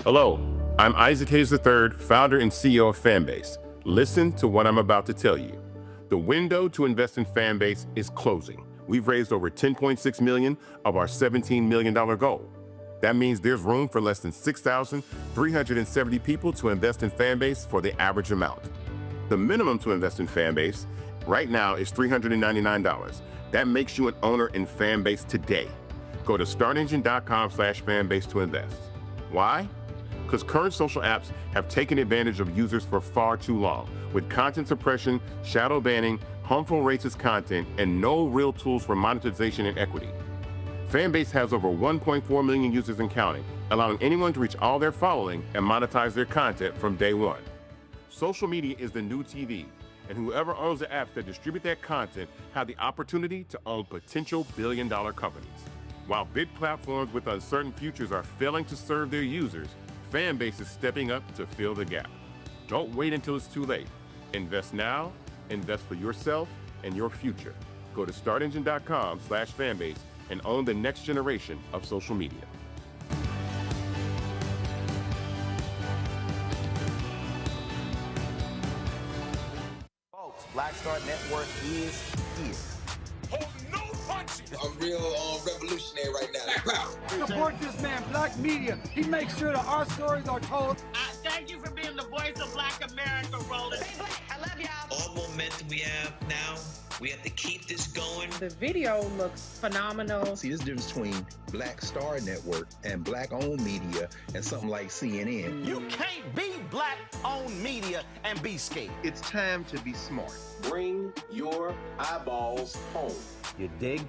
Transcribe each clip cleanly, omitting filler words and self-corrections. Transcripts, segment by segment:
Hello, I'm Isaac Hayes III, founder and CEO of Fanbase. Listen to what I'm about to tell you. The window to invest in Fanbase is closing. We've raised over $10.6 million of our $17 million goal. That means there's room for less than 6,370 people to invest in Fanbase for the average amount. The minimum to invest in Fanbase right now is $399. That makes you an owner in Fanbase today. Go to startengine.com/fanbase to invest. Why? Because current social apps have taken advantage of users for far too long, with content suppression, shadow banning, harmful racist content, and no real tools for monetization and equity. Fanbase has over 1.4 million users and counting, allowing anyone to reach all their following and monetize their content from day one. Social media is the new TV, and whoever owns the apps that distribute that content have the opportunity to own potential billion-dollar companies. While big platforms with uncertain futures are failing to serve their users, Fanbase is stepping up to fill the gap. Don't wait until it's too late. Invest now, invest for yourself and your future. Go to startengine.com/fanbase and own the next generation of social media. Folks, Black Star Network is here. Hold no punches. I'm real revolutionary right now. Support this man, Black Media. He makes sure that our stories are told. Thank you for being the voice of Black America, Roland. Stay black. I love y'all. All momentum we have now, we have to keep this going. The video looks phenomenal. See, this difference between Black Star Network and Black-owned media and something like CNN. You can't be Black-owned media and be scared. It's time to be smart. Bring your eyeballs home. You dig?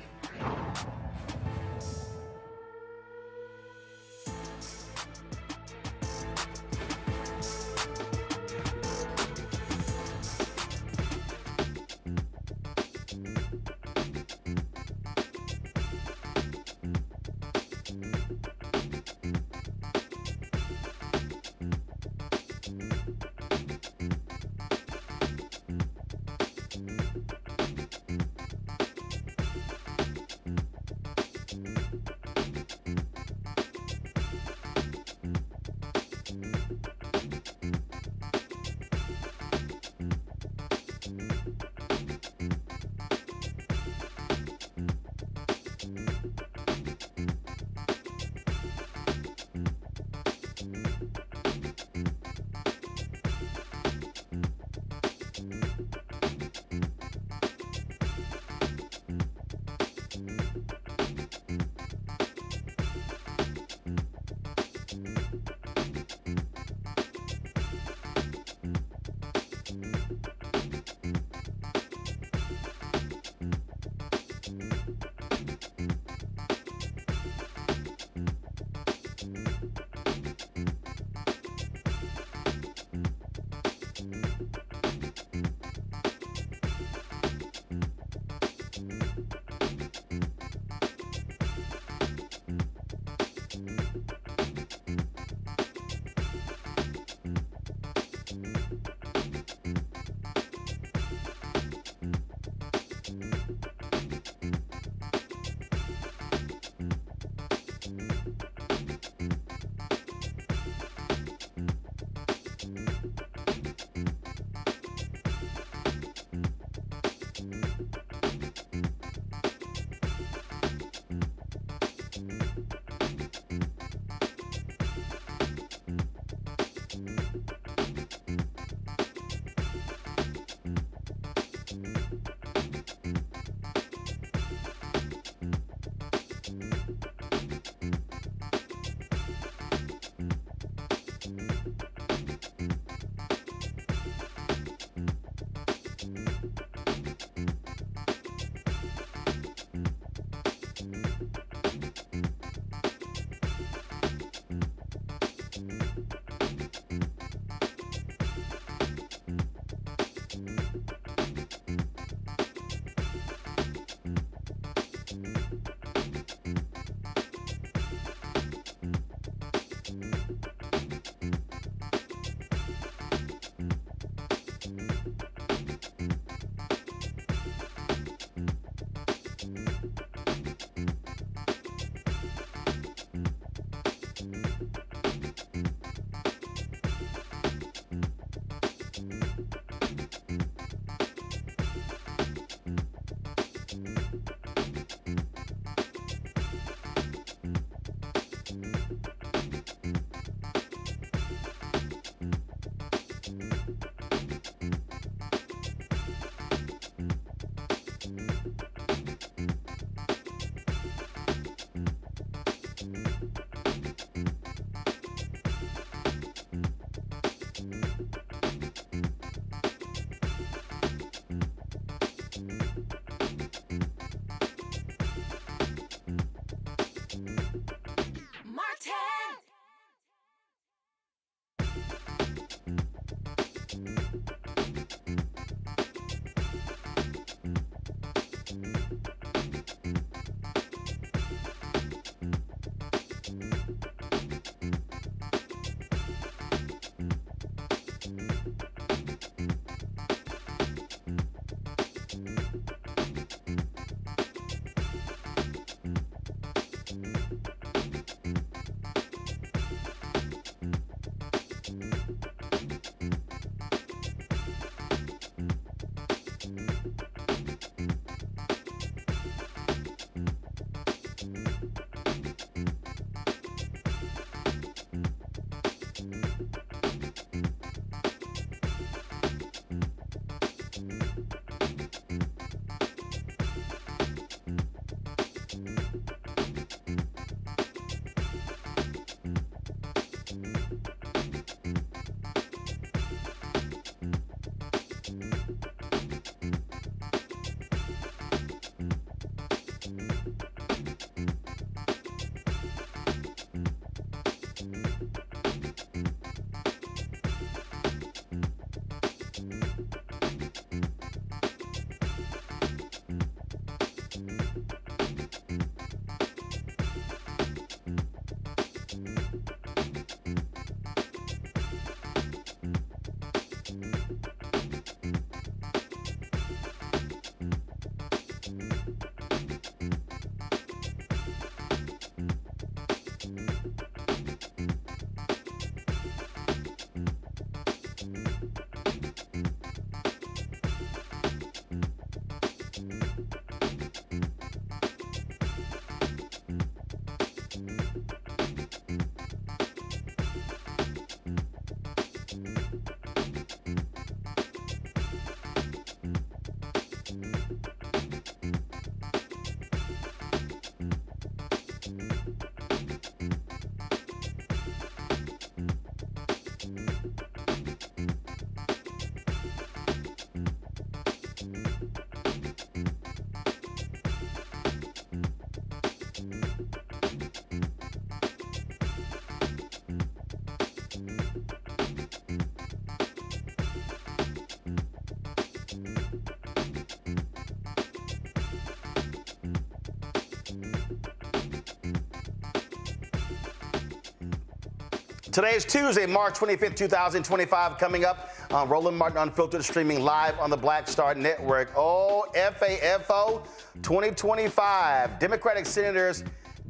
Today is Tuesday, March 25th, 2025. Coming up on Roland Martin Unfiltered, streaming live on the Black Star Network. Oh, FAFO 2025. Democratic senators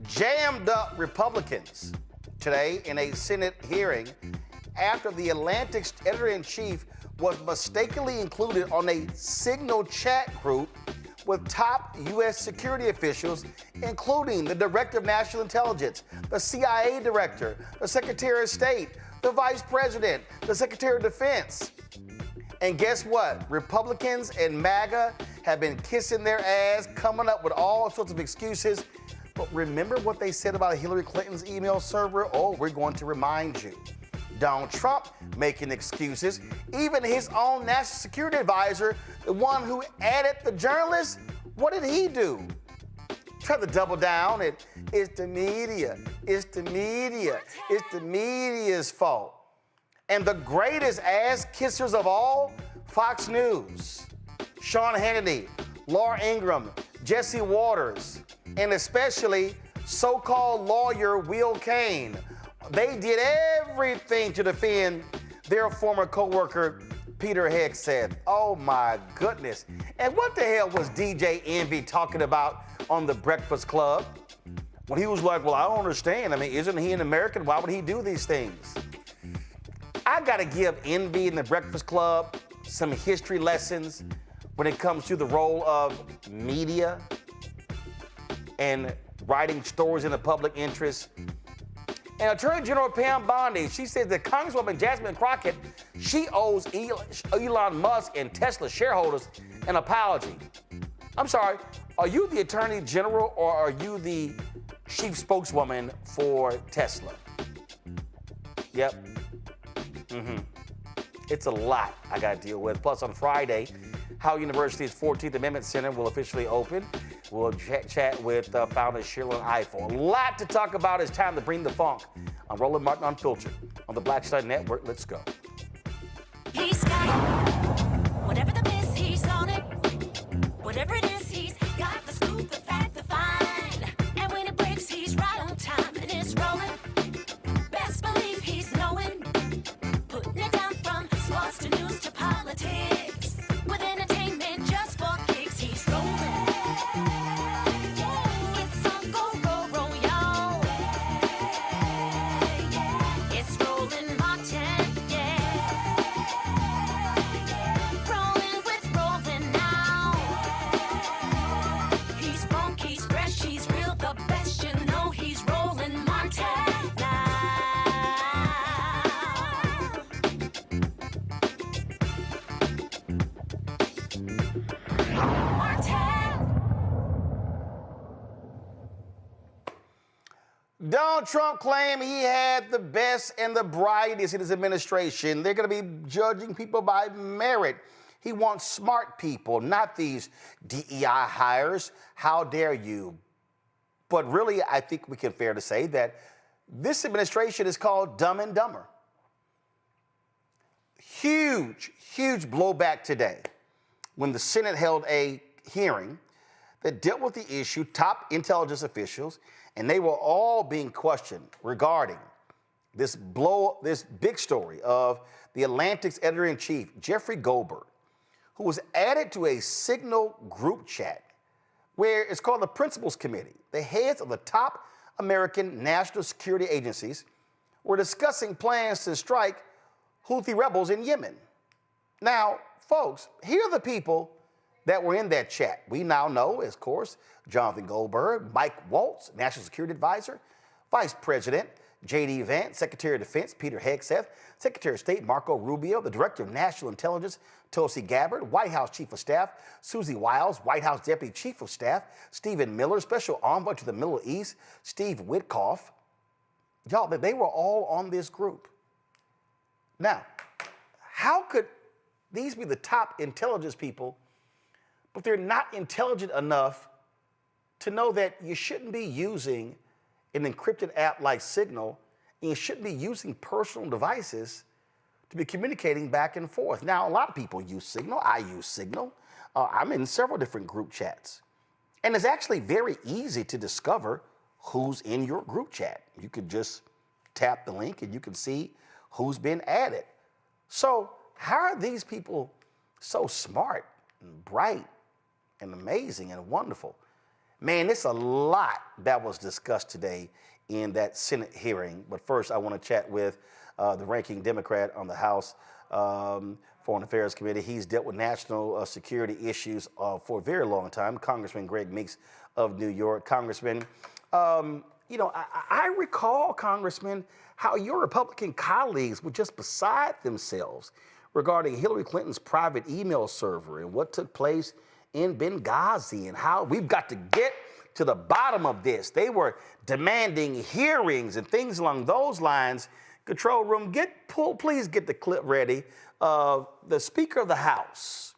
jammed up Republicans today in a Senate hearing after the Atlantic's editor-in-chief was mistakenly included on a Signal chat group with top U.S. security officials, including the Director of National Intelligence, the CIA Director, the Secretary of State, the Vice President, the Secretary of Defense. And guess what? Republicans and MAGA have been kissing their ass, coming up with all sorts of excuses. But remember what they said about Hillary Clinton's email server? Oh, we're going to remind you. Donald Trump making excuses. Even his own national security advisor, the one who added the journalists, what did he do? Try to double down. It's the media. It's the media. It's the media's fault. And the greatest ass kissers of all, Fox News, Sean Hannity, Laura Ingraham, Jesse Waters, and especially so-called lawyer Will Cain. They did everything to defend their former co-worker, Peter Hegseth. Oh my goodness. And what the hell was DJ Envy talking about on The Breakfast Club? When he was like, well, I don't understand. I mean, isn't he an American? Why would he do these things? I gotta give Envy in The Breakfast Club some history lessons when it comes to the role of media and writing stories in the public interest. And Attorney General Pam Bondi, she said that Congresswoman Jasmine Crockett, she owes Elon Musk and Tesla shareholders an apology. I'm sorry, are you the Attorney General or are you the chief spokeswoman for Tesla? Yep. It's a lot I got to deal with. Plus, on Friday, Howard University's 14th Amendment Center will officially open. We'll chat with founder Shirley Eiffel. A lot to talk about. It's time to bring the funk on Roland Martin Unfiltered on the Black Star Network. Let's go. He's got it. Whatever the miss, he's on it. Whatever it is, he's got the scoop, the fact, the find. And when it breaks, he's right on time and it's rolling. Best believe he's knowing. Putting it down from sports to news to politics. With entertainment just for kicks, he's rolling. It's on Go Roll, y'all. It's Roland Martin, yeah. Rolling with Roland now. He's funky, he's fresh, he's real, the best, you know he's Roland Martin now. Donald Trump claimed he had the best and the brightest in his administration. They're going to be judging people by merit. He wants smart people, not these DEI hires. How dare you? But really, I think we can fair to say that this administration is called Dumb and Dumber. Huge blowback today when the Senate held a hearing that dealt with the issue, top intelligence officials, and they were all being questioned regarding this big story of the Atlantic's editor-in-chief, Jeffrey Goldberg, who was added to a Signal group chat where it's called the Principals Committee. The heads of the top American national security agencies were discussing plans to strike Houthi rebels in Yemen. Now, folks, here are the people that were in that chat. We now know, of course, Jonathan Goldberg, Mike Waltz, National Security Advisor, Vice President J.D. Vance, Secretary of Defense Peter Hegseth, Secretary of State Marco Rubio, the Director of National Intelligence Tulsi Gabbard, White House Chief of Staff Susie Wiles, White House Deputy Chief of Staff Stephen Miller, Special Envoy to the Middle East Steve Witkoff. Y'all, they were all on this group. Now, how could these be the top intelligence people, but they're not intelligent enough to know that you shouldn't be using an encrypted app like Signal, and you shouldn't be using personal devices to be communicating back and forth. Now, a lot of people use Signal. I use Signal. I'm in several different group chats. And it's actually very easy to discover who's in your group chat. You could just tap the link and you can see who's been added. So how are these people so smart and bright and amazing and wonderful? Man, it's a lot that was discussed today in that Senate hearing. But first, I want to chat with the ranking Democrat on the House Foreign Affairs Committee. He's dealt with national security issues for a very long time, Congressman Greg Meeks of New York. Congressman, I recall, Congressman, how your Republican colleagues were just beside themselves regarding Hillary Clinton's private email server and what took place in Benghazi and how we've got to get to the bottom of this. They were demanding hearings and things along those lines. Control room, please get the clip ready of the Speaker of the House,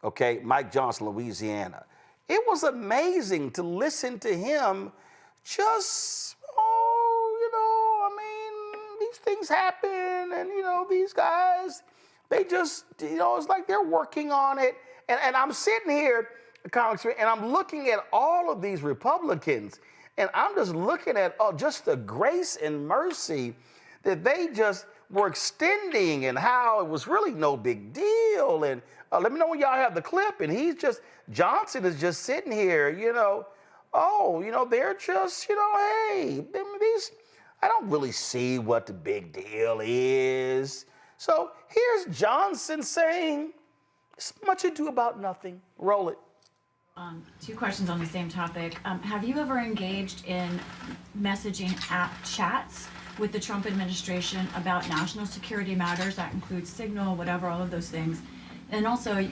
okay, Mike Johnson, Louisiana. It was amazing to listen to him just, these things happen and, these guys, they just, it's like they're working on it. And I'm sitting here, Congressman, and I'm looking at all of these Republicans, and I'm just looking at just the grace and mercy that they just were extending and how it was really no big deal. And let me know when y'all have the clip. And Johnson is just sitting here, they're just, hey, I don't really see what the big deal is. So here's Johnson saying, it's much ado about nothing. Roll it. Two questions on the same topic. Have you ever engaged in messaging app chats with the Trump administration about national security matters? That includes Signal, whatever, all of those things. And also, I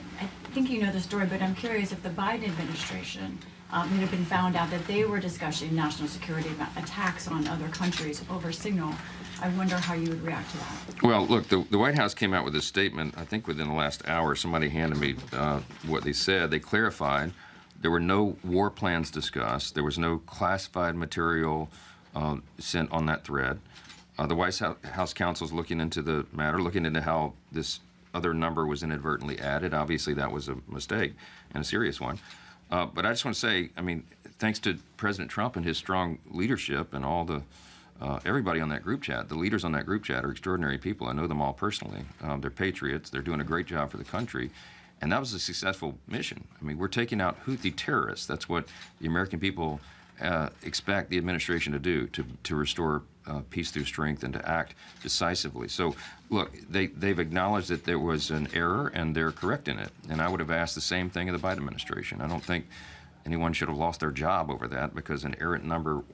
think you know the story, but I'm curious if the Biden administration it had been found out that they were discussing national security attacks on other countries over Signal. I wonder how you would react to that. Well, look, the White House came out with a statement, I think within the last hour. Somebody handed me what they said. They clarified there were no war plans discussed. There was no classified material sent on that thread. The White House counsel is looking into the matter, looking into how this other number was inadvertently added. Obviously, that was a mistake and a serious one. But I just want to say, thanks to President Trump and his strong leadership and all the everybody on that group chat, the leaders on that group chat are extraordinary people. I know them all personally. They're patriots. They're doing a great job for the country. And that was a successful mission. We're taking out Houthi terrorists. That's what the American people expect the administration to do, to restore peace through strength and to act decisively. So, look, they've acknowledged that there was an error, and they're correcting it. And I would have asked the same thing of the Biden administration. I don't think anyone should have lost their job over that because an errant number,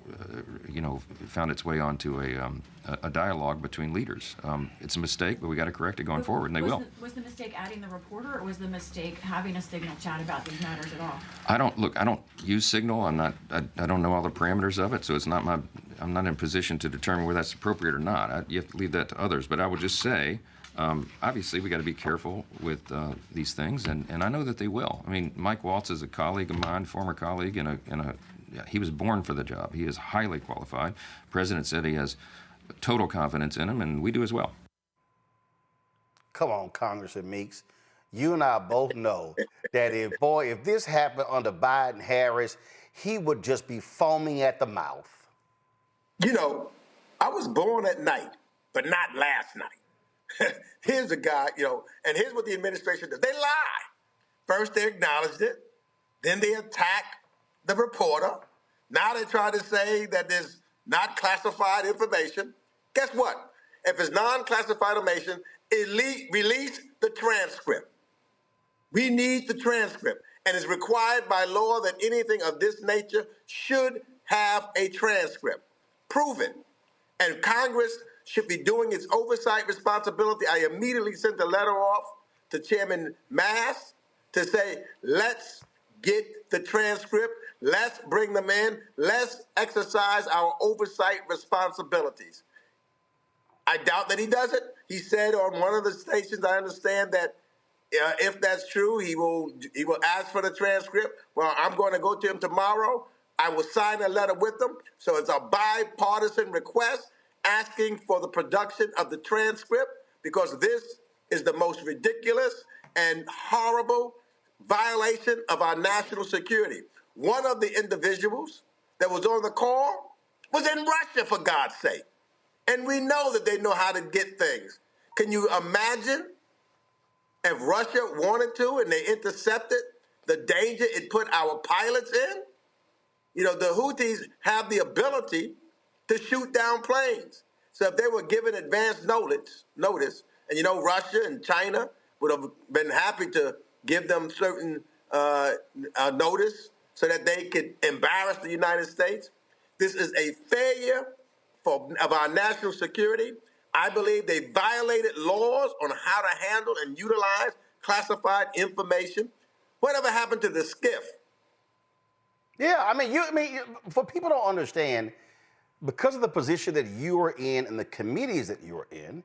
found its way onto a dialogue between leaders. It's a mistake, but we got to correct it going forward, and they will. Was the mistake adding the reporter, or was the mistake having a Signal chat about these matters at all? I don't use Signal. I don't know all the parameters of it, so it's not I'm not in a position to determine whether that's appropriate or not. You have to leave that to others. But I would just say, obviously, we got to be careful with these things, and I know that they will. Mike Waltz is a colleague of mine, former colleague, he was born for the job. He is highly qualified. The president said he has total confidence in him, and we do as well. Come on, Congressman Meeks. You and I both know that if this happened under Biden-Harris, he would just be foaming at the mouth. I was born at night, but not last night. Here's a guy, and here's what the administration does. They lie. First, they acknowledged it. Then they attack the reporter. Now they try to say that there's not classified information. Guess what? If it's non-classified information, release the transcript. We need the transcript. And it's required by law that anything of this nature should have a transcript. Prove it. And Congress should be doing its oversight responsibility. I immediately sent a letter off to Chairman Mass to say, let's get the transcript. Let's bring them in. Let's exercise our oversight responsibilities. I doubt that he does it. He said on one of the stations, I understand that if that's true, he will ask for the transcript. Well, I'm going to go to him tomorrow. I will sign a letter with them. So it's a bipartisan request asking for the production of the transcript. because this is the most ridiculous and horrible violation of our national security. One of the individuals that was on the call was in Russia, for God's sake. And we know that they know how to get things. Can you imagine if Russia wanted to and they intercepted the danger it put our pilots in? You know, the Houthis have the ability to shoot down planes. So if they were given advance notice, and you know, Russia and China would have been happy to give them certain notice so that they could embarrass the United States. This is a failure of our national security. I believe they violated laws on how to handle and utilize classified information. Whatever happened to the skiff? Yeah, I mean, for people don't understand, because of the position that you are in and the committees that you are in,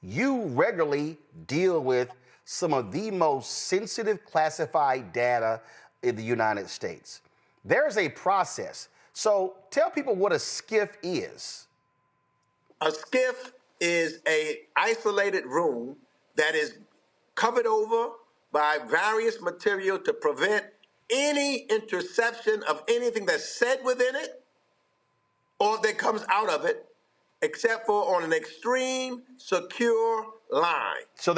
you regularly deal with some of the most sensitive classified data in the United States. There's a process. So tell people what a skiff is. A skiff is an isolated room that is covered over by various material to prevent any interception of anything that's said within it or that comes out of it, except for on an extreme secure line. So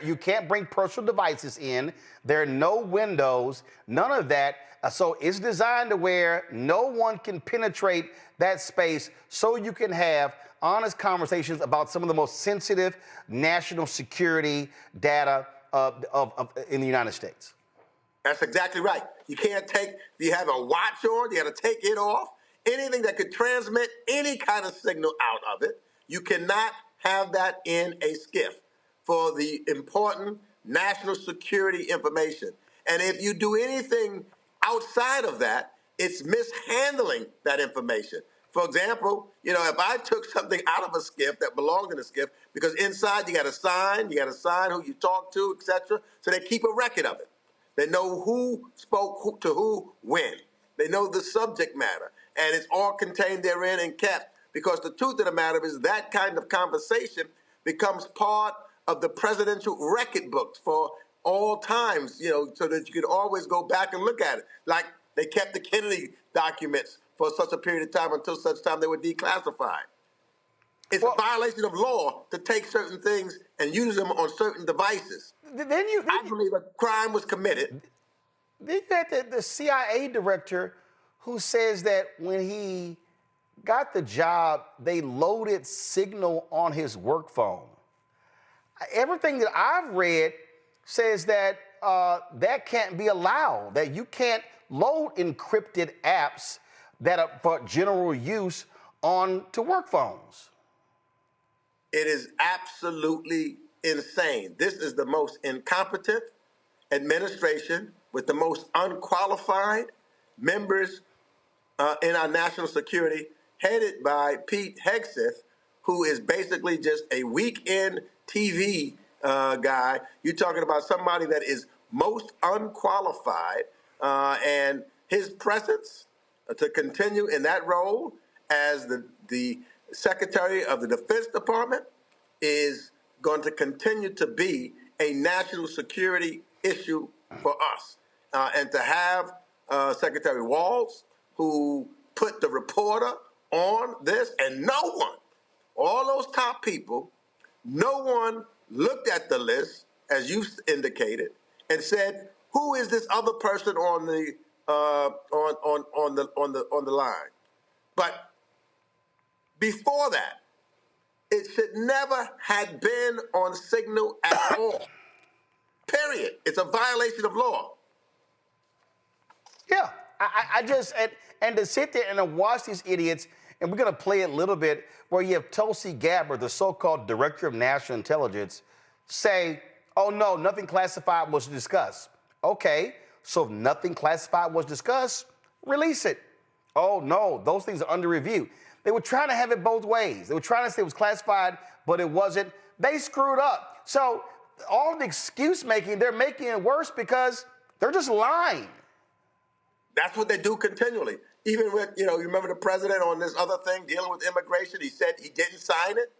you can't bring personal devices in. There are no windows, none of that. So it's designed to where no one can penetrate that space so you can have honest conversations about some of the most sensitive national security data in the United States. That's exactly right. You can't you have a watch on, you got to take it off. Anything that could transmit any kind of signal out of it, you cannot have that in a skiff for the important national security information. And if you do anything outside of that, it's mishandling that information. For example, you know, if I took something out of a skiff that belonged in a skiff, because inside you got to sign who you talk to, etc., so they keep a record of it. They know who spoke to who when. They know the subject matter. And it's all contained therein and kept, because the truth of the matter is that kind of conversation becomes part of the presidential record books for all times, you know, so that you can always go back and look at it. Like they kept the Kennedy documents for such a period of time until such time they were declassified. It's a violation of law to take certain things and use them on certain devices. I believe a crime was committed. Then you had the CIA director who says that when he got the job, they loaded Signal on his work phone. Everything that I've read says that that can't be allowed, that you can't load encrypted apps that are for general use onto work phones. It is absolutely insane. This is the most incompetent administration with the most unqualified members in our national security, headed by Pete Hegseth, who is basically just a weekend TV guy. You're talking about somebody that is most unqualified, and his presence to continue in that role as the Secretary of the Defense Department is going to continue to be a national security issue for us. And to have Secretary Waltz, who put the reporter on this, and no one, all those top people, no one looked at the list, as you indicated, and said, who is this other person on the line? But before that, it should never have been on Signal at all. Period. It's a violation of law. Yeah, I just, and to sit there and to watch these idiots, and we're going to play it a little bit, where you have Tulsi Gabbard, the so-called Director of National Intelligence, say, oh no, nothing classified was discussed. Okay, so if nothing classified was discussed, release it. Oh no, those things are under review. They were trying to have it both ways. They were trying to say it was classified, but it wasn't. They screwed up. So all the excuse making, they're making it worse because they're just lying. That's what they do continually. Even with, you remember the president on this other thing dealing with immigration, he said he didn't sign it.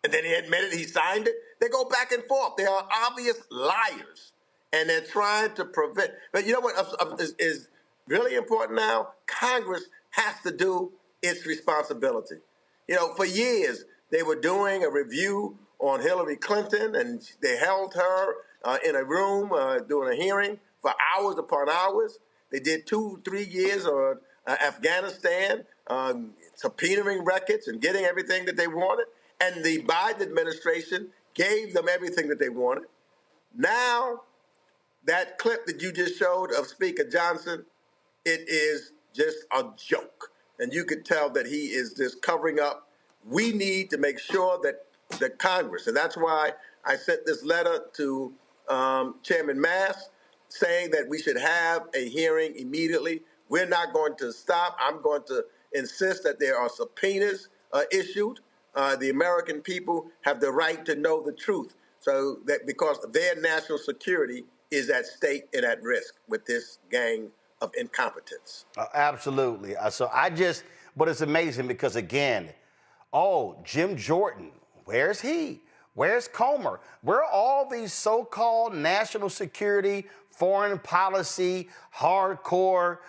And then he admitted he signed it. They go back and forth. They are obvious liars. And they're trying to prevent. But you know what is really important now? Congress has to do its responsibility. You know, for years, they were doing a review on Hillary Clinton, and they held her in a room doing a hearing for hours upon hours. They did 2-3 years on Afghanistan, subpoenaing records and getting everything that they wanted. And the Biden administration gave them everything that they wanted. Now, that clip that you just showed of Speaker Johnson, it is just a joke. And you could tell that he is just covering up. We need to make sure that the Congress, and that's why I sent this letter to Chairman Mass saying that we should have a hearing immediately. We're not going to stop. I'm going to insist that there are subpoenas issued. The American people have the right to know the truth, so that because their national security is at stake and at risk with this gang of incompetence. Absolutely. But it's amazing because, again, Jim Jordan, where's he? Where's Comer? Where are all these so-called national security, foreign policy, hardcore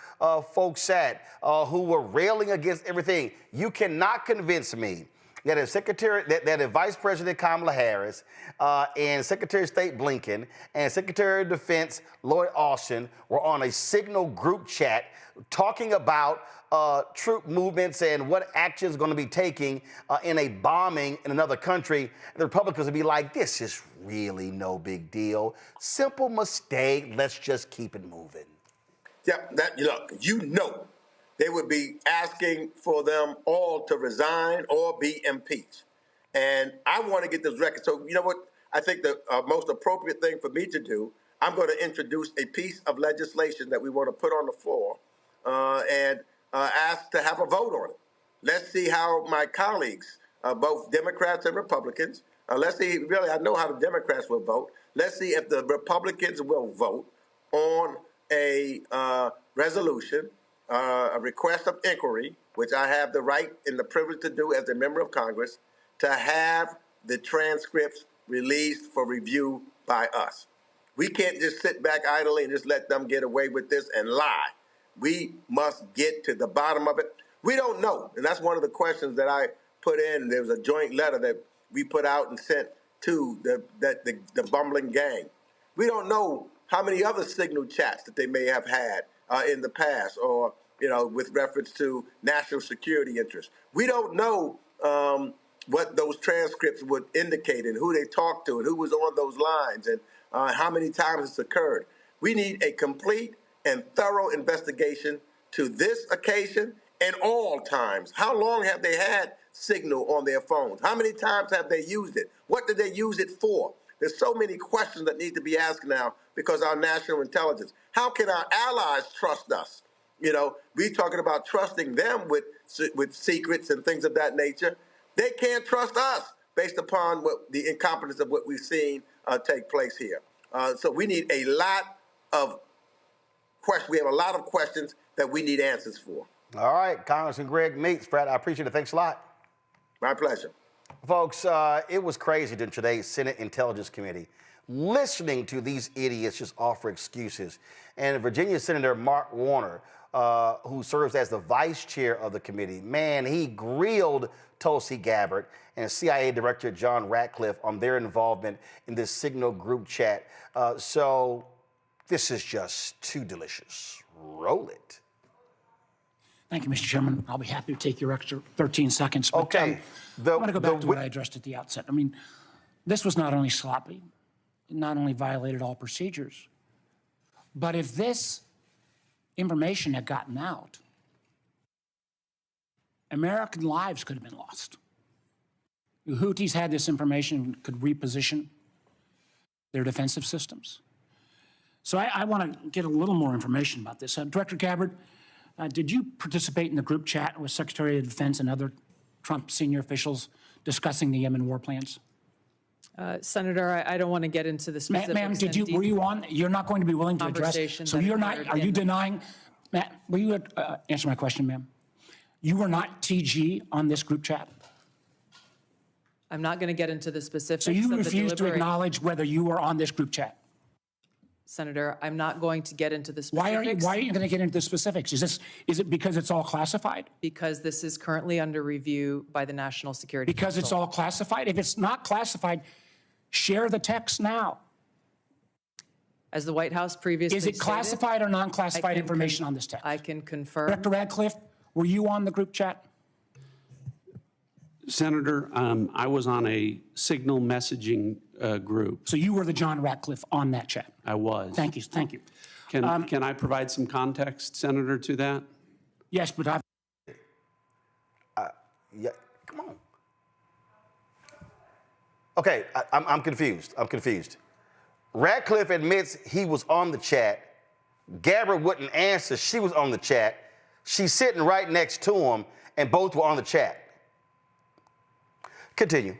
folks at who were railing against everything? You cannot convince me that if Vice President Kamala Harris and Secretary of State Blinken and Secretary of Defense Lloyd Austin were on a Signal group chat talking about troop movements and what action is going to be taking in a bombing in another country, the Republicans would be like, this is really no big deal. Simple mistake. Let's just keep it moving. Yeah, look, they would be asking for them all to resign or be impeached. And I want to get this record. So you know what? I think the most appropriate thing for me to do, I'm going to introduce a piece of legislation that we want to put on the floor and ask to have a vote on it. Let's see how my colleagues, both Democrats and Republicans, let's see, really, I know how the Democrats will vote. Let's see if the Republicans will vote on a resolution, a request of inquiry, which I have the right and the privilege to do as a member of Congress, to have the transcripts released for review by us. We can't just sit back idly and just let them get away with this and lie. We must get to the bottom of it. We don't know, and that's one of the questions that I put in. There was a joint letter that we put out and sent to the bumbling gang. We don't know how many other Signal chats that they may have had in the past, or with reference to national security interests. We don't know what those transcripts would indicate and who they talked to and who was on those lines and how many times it's occurred. We need a complete and thorough investigation to this occasion and all times. How long have they had Signal on their phones? How many times have they used it? What did they use it for? There's so many questions that need to be asked now because our national intelligence. How can our allies trust us? We're talking about trusting them with secrets and things of that nature. They can't trust us based upon the incompetence of what we've seen take place here. So we need a lot of questions. We have a lot of questions that we need answers for. All right, Congressman Greg Meeks, Fred, I appreciate it. Thanks a lot. My pleasure. Folks, it was crazy during today's Senate Intelligence Committee, listening to these idiots just offer excuses. And Virginia Senator Mark Warner, who serves as the vice chair of the committee, man, he grilled Tulsi Gabbard and CIA Director John Ratcliffe on their involvement in this Signal group chat. So this is just too delicious. Roll it. Thank you, Mr. Chairman. I'll be happy to take your extra 13 seconds. But, okay. I want to go back to what I addressed at the outset. I mean, this was not only sloppy, it not only violated all procedures, but if this information had gotten out, American lives could have been lost. The Houthis had this information, could reposition their defensive systems. So I want to get a little more information about this. Director Gabbard, did you participate in the group chat with Secretary of Defense and other Trump senior officials discussing the Yemen war plans? Senator, I don't want to get into the specifics. Ma'am, were you on? You're not going to be willing to address. So you're not, are you denying, Matt, will you answer my question, ma'am? You were not TG on this group chat? I'm not going to get into the specifics. So you of the refuse to deliberate- acknowledge whether you were on this group chat? Senator, I'm not going to get into the specifics. Why are you going to get into the specifics? Is it because it's all classified? Because this is currently under review by the National Security Because it's Council. all classified? If it's not classified, share the text now. As the White House previously Is it stated, classified or non-classified I can information on this text? I can confirm. Director Radcliffe, were you on the group chat? Senator, I was on a signal messaging group. So you were the John Ratcliffe on that chat? I was. Thank you, thank you. Can I provide some context, Senator, to that? Yes, but I've... Yeah, come on. Okay, I'm confused. I'm confused. Ratcliffe admits he was on the chat. Gabbard wouldn't answer. She was on the chat. She's sitting right next to him, and both were on the chat. Continue.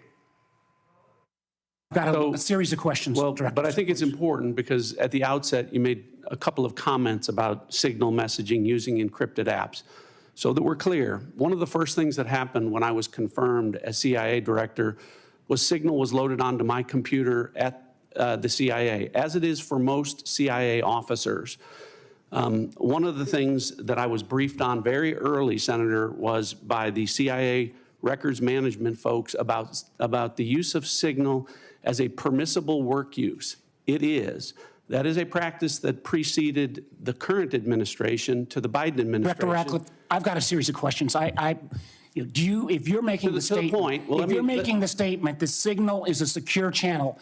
I've got a series of questions. Well, but I think it's important because at the outset, you made a couple of comments about signal messaging using encrypted apps. So that we're clear, one of the first things that happened when I was confirmed as CIA director was signal was loaded onto my computer at the CIA, as it is for most CIA officers. One of the things that I was briefed on very early, Senator, was by the CIA records management folks about the use of signal as a permissible work use. It is. That is a practice that preceded the current administration to the Biden administration. Director Ratcliffe, I've got a series of questions. If you're making the statement, if you're making the statement, the signal is a secure channel.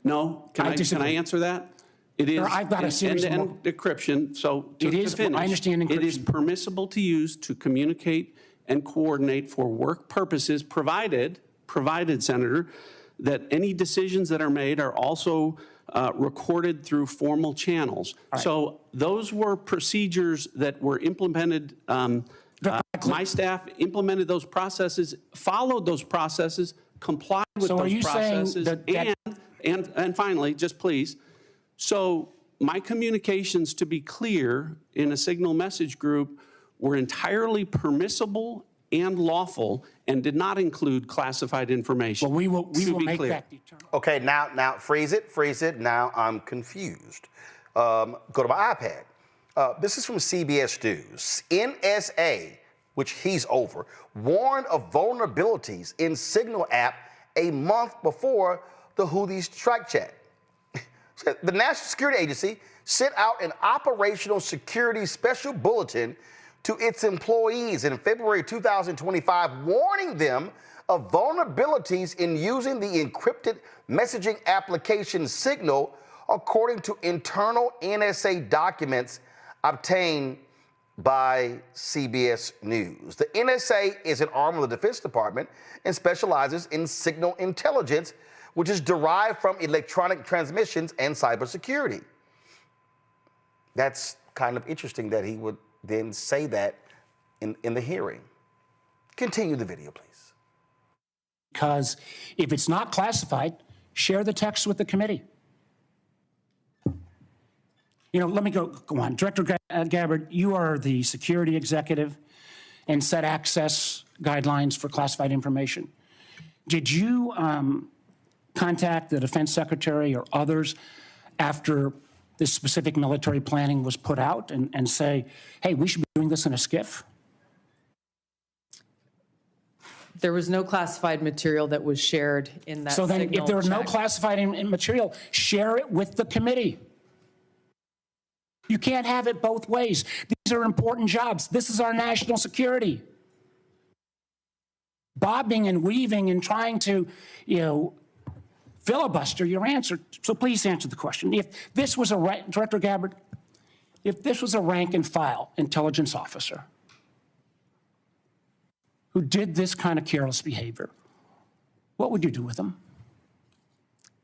No, can I answer that? It is. I've got a series of end-to-end decryption. So to finish, I understand encryption. It is permissible to use to communicate and coordinate for work purposes, provided, Senator, that any decisions that are made are also recorded through formal channels. Right. So those were procedures that were implemented. My staff implemented those processes, followed those processes, complied with those processes, and finally, just please, so my communications, to be clear, in a signal message group were entirely permissible and lawful and did not include classified information. Well, we will make that determined. Okay, now freeze it. Now I'm confused. Go to my iPad. This is from CBS News. NSA, which he's over, warned of vulnerabilities in Signal app a month before the Houthis strike chat. The National Security Agency sent out an operational security special bulletin to its employees in February 2025, warning them of vulnerabilities in using the encrypted messaging application Signal, according to internal NSA documents obtained by CBS News. The NSA is an arm of the Defense Department and specializes in signal intelligence, which is derived from electronic transmissions and cybersecurity. That's kind of interesting that he would then say that in the hearing. Continue the video, please. Because if it's not classified, share the text with the committee. Let me go on. Director Gabbard, you are the security executive and set access guidelines for classified information. Did you contact the Defense Secretary or others after this specific military planning was put out and say, hey, we should be doing this in a SCIF? There was no classified material that was shared in that So then signal if there was no check. classified material, share it with the committee. You can't have it both ways. These are important jobs. This is our national security. Bobbing and weaving and trying to, filibuster your answer. So please answer the question. If this was Director Gabbard, if this was a rank and file intelligence officer who did this kind of careless behavior, what would you do with them?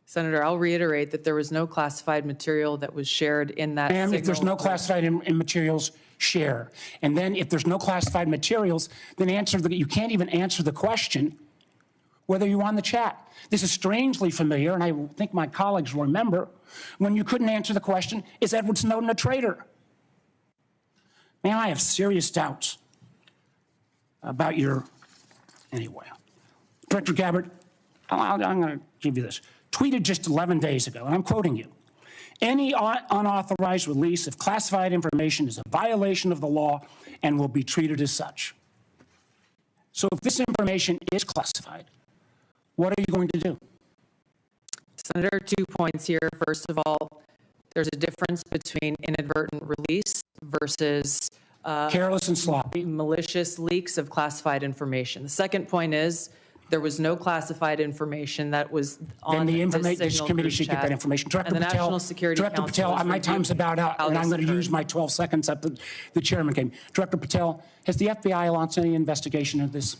Senator, I'll reiterate that there was no classified material that was shared in that And signal. if there's no classified materials, share. And then if there's no classified materials, then you can't even answer the question whether you're on the chat. This is strangely familiar, and I think my colleagues will remember, when you couldn't answer the question, is Edward Snowden a traitor? Man, I have serious doubts about anyway. Director Gabbard, I'm going to give you this. Tweeted just 11 days ago, and I'm quoting you. Any unauthorized release of classified information is a violation of the law and will be treated as such. So if this information is classified, what are you going to do? Senator, 2 points here. First of all, there's a difference between inadvertent release versus careless and sloppy, malicious leaks of classified information. The second point is there was no classified information that was on the information. Signal This committee group should chat. get that information. Director And the Patel, National Security Director Council Patel, has my time's about out, how and I'm this going to use occurred. my 12 seconds that the chairman gave me. Director Patel, has the FBI launched any investigation of this?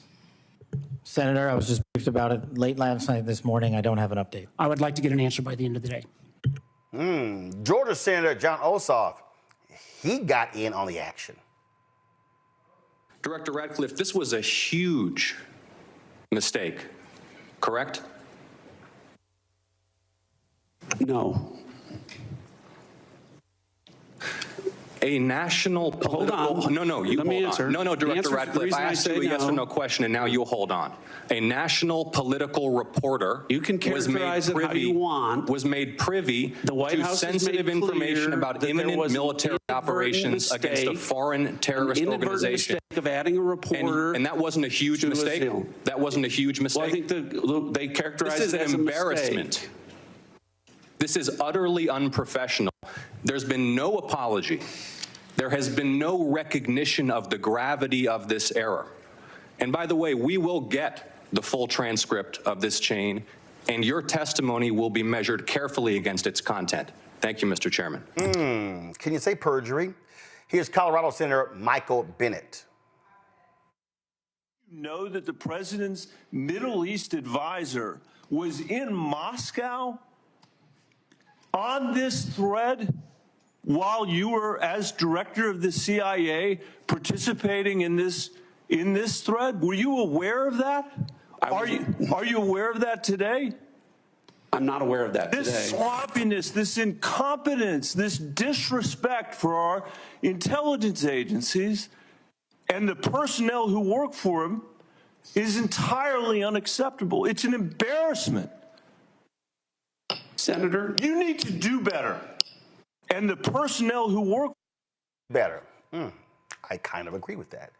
Senator, I was just briefed about it late last night, this morning. I don't have an update. I would like to get an answer by the end of the day. Georgia Senator John Ossoff, he got in on the action. Director Radcliffe, this was a huge mistake, correct? No. A national political... Hold on. No, you Let me hold answer. on. No, The Director answer- the Radcliffe, reason I I asked say you a yes no- or no question, and now you hold on. A national political reporter You can characterize it how you want. was made privy The White to House has sensitive made information clear about that there imminent was an military inadvertent operations against a mistake, foreign terrorist an inadvertent organization. mistake of adding a reporter. And that wasn't a huge to a mistake? seal. That wasn't a huge mistake? Well, I think they characterize This is it as an a mistake. embarrassment. This is utterly unprofessional. There's been no apology. There has been no recognition of the gravity of this error. And by the way, we will get the full transcript of this chain, and your testimony will be measured carefully against its content. Thank you, Mr. Chairman. Can you say perjury? Here's Colorado Senator Michael Bennet. You know that the president's Middle East advisor was in Moscow on this thread while you were, as director of the CIA, participating in this thread? Were you aware of that? Are you aware of that today? I'm not aware of that This today. sloppiness, this incompetence, this disrespect for our intelligence agencies and the personnel who work for them is entirely unacceptable. It's an embarrassment. Senator, you need to do better. And the personnel who work better. I kind of agree with that.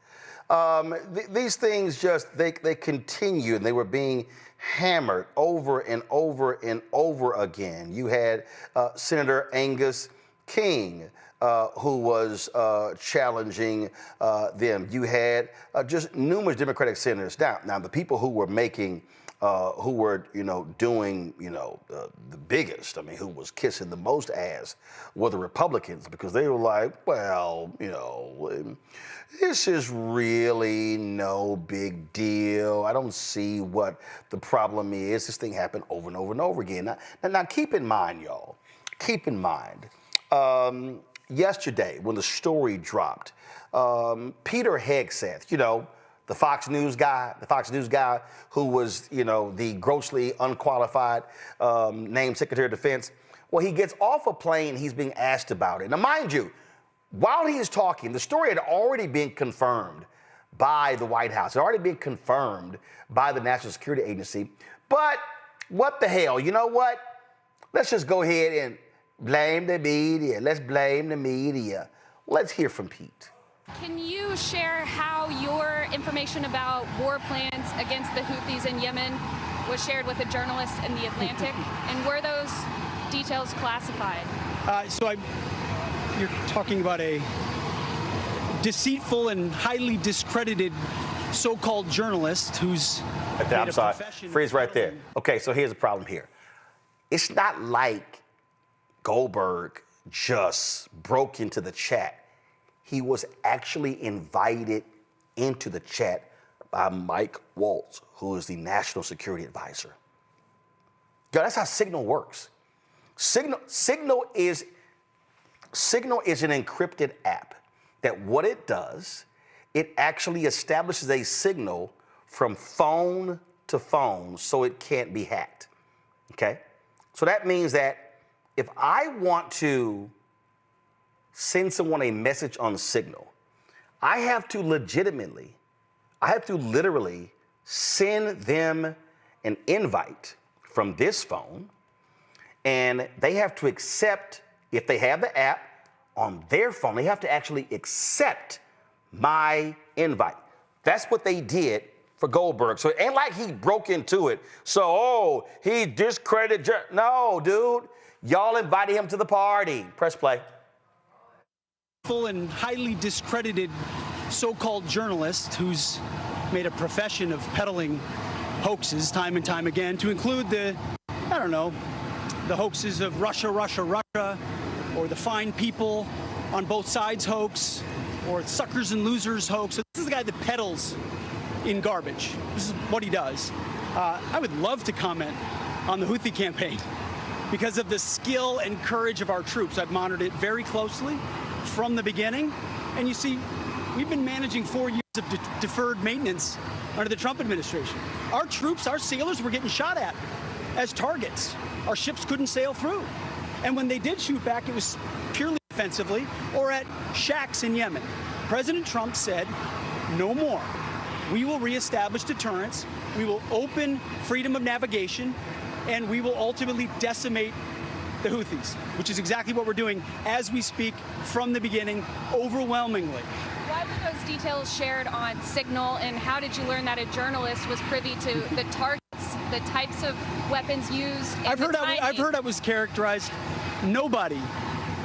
These things just, they continue, and they were being hammered over and over and over again. You had Senator Angus King, who was challenging them. You had just numerous Democratic senators. Now the people who were making, who were, doing, the biggest, who was kissing the most ass were the Republicans, because they were like, well, this is really no big deal. I don't see what the problem is. This thing happened over and over and over again. Now keep in mind, y'all, yesterday when the story dropped, Peter Hegseth, the Fox News guy who was, the grossly unqualified named Secretary of Defense. Well, he gets off a plane, he's being asked about it. Now, mind you, while he is talking, the story had already been confirmed by the White House. It had already been confirmed by the National Security Agency. But what the hell, you know what? Let's just go ahead and blame the media. Let's blame the media. Let's hear from Pete. Can you share how your information about war plans against the Houthis in Yemen was shared with a journalist in The Atlantic? And were those details classified? You're talking about a deceitful and highly discredited so-called journalist who's... I'm sorry, freeze right there. Okay, so here's the problem here. It's not like Goldberg just broke into the chat. He was actually invited into the chat by Mike Waltz, who is the National Security Advisor. Yo, that's how Signal works. Signal is an encrypted app that what it does, it actually establishes a signal from phone to phone so it can't be hacked, okay? So that means that if I want to send someone a message on Signal, I have to literally send them an invite from this phone, and they have to accept, if they have the app on their phone, they have to actually accept my invite. That's what they did for Goldberg. So it ain't like he broke into it. So, he discredited. No, dude. Y'all invited him to the party. Press play. Full and highly discredited so-called journalist who's made a profession of peddling hoaxes time and time again, to include the hoaxes of Russia, or the fine people on both sides hoax, or suckers and losers hoax. So this is the guy that peddles in garbage. This is what he does. I would love to comment on the Houthi campaign because of the skill and courage of our troops. I've monitored it very closely from the beginning. And you see, we've been managing 4 years of deferred maintenance under the Trump administration. Our troops, our sailors were getting shot at as targets. Our ships couldn't sail through. And when they did shoot back, it was purely offensively or at shacks in Yemen. President Trump said, no more. We will reestablish deterrence. We will open freedom of navigation, and we will ultimately decimate the Houthis, which is exactly what we're doing as we speak from the beginning, overwhelmingly. Why were those details shared on Signal, and how did you learn that a journalist was privy to the targets, the types of weapons used? I've heard I was characterized. Nobody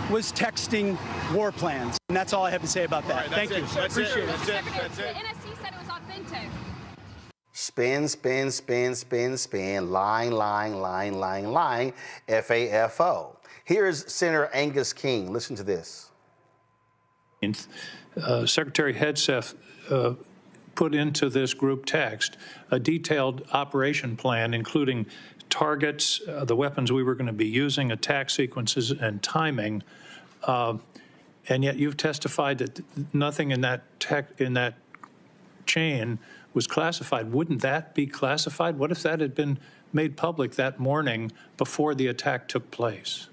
was texting war plans, and that's all I have to say about that. Thank you. I appreciate it. The NSC said it was authentic. Spin, spin, spin, spin, spin, lying, lying, lying, lying, lying, FAFO. Here's Senator Angus King. Listen to this. Secretary Hegseth put into this group text a detailed operation plan, including targets, the weapons we were going to be using, attack sequences, and timing. And yet you've testified that nothing in that chain was classified. Wouldn't that be classified? What if that had been made public that morning before the attack took place?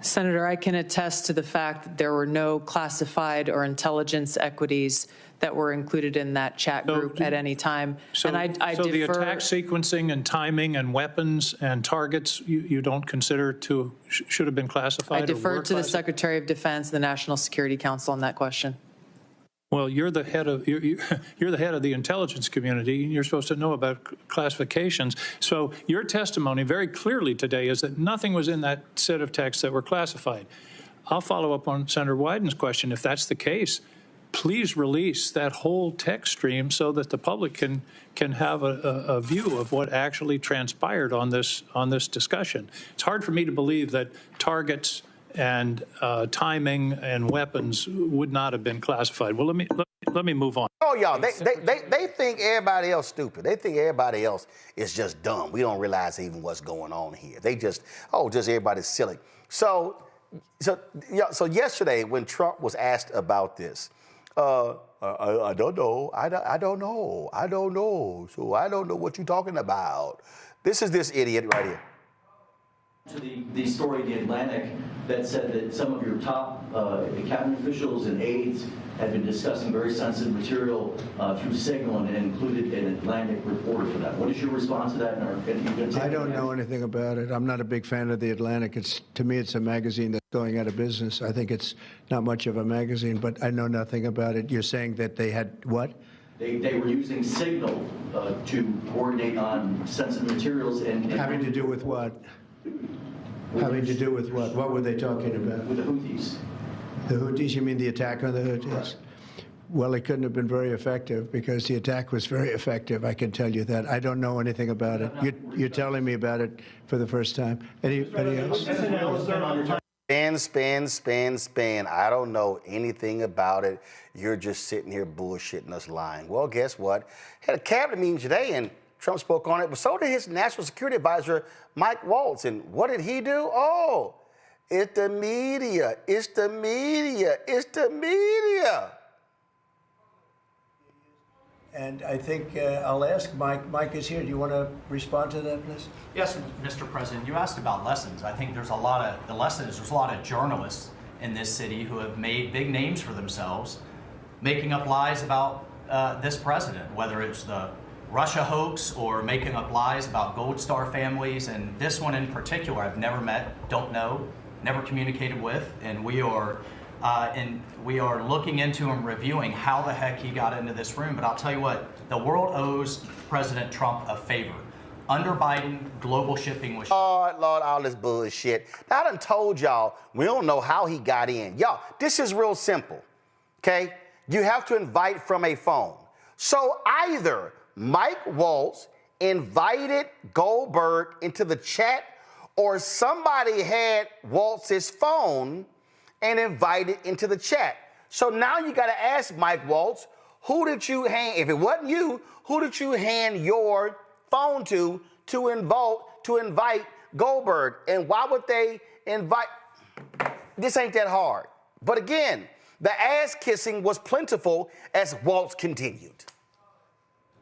Senator, I can attest to the fact that there were no classified or intelligence equities that were included in that chat group at any time. So, and I so the defer, attack sequencing and timing and weapons and targets you don't consider should have been classified? I defer to the Secretary of Defense, the National Security Council on that question. Well, you're the head of you're the head of the intelligence community, and you're supposed to know about classifications. So your testimony very clearly today is that nothing was in that set of texts that were classified. I'll follow up on Senator Wyden's question. If that's the case, please release that whole text stream so that the public can have a view of what actually transpired on this discussion. It's hard for me to believe that targets and timing and weapons would not have been classified. Well, let me move on. Oh, y'all, they think everybody else stupid. They think everybody else is just dumb. We don't realize even what's going on here. They just everybody's silly. So yesterday when Trump was asked about this, I don't know. I don't know. So I don't know what you're talking about. This is this idiot right here. To the story in The Atlantic that said that some of your top cabinet officials and aides had been discussing very sensitive material through Signal, and it included an Atlantic reporter for that. What is your response to that? I don't know anything about it. I'm not a big fan of The Atlantic. To me, it's a magazine that's going out of business. I think it's not much of a magazine, but I know nothing about it. You're saying that they had what? They were using Signal to coordinate on sensitive materials and having to do with what? Having to do with what? What were they talking about? With the Houthis. The Houthis? You mean the attack on the Houthis? Right. Well, it couldn't have been very effective because the attack was very effective. I can tell you that. I don't know anything about it. You're telling me about it for the first time. Anybody else? Spin. I don't know anything about it. You're just sitting here bullshitting us, lying. Well, guess what? Had a cabinet meeting today, and Trump spoke on it, but so did his national security advisor, Mike Waltz. And what did he do? Oh, it's the media. It's the media. It's the media. And I think I'll ask Mike. Mike is here. Do you want to respond to that, please? Yes, Mr. President. You asked about lessons. I think there's a lot of journalists in this city who have made big names for themselves, making up lies about this president, whether it's the Russia hoax or making up lies about Gold Star families, and this one in particular I've never met, don't know, never communicated with, and we are looking into and reviewing how the heck he got into this room. But I'll tell you what, the world owes President Trump a favor. Under Biden, global shipping was... Lord, all this bullshit. Now, I done told y'all, we don't know how he got in. Y'all, this is real simple, okay? You have to invite from a phone. So either Mike Waltz invited Goldberg into the chat, or somebody had Waltz's phone and invited into the chat. So now you got to ask Mike Waltz, who did you hand, if it wasn't you, who did you hand your phone to invite Goldberg? And why would they invite? This ain't that hard. But again, the ass kissing was plentiful as Waltz continued.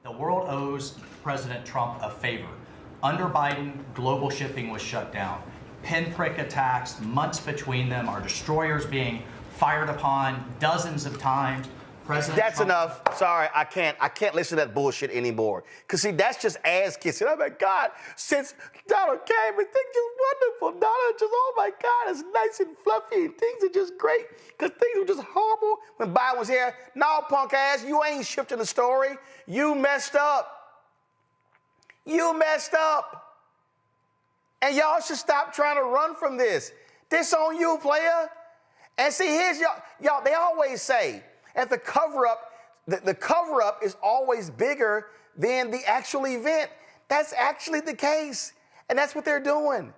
The world owes President Trump a favor. Under Biden, global shipping was shut down. Pinprick attacks, months between them, our destroyers being fired upon dozens of times. That's enough. Sorry, I can't listen to that bullshit anymore. Because, see, that's just ass kissing. Oh, my God, since Donald came, everything's just wonderful. Donald just, oh, my God, it's nice and fluffy, and things are just great. Because things were just horrible when Biden was here. No, punk ass, you ain't shifting the story. You messed up. You messed up. And y'all should stop trying to run from this. This on you, player. And see, here's y'all, they always say, and the cover-up, the cover-up is always bigger than the actual event. That's actually the case, and that's what they're doing.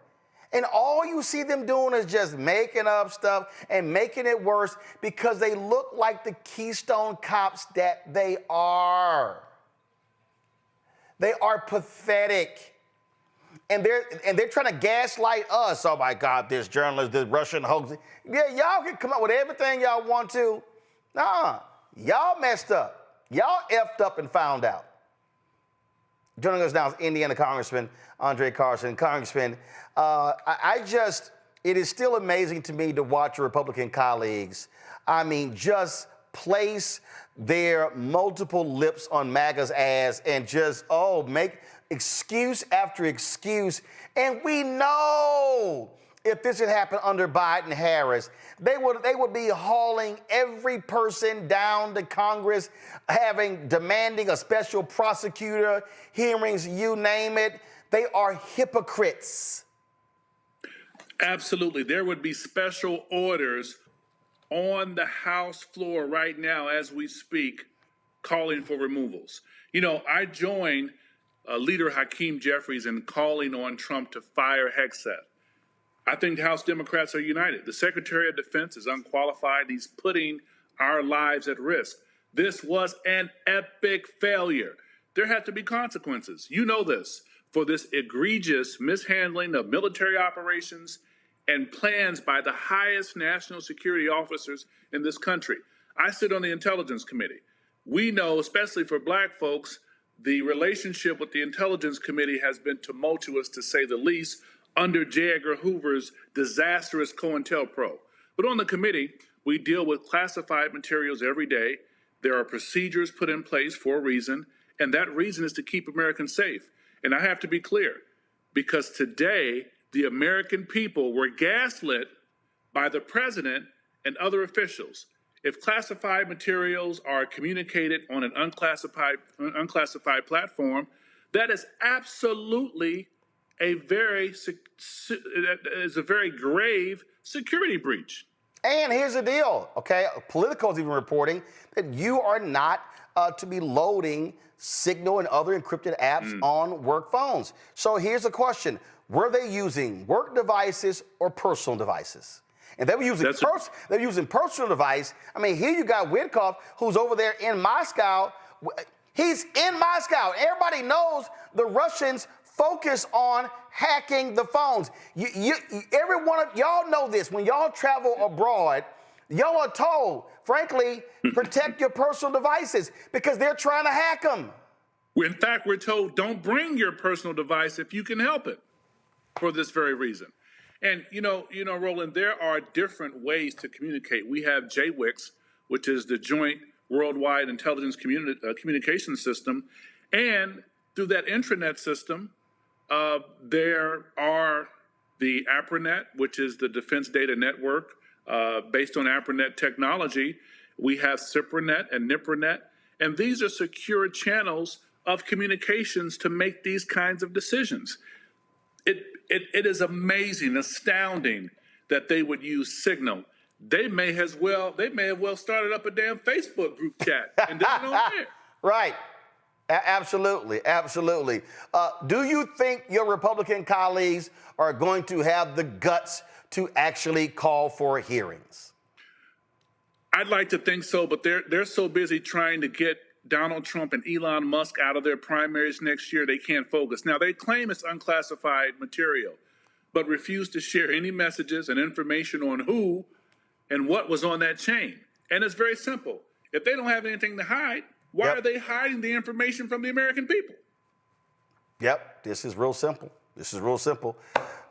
And all you see them doing is just making up stuff and making it worse because they look like the Keystone cops that they are. They are pathetic. And they're trying to gaslight us. Oh, my God, this journalist, this Russian hoax. Yeah, y'all can come up with everything y'all want to. Nah, y'all messed up. Y'all effed up and found out. Joining us now is Indiana Congressman Andre Carson. Congressman, it is still amazing to me to watch your Republican colleagues, just place their multiple lips on MAGA's ass and just, make excuse after excuse. And we know if this had happened under Biden-Harris, they would be hauling every person down to Congress, demanding a special prosecutor, hearings, you name it. They are hypocrites. Absolutely. There would be special orders on the House floor right now as we speak, calling for removals. I joined Leader Hakeem Jeffries in calling on Trump to fire Hegseth. I think House Democrats are united. The Secretary of Defense is unqualified. He's putting our lives at risk. This was an epic failure. There have to be consequences. You know this, for this egregious mishandling of military operations and plans by the highest national security officers in this country. I sit on the Intelligence Committee. We know, especially for black folks, the relationship with the Intelligence Committee has been tumultuous, to say the least, under J. Edgar Hoover's disastrous COINTELPRO. But on the committee, we deal with classified materials every day. There are procedures put in place for a reason, and that reason is to keep Americans safe. And I have to be clear, because today, the American people were gaslit by the president and other officials. If classified materials are communicated on an unclassified platform, that is absolutely a very grave security breach. And here's the deal, okay? Politico is even reporting that you are not to be loading Signal and other encrypted apps on work phones. So here's the question. Were they using work devices or personal devices? And they were using personal device. Here you got Witkoff, who's over there in Moscow. He's in Moscow. Everybody knows the Russians focus on hacking the phones. Every one of y'all know this. When y'all travel abroad, y'all are told, frankly, protect your personal devices because they're trying to hack them. In fact, we're told don't bring your personal device if you can help it, for this very reason. And Roland, there are different ways to communicate. We have JWICS, which is the Joint worldwide intelligence communication system. And through that intranet system, there are the APRANET, which is the Defense Data Network based on APRANET technology. We have CIPRANET and NIPRANET, and these are secure channels of communications to make these kinds of decisions. It is amazing, astounding that they would use Signal. They may have well started up a damn Facebook group chat and done it on there. Right. Absolutely. Do you think your Republican colleagues are going to have the guts to actually call for hearings? I'd like to think so, but they're so busy trying to get Donald Trump and Elon Musk out of their primaries next year, they can't focus. Now, they claim it's unclassified material, but refuse to share any messages and information on who and what was on that chain. And it's very simple. If they don't have anything to hide, why are they hiding the information from the American people? Yep, this is real simple.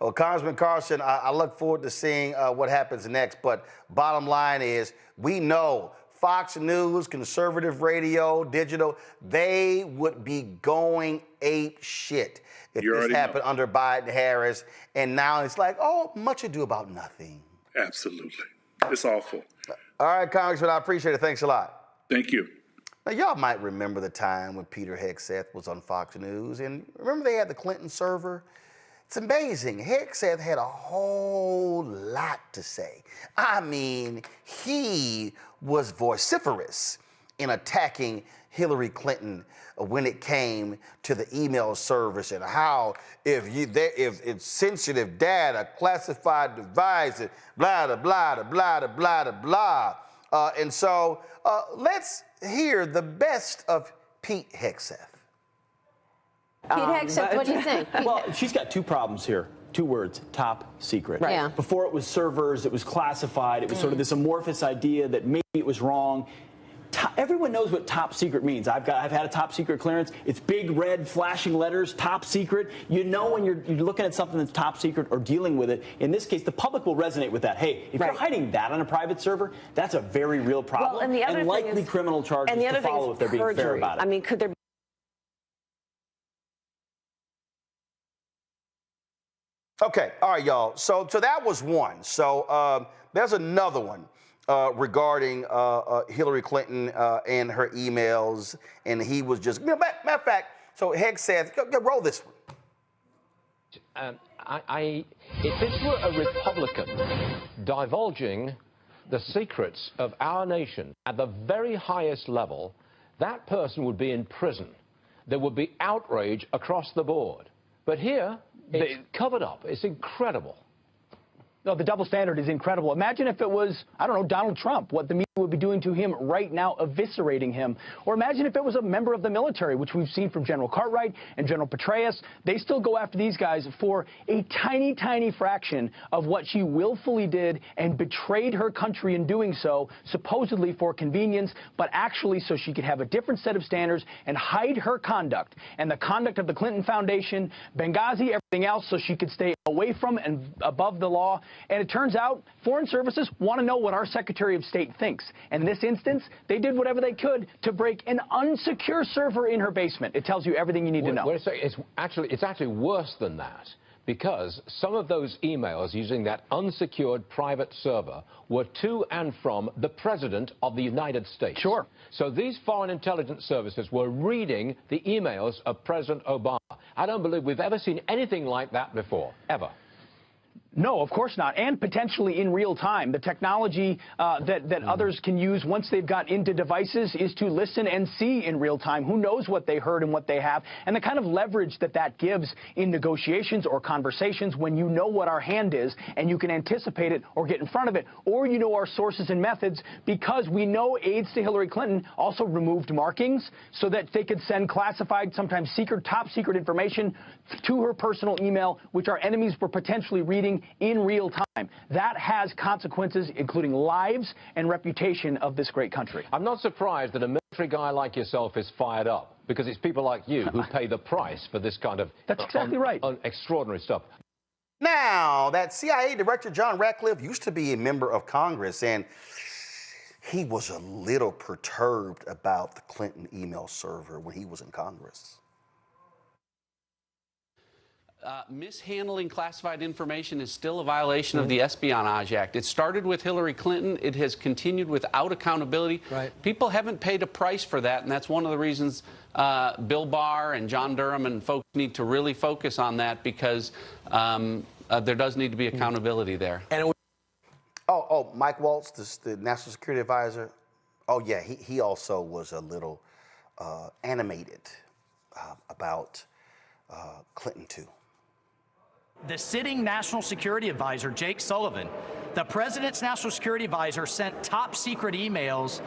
Well, Congressman Carson, I look forward to seeing what happens next. But bottom line is, we know Fox News, conservative radio, digital, they would be going ape shit if this happened under Biden-Harris. And now it's like, oh, much ado about nothing. Absolutely. It's awful. All right, Congressman, I appreciate it. Thanks a lot. Thank you. Now, y'all might remember the time when Peter Hegseth was on Fox News. And remember they had the Clinton server? It's amazing. Hegseth had a whole lot to say. I mean, he was vociferous in attacking Hillary Clinton when it came to the email service and how if it's sensitive data, classified devices, blah, blah, blah, blah, blah, blah, blah. And so let's hear the best of Pete Hegseth. Pete Hegseth, what do you think? Well, she's got two problems here. Two words, top secret. Right. Yeah. Before it was servers, it was classified. It was sort of this amorphous idea that maybe it was wrong. Everyone knows what top secret means. I've had a top secret clearance. It's big red flashing letters, top secret. You know when you're looking at something that's top secret or dealing with it. In this case, the public will resonate with that. Hey, if you're hiding that on a private server, that's a very real problem. Well, and the other likely thing is, criminal charges to follow if they're being fair about it. I mean, could there be Okay, all right, y'all. So that was one. So there's another one regarding Hillary Clinton and her emails, and he was just, matter of fact, so Hegseth, roll this one. If this were a Republican divulging the secrets of our nation at the very highest level, that person would be in prison. There would be outrage across the board. But here, it's covered up. It's incredible. No, the double standard is incredible. Imagine if it was, I don't know, Donald Trump, what the media would be doing to him right now, eviscerating him. Or imagine if it was a member of the military, which we've seen from General Cartwright and General Petraeus. They still go after these guys for a tiny, tiny fraction of what she willfully did and betrayed her country in doing so, supposedly for convenience, but actually so she could have a different set of standards and hide her conduct and the conduct of the Clinton Foundation, Benghazi, everything else, so she could stay away from and above the law. And it turns out foreign services want to know what our Secretary of State thinks. And in this instance, they did whatever they could to break an unsecure server in her basement. It tells you everything you need to know. Wait a second. It's actually worse than that, because some of those emails using that unsecured private server were to and from the President of the United States. Sure. So these foreign intelligence services were reading the emails of President Obama. I don't believe we've ever seen anything like that before, ever. No, of course not, and potentially in real time. The technology that others can use once they've got into devices is to listen and see in real time. Who knows what they heard and what they have, and the kind of leverage that gives in negotiations or conversations when you know what our hand is and you can anticipate it or get in front of it, or you know our sources and methods, because we know aides to Hillary Clinton also removed markings so that they could send classified, sometimes secret, top secret information to her personal email, which our enemies were potentially reading in real time. That has consequences, including lives and reputation of this great country. I'm not surprised that a military guy like yourself is fired up, because it's people like you who pay the price for this kind of That's exactly right. Extraordinary stuff. Now, that CIA Director John Ratcliffe used to be a member of Congress, and he was a little perturbed about the Clinton email server when he was in Congress. Mishandling classified information is still a violation of the Espionage Act. It started with Hillary Clinton. It has continued without accountability. Right. People haven't paid a price for that, and that's one of the reasons Bill Barr and John Durham and folks need to really focus on that, because there does need to be accountability there. And Mike Waltz, the National Security Advisor. Oh, yeah, he also was a little animated about Clinton, too. The sitting National Security Advisor, Jake Sullivan, the president's National Security Advisor, sent top secret emails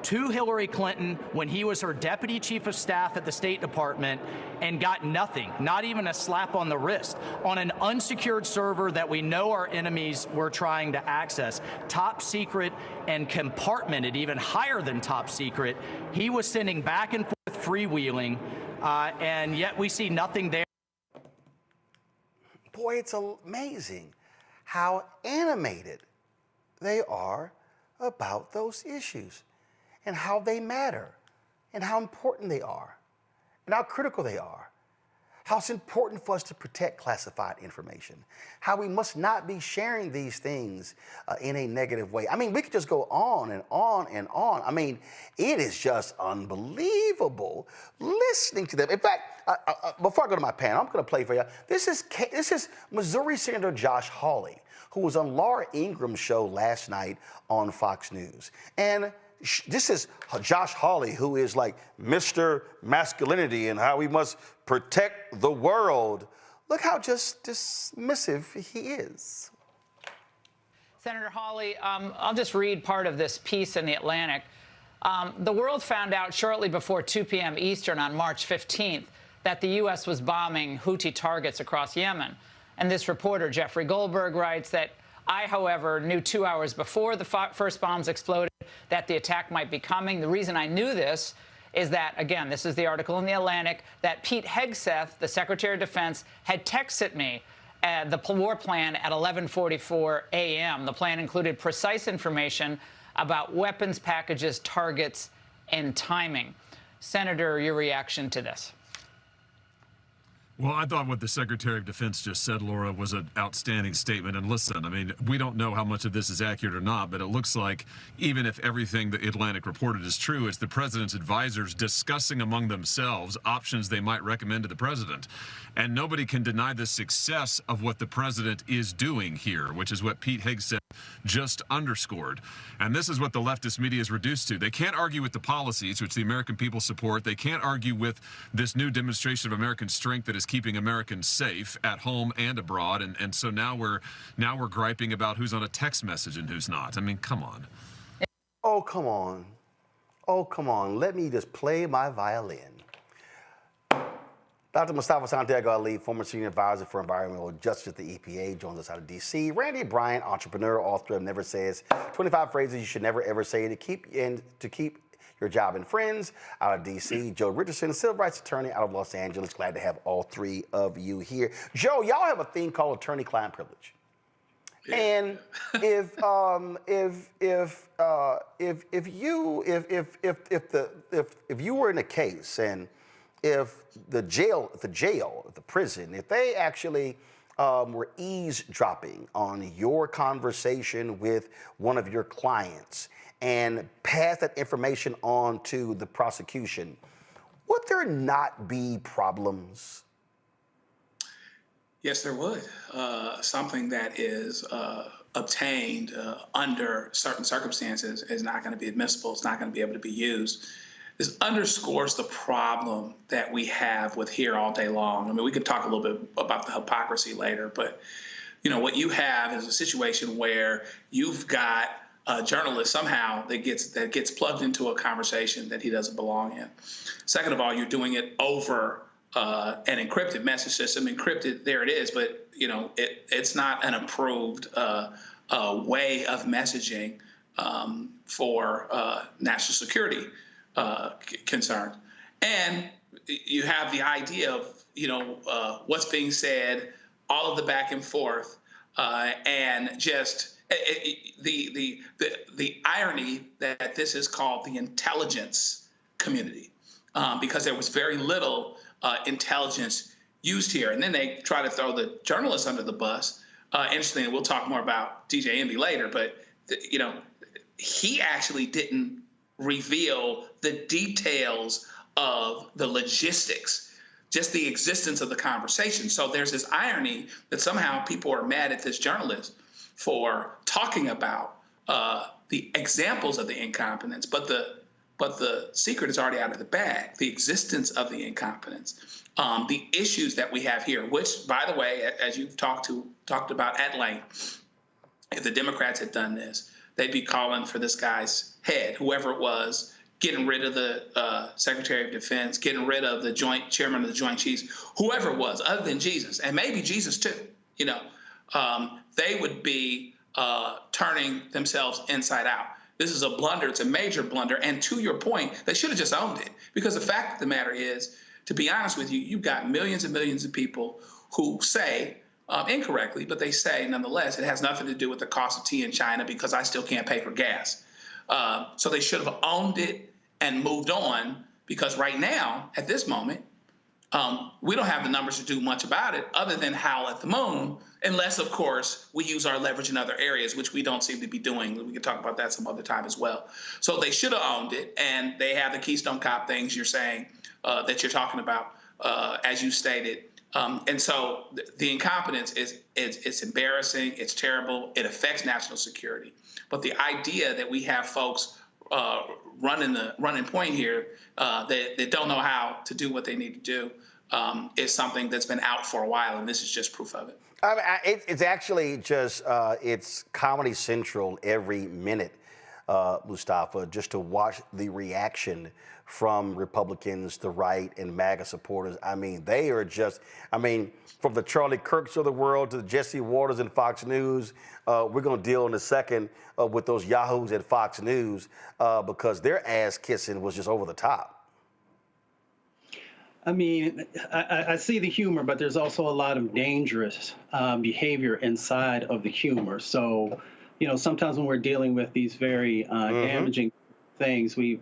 to Hillary Clinton when he was her deputy chief of staff at the State Department and got nothing, not even a slap on the wrist, on an unsecured server that we know our enemies were trying to access. Top secret and compartmented, even higher than top secret. He was sending back and forth freewheeling, and yet we see nothing there. Boy, it's amazing how animated they are about those issues and how they matter and how important they are and how critical they are. How it's important for us to protect classified information. How we must not be sharing these things in a negative way. I mean, we could just go on and on and on. I mean, it is just unbelievable listening to them. In fact, before I go to my panel, I'm going to play for you. This is Missouri Senator Josh Hawley, who was on Laura Ingram's show last night on Fox News. And this is Josh Hawley, who is like Mr. Masculinity and how we must protect the world. Look how just dismissive he is. Senator Hawley, I'll just read part of this piece in The Atlantic. The world found out shortly before 2 p.m. Eastern on March 15th that the U.S. was bombing Houthi targets across Yemen. And this reporter, Jeffrey Goldberg, writes that I, however, knew 2 hours before the first bombs exploded that the attack might be coming. The reason I knew this is that, again, this is the article in The Atlantic, that Pete Hegseth, the Secretary of Defense, had texted me the war plan at 11:44 a.m. The plan included precise information about weapons packages, targets, and timing. Senator, your reaction to this? Well, I thought what the Secretary of Defense just said, Laura, was an outstanding statement. And listen, I mean, we don't know how much of this is accurate or not, but it looks like even if everything the Atlantic reported is true, it's the president's advisors discussing among themselves options they might recommend to the president. And nobody can deny the success of what the president is doing here, which is what Pete Hegseth just underscored. And this is what the leftist media is reduced to. They can't argue with the policies, which the American people support. They can't argue with this new demonstration of American strength that is keeping Americans safe at home and abroad. And so now we're griping about who's on a text message and who's not. I mean, come on. Oh, come on. Oh, come on. Let me just play my violin. Dr. Mustafa Santiago Ali, former senior advisor for environmental justice at the EPA, joins us out of D.C. Randy Bryant, entrepreneur, author of Never Says 25 Phrases You Should Never Ever Say to keep your job and friends, out of D.C. Joe Richardson, civil rights attorney out of Los Angeles. Glad to have all three of you here. Joe, y'all have a thing called attorney-client privilege. And if you were in a case and if the prison, if they actually were eavesdropping on your conversation with one of your clients and passed that information on to the prosecution, would there not be problems? Yes, there would. Something that is obtained under certain circumstances is not going to be admissible. It's not going to be able to be used. This underscores the problem that we have with here all day long. I mean, we could talk a little bit about the hypocrisy later, but you know what you have is a situation where you've got a journalist somehow that gets plugged into a conversation that he doesn't belong in. Second of all, you're doing it over an encrypted message system. Encrypted, there it is, but you know it's not an approved way of messaging for national security concerns. And you have the idea of what's being said, all of the back and forth, and just the irony that this is called the intelligence community, because there was very little intelligence used here. And then they try to throw the journalists under the bus. Interestingly, we'll talk more about DJ Envy later, but he actually didn't reveal the details of the logistics, just the existence of the conversation. So there's this irony that somehow people are mad at this journalist for talking about the examples of the incompetence, but the secret is already out of the bag, the existence of the incompetence, the issues that we have here, which, by the way, as you've talked about at length, if the Democrats had done this, they'd be calling for this guy's head, whoever it was, getting rid of the Secretary of Defense, getting rid of the chairman of the Joint Chiefs, whoever it was, other than Jesus, and maybe Jesus too, they would be turning themselves inside out. This is a blunder. It's a major blunder. And to your point, they should have just owned it. Because the fact of the matter is, to be honest with you, you've got millions and millions of people who say, incorrectly, but they say nonetheless, it has nothing to do with the cost of tea in China because I still can't pay for gas. So they should have owned it and moved on, because right now, at this moment, we don't have the numbers to do much about it other than howl at the moon, unless, of course, we use our leverage in other areas, which we don't seem to be doing. We can talk about that some other time as well. So they should have owned it, and they have the Keystone Cop things you're saying that you're talking about, as you stated. And so the incompetence it's embarrassing, it's terrible, it affects national security. But the idea that we have folks running point here that don't know how to do what they need to do is something that's been out for a while, and this is just proof of it. I mean, it's actually just, it's Comedy Central every minute, Mustafa, just to watch the reaction from Republicans, the right, and MAGA supporters. I mean, they are just, from the Charlie Kirks of the world to the Jesse Waters and Fox News, we're going to deal in a second with those yahoos at Fox News because their ass kissing was just over the top. I mean, I see the humor, but there's also a lot of dangerous behavior inside of the humor. So, sometimes when we're dealing with these very damaging things, we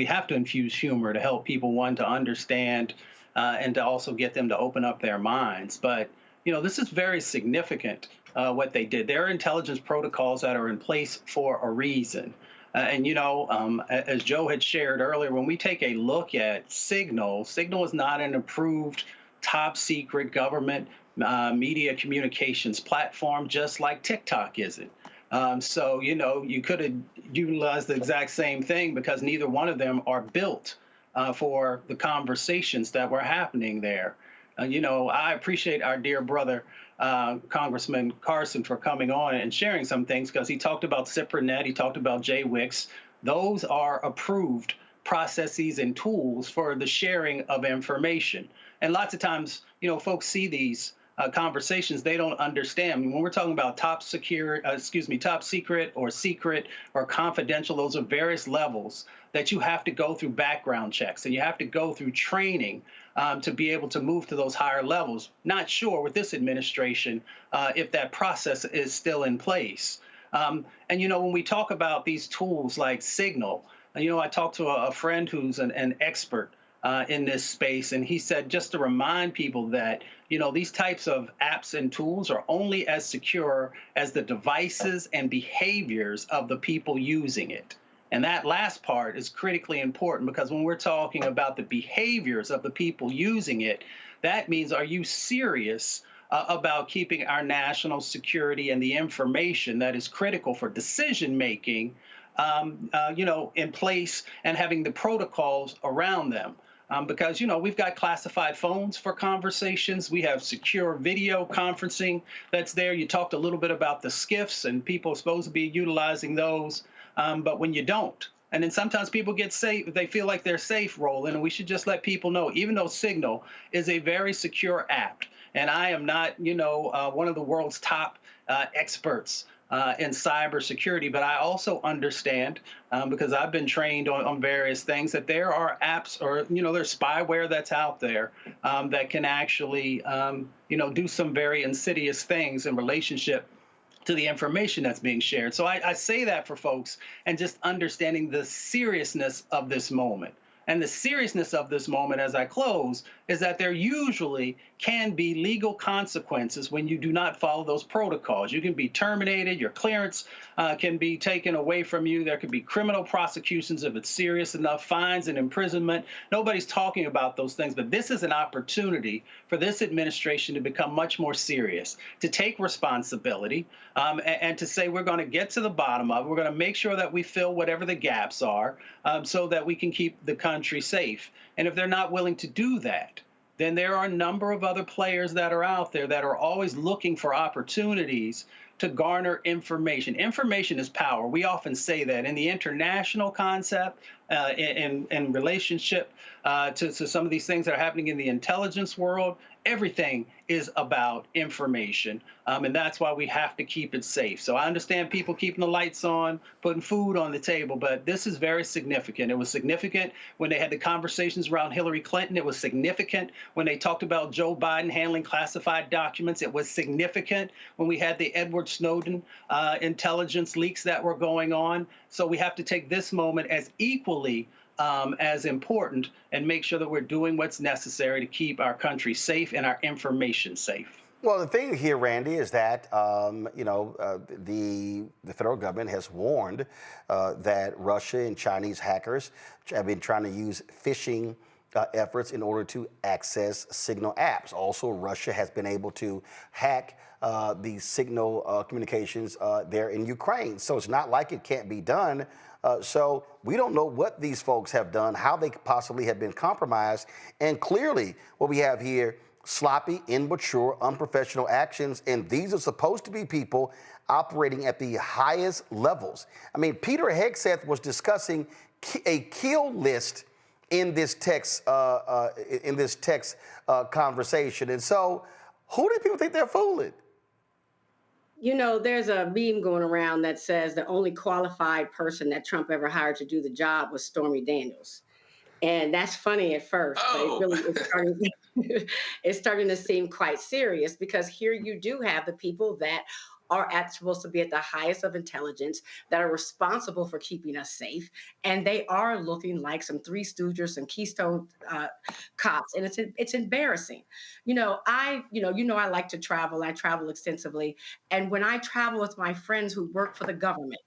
have to infuse humor to help people, one, to understand and to also get them to open up their minds. But, this is very significant, what they did. There are intelligence protocols that are in place for a reason. As Joe had shared earlier, when we take a look at Signal is not an approved top secret government media communications platform, just like TikTok isn't. So, you could have utilized the exact same thing because neither one of them are built for the conversations that were happening there. I appreciate our dear brother, Congressman Carson, for coming on and sharing some things, because he talked about CipriNet, he talked about JWICS. Those are approved processes and tools for the sharing of information. And lots of times, folks see these conversations, they don't understand. When we're talking about top secret or confidential, those are various levels that you have to go through background checks and you have to go through training to be able to move to those higher levels. Not sure with this administration if that process is still in place. And when we talk about these tools like Signal, I talked to a friend who's an expert in this space, and he said just to remind people that these types of apps and tools are only as secure as the devices and behaviors of the people using it. And that last part is critically important, because when we're talking about the behaviors of the people using it, that means, are you serious about keeping our national security and the information that is critical for decision making, in place, and having the protocols around them? Because, we've got classified phones for conversations. We have secure video conferencing that's there. You talked a little bit about the SCIFs, and people are supposed to be utilizing those. But when you don't, and then sometimes people get safe, they feel like they're safe rolling, and we should just let people know, even though Signal is a very secure app, and I am not, one of the world's top experts in cybersecurity, but I also understand, because I've been trained on various things, that there are apps or, there's spyware that's out there that can actually, do some very insidious things in relationship to the information that's being shared. So I say that for folks and just understanding the seriousness of this moment. And the seriousness of this moment as I close is that there usually can be legal consequences when you do not follow those protocols. You can be terminated, your clearance can be taken away from you. There could be criminal prosecutions if it's serious enough, fines and imprisonment. Nobody's talking about those things, but this is an opportunity for this administration to become much more serious, to take responsibility, and to say we're going to get to the bottom of it. We're going to make sure that we fill whatever the gaps are so that we can keep the country safe. And if they're not willing to do that, then there are a number of other players that are out there that are always looking for opportunities to garner information. Information is power. We often say that in the international concept, in relationship to some of these things that are happening in the intelligence world, everything is about information. And that's why we have to keep it safe. So I understand people keeping the lights on, putting food on the table, but this is very significant. It was significant when they had the conversations around Hillary Clinton. It was significant when they talked about Joe Biden handling classified documents. It was significant when we had the Edward Snowden intelligence leaks that were going on. So we have to take this moment as equally as important and make sure that we're doing what's necessary to keep our country safe and our information safe. Well, the thing here, Randy, is that, the federal government has warned that Russia and Chinese hackers have been trying to use phishing efforts in order to access Signal apps. Also, Russia has been able to hack the Signal communications there in Ukraine. So it's not like it can't be done. So we don't know what these folks have done, how they possibly have been compromised. And clearly what we have here, sloppy, immature, unprofessional actions. And these are supposed to be people operating at the highest levels. I mean, Peter Hegseth was discussing a kill list in this text conversation. And so who do people think they're fooling? You know, there's a meme going around that says the only qualified person that Trump ever hired to do the job was Stormy Daniels. And that's funny at first, but it really is it's starting to seem quite serious, because here you do have the people that are supposed to be at the highest of intelligence, that are responsible for keeping us safe, and they are looking like some Three Stooges, some Keystone cops, and it's embarrassing. I like to travel. I travel extensively, and when I travel with my friends who work for the government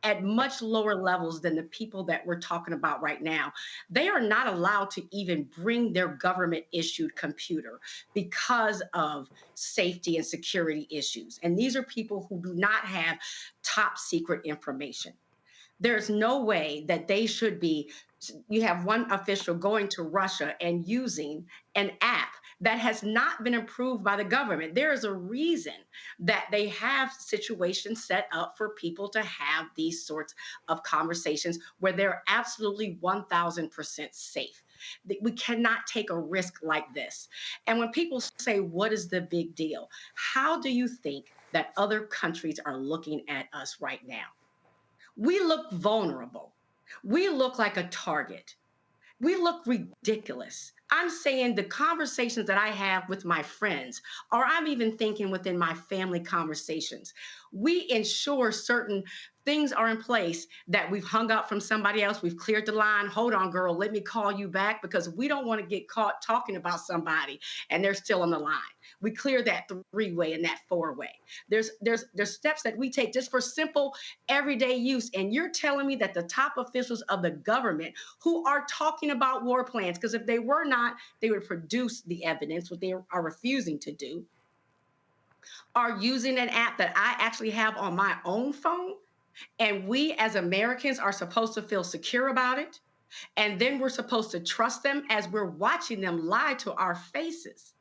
at much lower levels than the people that we're talking about right now, they are not allowed to even bring their government-issued computer because of safety and security issues. And these are people who do not have top secret information. There's no way that they should be. You have one official going to Russia and using an app that has not been approved by the government. There is a reason that they have situations set up for people to have these sorts of conversations where they're absolutely 1000% safe. We cannot take a risk like this. And when people say, what is the big deal? How do you think that other countries are looking at us right now? We look vulnerable. We look like a target. We look ridiculous. I'm saying the conversations that I have with my friends, or I'm even thinking within my family conversations, we ensure certain things are in place, that we've hung up from somebody else, we've cleared the line. Hold on, girl, let me call you back, because we don't want to get caught talking about somebody and they're still on the line. We clear that three-way and that four-way. There's steps that we take just for simple everyday use. And you're telling me that the top officials of the government who are talking about war plans, because if they were not, they would produce the evidence, what they are refusing to do, are using an app that I actually have on my own phone, and we as Americans are supposed to feel secure about it, and then we're supposed to trust them as we're watching them lie to our faces.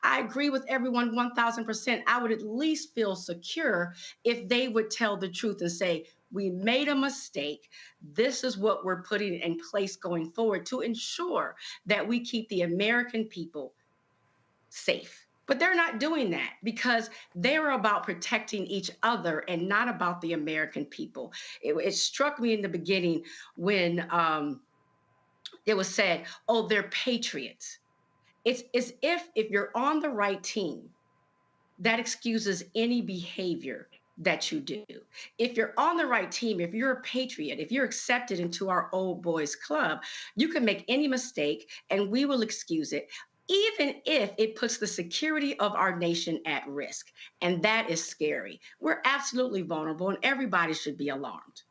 I agree with everyone 1000%. I would at least feel secure if they would tell the truth and say, we made a mistake. This is what we're putting in place going forward to ensure that we keep the American people safe. But they're not doing that, because they're about protecting each other and not about the American people. It struck me in the beginning when it was said, oh, they're patriots. It's as if you're on the right team, that excuses any behavior that you do. If you're on the right team, if you're a patriot, if you're accepted into our old boys club, you can make any mistake and we will excuse it, even if it puts the security of our nation at risk. And that is scary. We're absolutely vulnerable and everybody should be alarmed.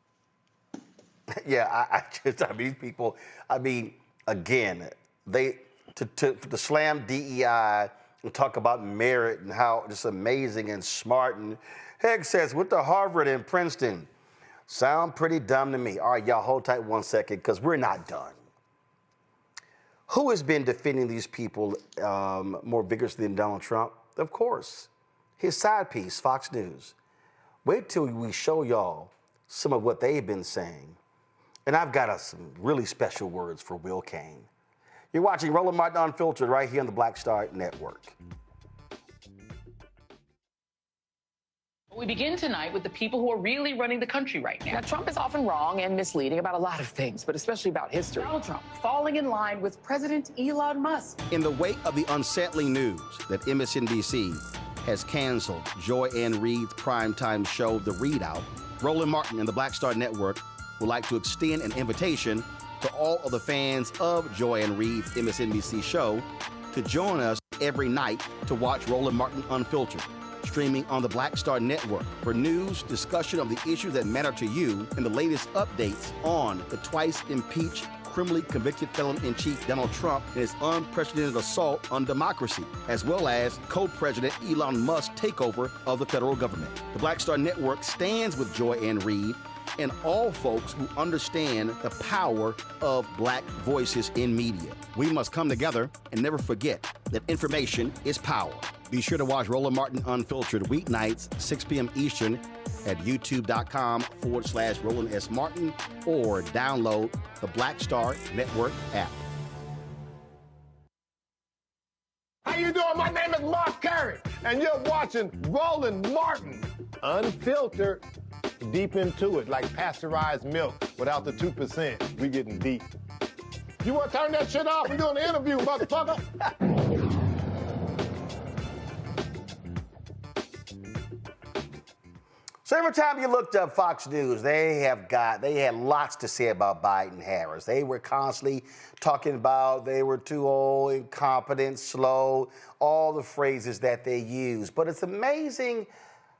Yeah, I mean, these people, I mean, again, to slam DEI and talk about merit and how just amazing and smart. And Hegseth went to Harvard and Princeton. Sound pretty dumb to me. All right, y'all, hold tight 1 second, because we're not done. Who has been defending these people more vigorously than Donald Trump? Of course, his side piece, Fox News. Wait till we show y'all some of what they've been saying. And I've got some really special words for Will Cain. You're watching Roland Martin Unfiltered right here on the Black Star Network. We begin tonight with the people who are really running the country right now. Now, Trump is often wrong and misleading about a lot of things, but especially about history. Donald Trump falling in line with President Elon Musk. In the wake of the unsettling news that MSNBC has canceled Joy Ann Reid's primetime show, The Readout, Roland Martin and the Black Star Network would like to extend an invitation to all of the fans of Joy Ann Reid's MSNBC show to join us every night to watch Roland Martin Unfiltered, streaming on the Black Star Network for news, discussion of the issues that matter to you, and the latest updates on the twice impeached, criminally convicted felon-in-chief Donald Trump and his unprecedented assault on democracy, as well as co-president Elon Musk's takeover of the federal government. The Black Star Network stands with Joy Ann Reid and all folks who understand the power of black voices in media. We must come together and never forget that information is power. Be sure to watch Roland Martin Unfiltered weeknights, 6 p.m. Eastern at youtube.com/Roland S. Martin or download the Black Star Network app. How you doing? My name is Mark Carey, and you're watching Roland Martin Unfiltered. Deep into it, like pasteurized milk without the 2%. We getting deep. You want to turn that shit off? We're doing an interview, motherfucker. So every time you looked up Fox News, they had lots to say about Biden Harris. They were constantly talking about they were too old, incompetent, slow, all the phrases that they use. But it's amazing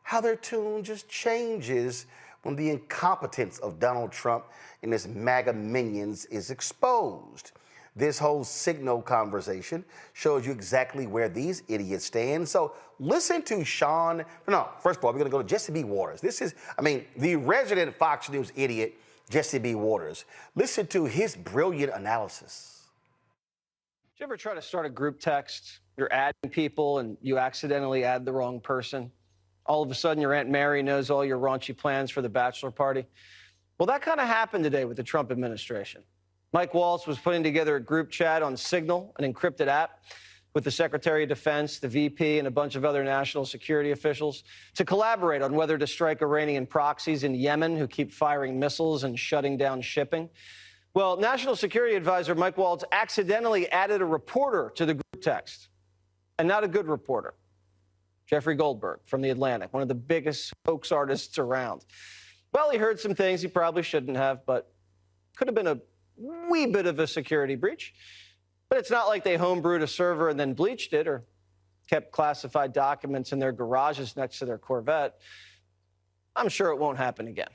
how their tune just changes when the incompetence of Donald Trump and his MAGA minions is exposed. This whole Signal conversation shows you exactly where these idiots stand. So listen to first of all, we're going to go to Jesse B. Waters. This is, the resident Fox News idiot, Jesse B. Waters. Listen to his brilliant analysis. Did you ever try to start a group text? You're adding people and you accidentally add the wrong person. All of a sudden, your Aunt Mary knows all your raunchy plans for the bachelor party. Well, that kind of happened today with the Trump administration. Mike Waltz was putting together a group chat on Signal, an encrypted app, with the Secretary of Defense, the VP, and a bunch of other national security officials to collaborate on whether to strike Iranian proxies in Yemen who keep firing missiles and shutting down shipping. Well, National Security Advisor Mike Waltz accidentally added a reporter to the group text, and not a good reporter. Jeffrey Goldberg from The Atlantic, one of the biggest hoax artists around. Well, he heard some things he probably shouldn't have, but could have been a wee bit of a security breach. But it's not like they homebrewed a server and then bleached it or kept classified documents in their garages next to their Corvette. I'm sure it won't happen again.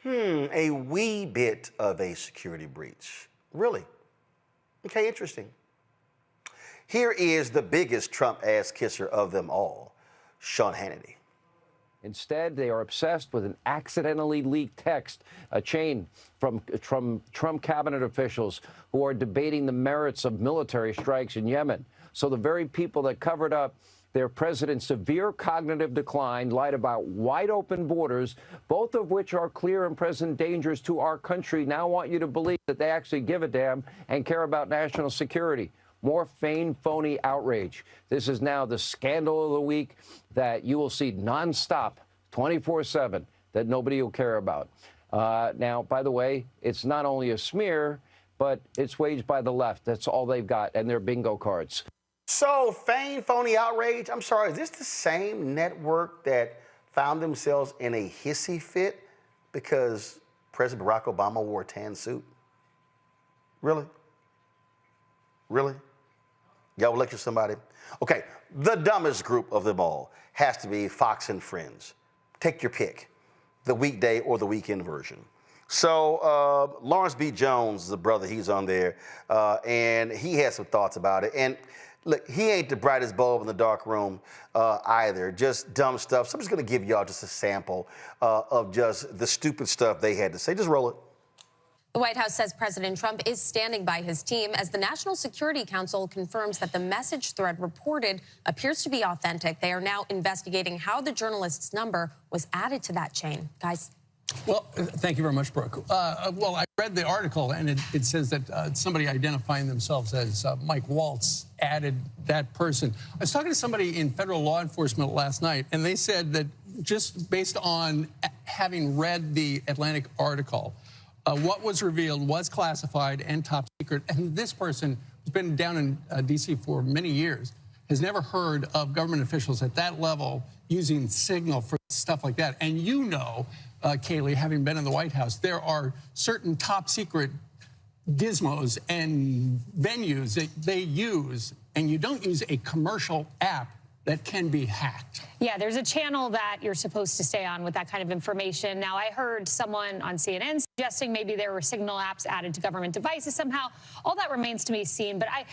A wee bit of a security breach. Really? Okay, interesting. Here is the biggest Trump ass kisser of them all, Sean Hannity. Instead, they are obsessed with an accidentally leaked text, a chain from Trump cabinet officials who are debating the merits of military strikes in Yemen. So the very people that covered up their president's severe cognitive decline, lied about wide open borders, both of which are clear and present dangers to our country, now want you to believe that they actually give a damn and care about national security. More feigned, phony outrage. This is now the scandal of the week that you will see nonstop, 24/7, that nobody will care about. Now, by the way, it's not only a smear, but it's waged by the left. That's all they've got, and their bingo cards. So, fame, phony outrage. I'm sorry, is this the same network that found themselves in a hissy fit because President Barack Obama wore a tan suit? Really? Really? Y'all will lecture somebody? Okay, the dumbest group of them all has to be Fox and Friends. Take your pick, the weekday or the weekend version. So Lawrence B. Jones, the brother, he's on there, and he has some thoughts about it. And look, he ain't the brightest bulb in the dark room either, just dumb stuff. So I'm just gonna give y'all just a sample of just the stupid stuff they had to say. Just roll it. The White House says President Trump is standing by his team as the National Security Council confirms that the message thread reported appears to be authentic. They are now investigating how the journalist's number was added to that chain. Guys. Well, thank you very much, Brooke. Well, I read the article, and it says that somebody identifying themselves as Mike Waltz added that person. I was talking to somebody in federal law enforcement last night, and they said that just based on having read the Atlantic article, what was revealed was classified and top secret. And this person who's been down in D.C. for many years has never heard of government officials at that level using Signal for stuff like that. And you know, Kayleigh, having been in the White House, there are certain top secret gizmos and venues that they use, and you don't use a commercial app that can be hacked. Yeah, there's a channel that you're supposed to stay on with that kind of information. Now, I heard someone on CNN suggesting maybe there were Signal apps added to government devices somehow. All that remains to be seen, but I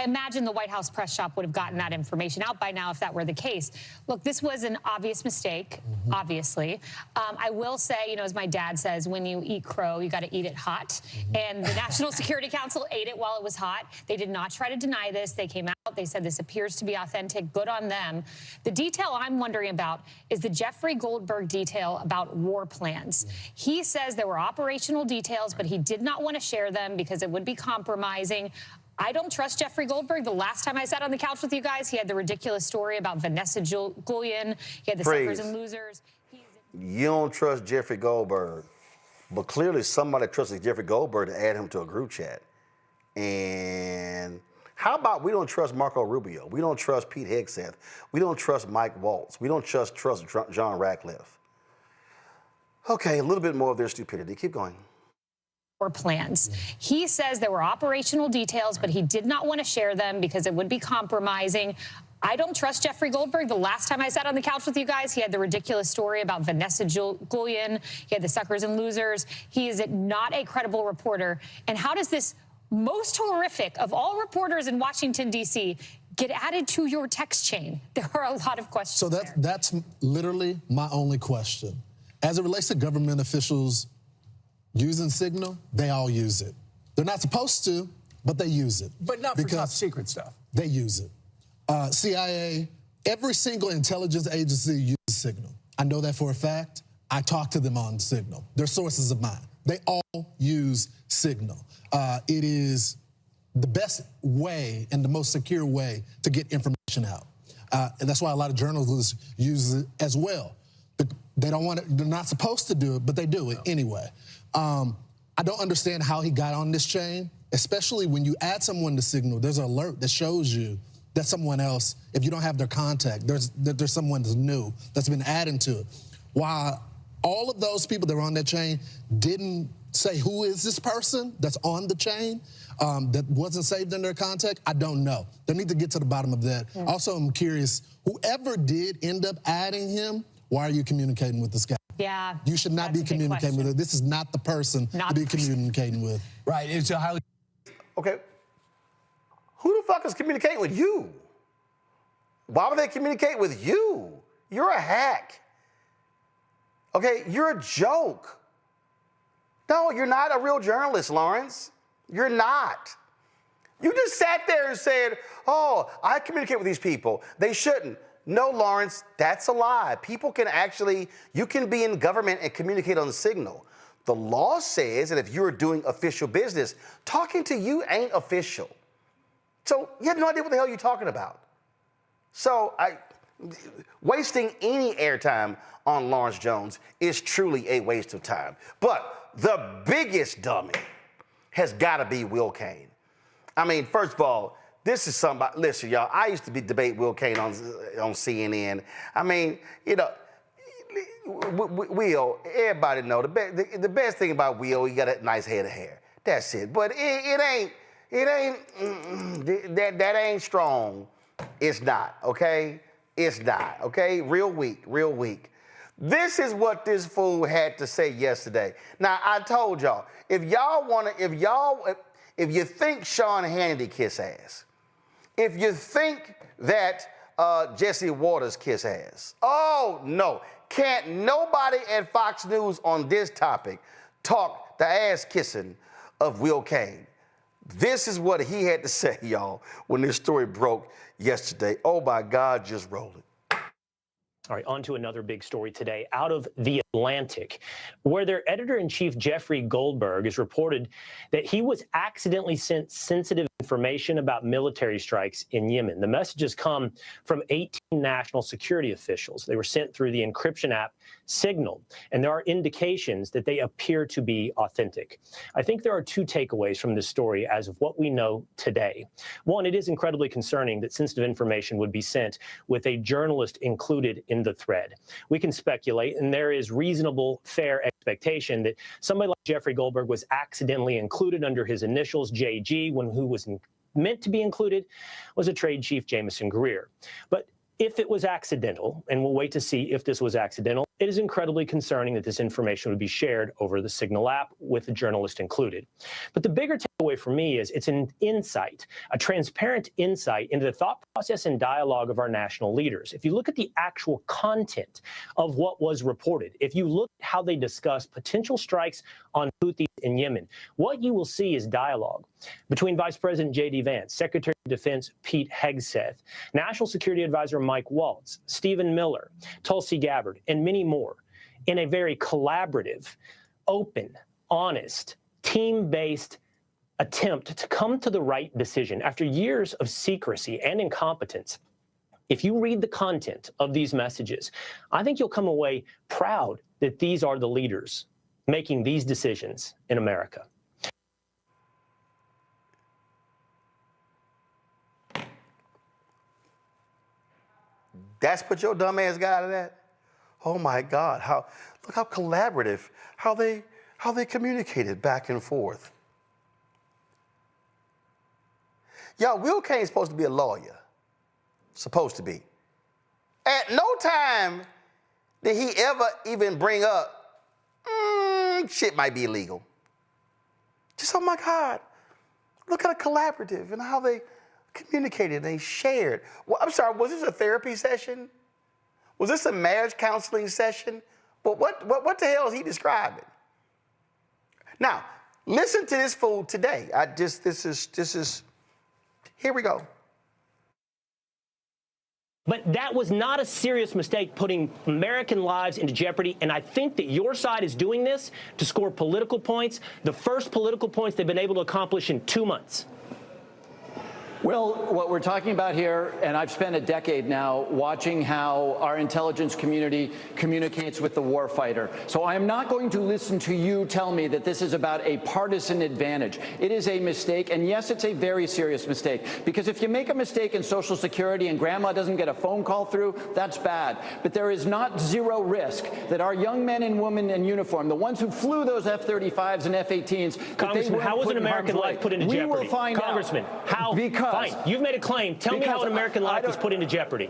imagine the White House press shop would have gotten that information out by now if that were the case. Look, this was an obvious mistake, obviously. I will say, you know, as my dad says, when you eat crow, you got to eat it hot. And the National Security Council ate it while it was hot. They did not try to deny this. They came out, they said this appears to be authentic. Good on them. The detail I'm wondering about is the Jeffrey Goldberg detail about war plans. He says there were operational details, but he did not want to share them because it would be compromising. I don't trust Jeffrey Goldberg. The last time I sat on the couch with you guys, he had the ridiculous story about Vanessa Guillen. He had the suckers and losers. You don't trust Jeffrey Goldberg, but clearly somebody trusted Jeffrey Goldberg to add him to a group chat. And how about we don't trust Marco Rubio? We don't trust Pete Hegseth. We don't trust Mike Waltz. We don't trust John Ratcliffe. Okay, a little bit more of their stupidity. Keep going. Plans. He says there were operational details, but he did not want to share them because it would be compromising. I don't trust Jeffrey Goldberg. The last time I sat on the couch with you guys, he had the ridiculous story about Vanessa Guillen. He had the suckers and losers. He is not a credible reporter. And how does this most horrific of all reporters in Washington, D.C., get added to your text chain? There are a lot of questions. So that's literally my only question. As it relates to government officials using Signal, they all use it. They're not supposed to, but they use it. But not for top secret stuff. They use it. CIA, every single intelligence agency uses Signal. I know that for a fact. I talk to them on Signal. They're sources of mine. They all use Signal. It is the best way and the most secure way to get information out. And that's why a lot of journalists use it as well. They don't want it, they're not supposed to do it, but they do it anyway. I don't understand how he got on this chain, especially when you add someone to Signal, there's an alert that shows you that someone else, if you don't have their contact, there's someone that's new that's been added to it. While all of those people that were on that chain didn't say who is this person that's on the chain that wasn't saved in their contact, I don't know. They need to get to the bottom of that. Yeah. Also, I'm curious, whoever did end up adding him, why are you communicating with this guy? Yeah. You should not be communicating with her. This is not the person to be communicating with. Right. It's a highly. Okay. Who the fuck is communicating with you? Why would they communicate with you? You're a hack. Okay, you're a joke. No, you're not a real journalist, Lawrence. You're not. You just sat there and said, oh, I communicate with these people. They shouldn't. No, Lawrence, that's a lie. People can actually, you can be in government and communicate on Signal. The law says that if you're doing official business, talking to you ain't official. So you have no idea what the hell you're talking about. So wasting any airtime on Lawrence Jones is truly a waste of time. But the biggest dummy has got to be Will Cain. I mean, first of all, This is somebody. Listen, y'all. I used to debate Will Cain on CNN. I mean, you know, Will. Everybody know the best thing about Will. He got a nice head of hair. That's it. But it ain't. That ain't strong. It's not. Okay. It's not. Okay. Real weak. Real weak. This is what this fool had to say yesterday. Now I told y'all, if you think Sean Hannity kiss ass, if you think that Jesse Waters kiss ass, oh no, can't nobody at Fox News on this topic talk the ass kissing of Will Cain. This is what he had to say, y'all, when this story broke yesterday. Oh my God, just roll it. All right, on to another big story today out of The Atlantic, where their editor-in-chief, Jeffrey Goldberg, has reported that he was accidentally sent sensitive information about military strikes in Yemen. The messages come from 18 national security officials. They were sent through the encryption app Signal, and there are indications that they appear to be authentic. I think there are two takeaways from this story as of what we know today. One, it is incredibly concerning that sensitive information would be sent with a journalist included in the thread. We can speculate, and there is reasonable, fair expectation that somebody like Jeffrey Goldberg was accidentally included under his initials, JG, when who was meant to be included was a trade chief, Jamison Greer. But if it was accidental, and we'll wait to see if this was accidental, it is incredibly concerning that this information would be shared over the Signal app with the journalist included. But the bigger takeaway for me is it's an insight, a transparent insight into the thought process and dialogue of our national leaders. If you look at the actual content of what was reported, if you look at how they discuss potential strikes on Houthis in Yemen, what you will see is dialogue between Vice President J.D. Vance, Secretary of Defense Pete Hegseth, National Security Advisor Mike Waltz, Stephen Miller, Tulsi Gabbard, and many more in a very collaborative, open, honest, team-based attempt to come to the right decision after years of secrecy and incompetence. If you read the content of these messages, I think you'll come away proud that these are the leaders making these decisions in America. That's what your dumb ass got out of that? Oh my God, look how collaborative, how they communicated back and forth. Y'all, Will Cain's supposed to be a lawyer. Supposed to be. At no time did he ever even bring up, shit might be illegal. Just, oh my God, look at how collaborative and how they communicated, they shared. Well, I'm sorry, was this a therapy session? Was this a marriage counseling session? But what the hell is he describing? Now, listen to this fool today. This is, here we go. But that was not a serious mistake, putting American lives into jeopardy. And I think that your side is doing this to score political points, the first political points they've been able to accomplish in 2 months. Well, what we're talking about here, and I've spent a decade now watching how our intelligence community communicates with the warfighter. So I am not going to listen to you tell me that this is about a partisan advantage. It is a mistake, and yes, it's a very serious mistake. Because if you make a mistake in Social Security and grandma doesn't get a phone call through, that's bad. But there is not zero risk that our young men and women in uniform, the ones who flew those F-35s and F-18s, Congressman, how was an American life put into jeopardy? We will find out. Congressman, how? Fine, you've made a claim. Tell me how an American life was put into jeopardy.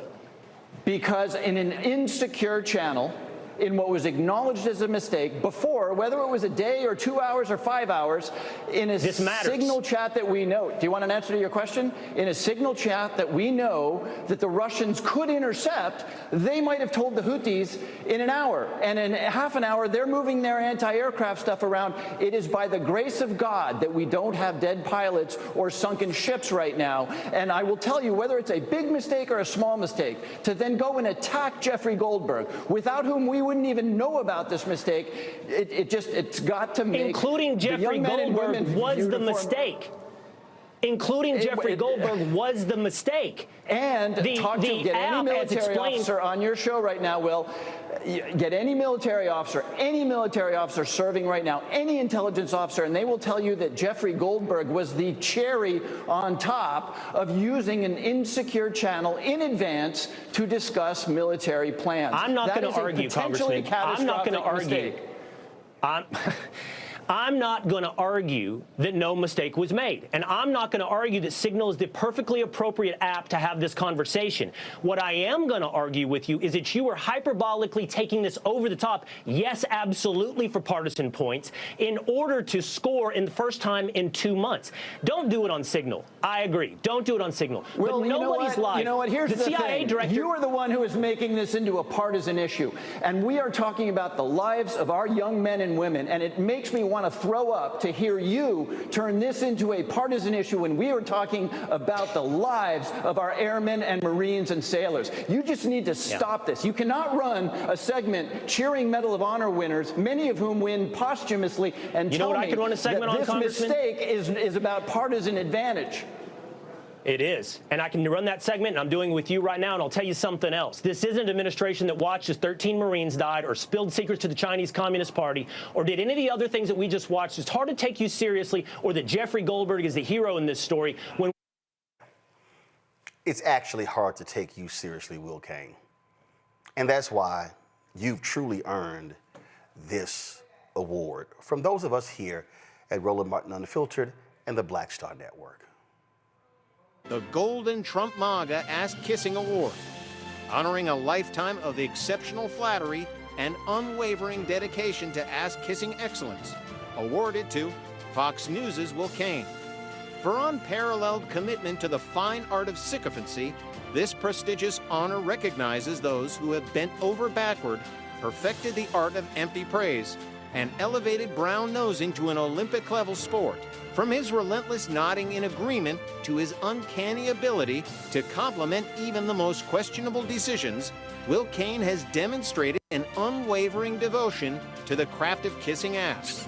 Because in an insecure channel, in what was acknowledged as a mistake before, whether it was a day or 2 hours or 5 hours, in a Signal chat that we know. Do you want an answer to your question? In a Signal chat that we know that the Russians could intercept, they might have told the Houthis in an hour. And in half an hour, they're moving their anti-aircraft stuff around. It is by the grace of God that we don't have dead pilots or sunken ships right now. And I will tell you, whether it's a big mistake or a small mistake, to then go and attack Jeffrey Goldberg, without whom we wouldn't even know about this mistake, it's got to make including Jeffrey Goldberg was the mistake. including Jeffrey Goldberg, was the mistake. And get any military officer on your show right now, Will. Get any military officer serving right now, any intelligence officer, and they will tell you that Jeffrey Goldberg was the cherry on top of using an insecure channel in advance to discuss military plans. I'm not going to argue, Congressman. I'm not going to argue. I'm not going to argue that no mistake was made. And I'm not going to argue that Signal is the perfectly appropriate app to have this conversation. What I am going to argue with you is that you are hyperbolically taking this over the top, yes, absolutely, for partisan points, in order to score in the first time in 2 months. Don't do it on Signal. I agree. Don't do it on Signal. Well, but nobody's live. You know what? Here's the CIA thing. director. You are the one who is making this into a partisan issue. And we are talking about the lives of our young men and women. And it makes me want to throw up to hear you turn this into a partisan issue when we are talking about the lives of our airmen and Marines and sailors. You just need to stop this. You cannot run a segment cheering Medal of Honor winners, many of whom win posthumously, and tell me that this mistake is about partisan advantage. It is. And I can run that segment, and I'm doing it with you right now, and I'll tell you something else. This isn't an administration that watched as 13 Marines died or spilled secrets to the Chinese Communist Party or did any of the other things that we just watched. It's hard to take you seriously, or that Jeffrey Goldberg is the hero in this story. It's actually hard to take you seriously, Will Cain. And that's why you've truly earned this award from those of us here at Roland Martin Unfiltered and the Black Star Network. The Golden Trump MAGA Ass-Kissing Award, honoring a lifetime of exceptional flattery and unwavering dedication to ass-kissing excellence, awarded to Fox News' Will Cain. For unparalleled commitment to the fine art of sycophancy, this prestigious honor recognizes those who have bent over backward, perfected the art of empty praise, and elevated brown nosing to an Olympic-level sport. From his relentless nodding in agreement to his uncanny ability to compliment even the most questionable decisions, Will Cain has demonstrated an unwavering devotion to the craft of kissing ass.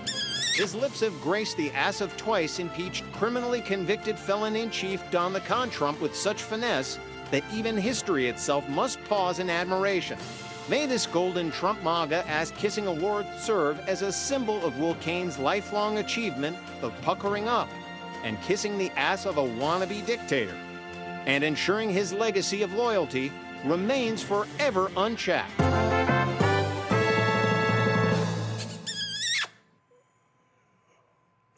His lips have graced the ass of twice impeached criminally convicted felon-in-chief Don the Con Trump with such finesse that even history itself must pause in admiration. May this Golden Trump MAGA Ass-Kissing Award serve as a symbol of Will Cain's lifelong achievement of puckering up and kissing the ass of a wannabe dictator, and ensuring his legacy of loyalty remains forever unchecked.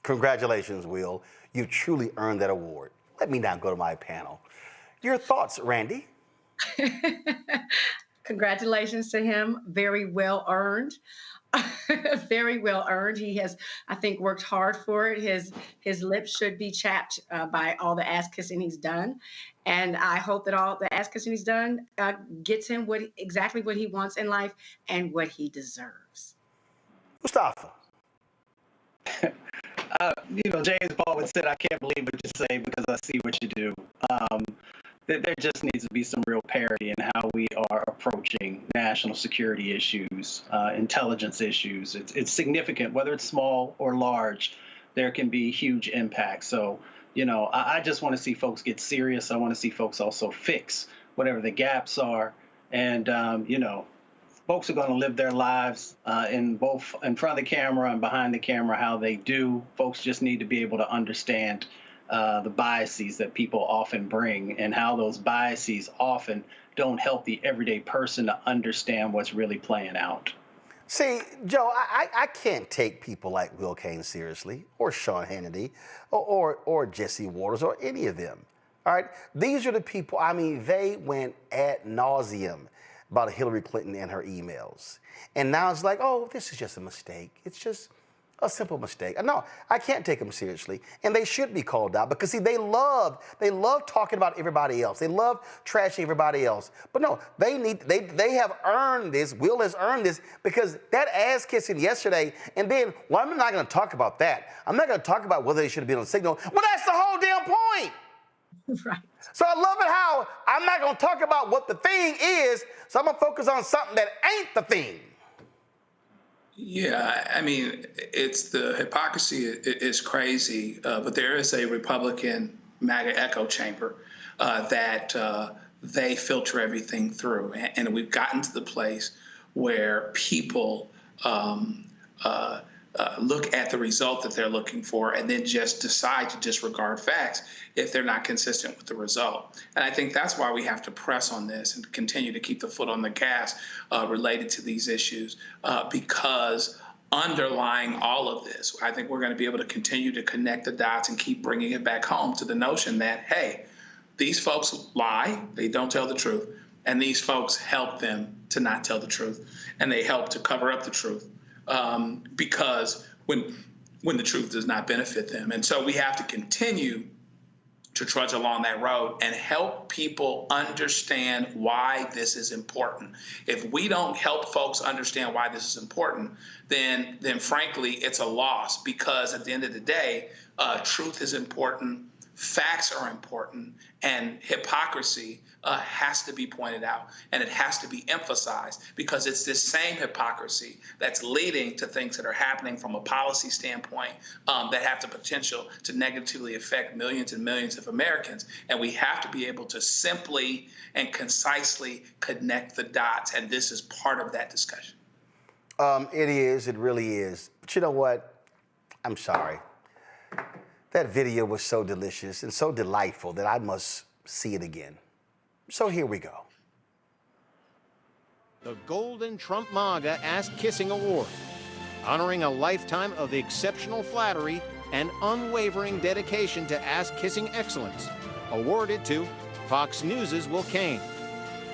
Congratulations, Will. You truly earned that award. Let me now go to my panel. Your thoughts, Randy? Congratulations to him. Very well earned. Very well earned. He has, I think, worked hard for it. His lips should be chapped by all the ass kissing he's done. And I hope that all the ass kissing he's done gets him exactly what he wants in life and what he deserves. Mustafa. James Baldwin said, "I can't believe what you say because I see what you do." There just needs to be some real parity in how we are approaching national security issues, intelligence issues. It's significant, whether it's small or large. There can be huge impacts. So, I just want to see folks get serious. I want to see folks also fix whatever the gaps are. And, folks are going to live their lives in front of the camera and behind the camera how they do. Folks just need to be able to understand the biases that people often bring and how those biases often don't help the everyday person to understand what's really playing out. See, Joe, I can't take people like Will Cain seriously, or Sean Hannity, or Jesse Waters, or any of them. All right? These are the people, they went ad nauseum about Hillary Clinton and her emails. And now it's like, oh, this is just a mistake. It's just a simple mistake. No, I can't take them seriously. And they should be called out because, see, they love talking about everybody else. They love trashing everybody else. But no, they have earned this. Will has earned this because that ass kissing yesterday, and then, well, I'm not going to talk about that. I'm not going to talk about whether they should have been on Signal. Well, that's the whole damn point. Right. So I love it how I'm not going to talk about what the thing is, so I'm going to focus on something that ain't the thing. Yeah, it's the hypocrisy is crazy, but there is a Republican MAGA echo chamber that they filter everything through. And we've gotten to the place where people look at the result that they're looking for and then just decide to disregard facts if they're not consistent with the result. And I think that's why we have to press on this and continue to keep the foot on the gas related to these issues, because underlying all of this, I think we're going to be able to continue to connect the dots and keep bringing it back home to the notion that, hey, these folks lie, they don't tell the truth, and these folks help them to not tell the truth, and they help to cover up the truth. Because when the truth does not benefit them. And so we have to continue to trudge along that road and help people understand why this is important. If we don't help folks understand why this is important, then frankly, it's a loss, because at the end of the day, truth is important, facts are important, and hypocrisy has to be pointed out, and it has to be emphasized, because it's this same hypocrisy that's leading to things that are happening from a policy standpoint that have the potential to negatively affect millions and millions of Americans. And we have to be able to simply and concisely connect the dots, and this is part of that discussion. It is. It really is. But you know what? I'm sorry. That video was so delicious and so delightful that I must see it again. So here we go. The Golden Trump MAGA Ass-Kissing Award, honoring a lifetime of exceptional flattery and unwavering dedication to ass-kissing excellence, awarded to Fox News' Will Cain.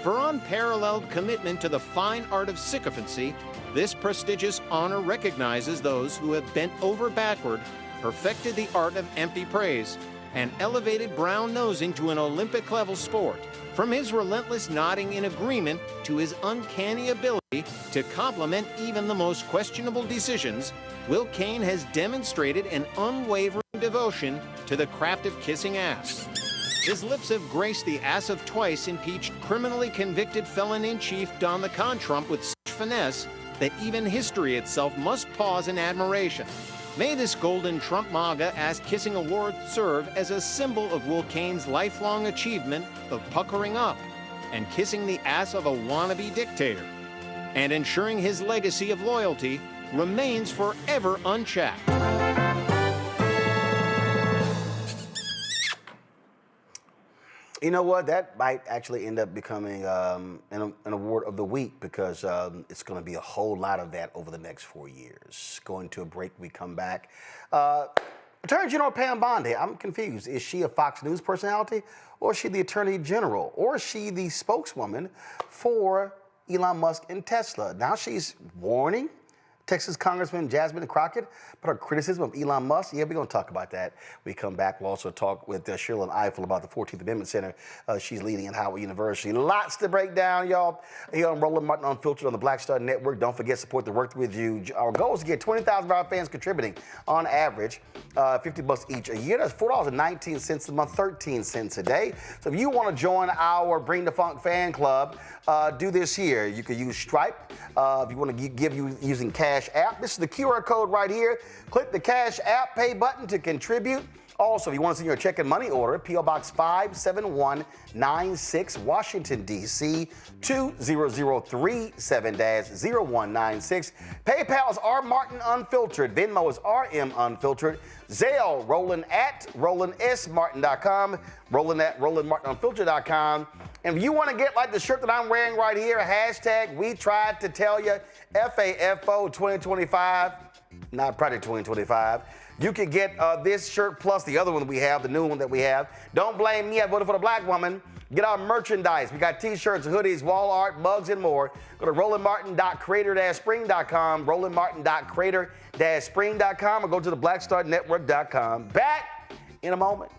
For unparalleled commitment to the fine art of sycophancy, this prestigious honor recognizes those who have bent over backward, perfected the art of empty praise, and elevated brown nosing to an Olympic-level sport. From his relentless nodding in agreement to his uncanny ability to compliment even the most questionable decisions, Will Cain has demonstrated an unwavering devotion to the craft of kissing ass. His lips have graced the ass of twice impeached criminally convicted felon-in-chief Don the Con Trump with such finesse that even history itself must pause in admiration. May this Golden Trump MAGA Ass-Kissing Award serve as a symbol of Will Cain's lifelong achievement of puckering up and kissing the ass of a wannabe dictator, and ensuring his legacy of loyalty remains forever unchecked. You know what? That might actually end up becoming an award of the week, because it's going to be a whole lot of that over the next 4 years. Going to a break, we come back. Attorney General Pam Bondi, I'm confused. Is she a Fox News personality, or is she the Attorney General, or is she the spokeswoman for Elon Musk and Tesla? Now she's warning Texas Congresswoman Jasmine Crockett about her criticism of Elon Musk. Yeah, we're going to talk about that. We come back. We'll also talk with Shirley Eiffel about the 14th Amendment Center she's leading at Howard University. Lots to break down, y'all. Here on Roland Martin Unfiltered on the Black Star Network. Don't forget, support the work with you. Our goal is to get 20,000 of our fans contributing on average $50 each a year. That's $4.19 a month, 13 cents a day. So if you want to join our Bring the Funk fan club, do this here. You can use Stripe. If you want to give you using Cash App, this is the QR code right here. Click the Cash App Pay button to contribute. Also, if you want to send your check and money order, P.O. Box 57196, Washington, D.C. 20037-0196. PayPal is R. Martin Unfiltered. Venmo is RM Unfiltered. Zelle, Roland at RolandSMartin.com. Roland at RolandMartinUnfiltered.com. And if you want to get like the shirt that I'm wearing right here, hashtag we tried to tell you, FAFO 2025, not Project 2025. You can get this shirt plus the other one we have, the new one that we have. Don't blame me, I voted for the black woman. Get our merchandise. We got t-shirts, hoodies, wall art, mugs, and more. Go to RolandMartin.creator-spring.com, RolandMartin.creator-spring.com, or go to the BlackStarNetwork.com. Back in a moment.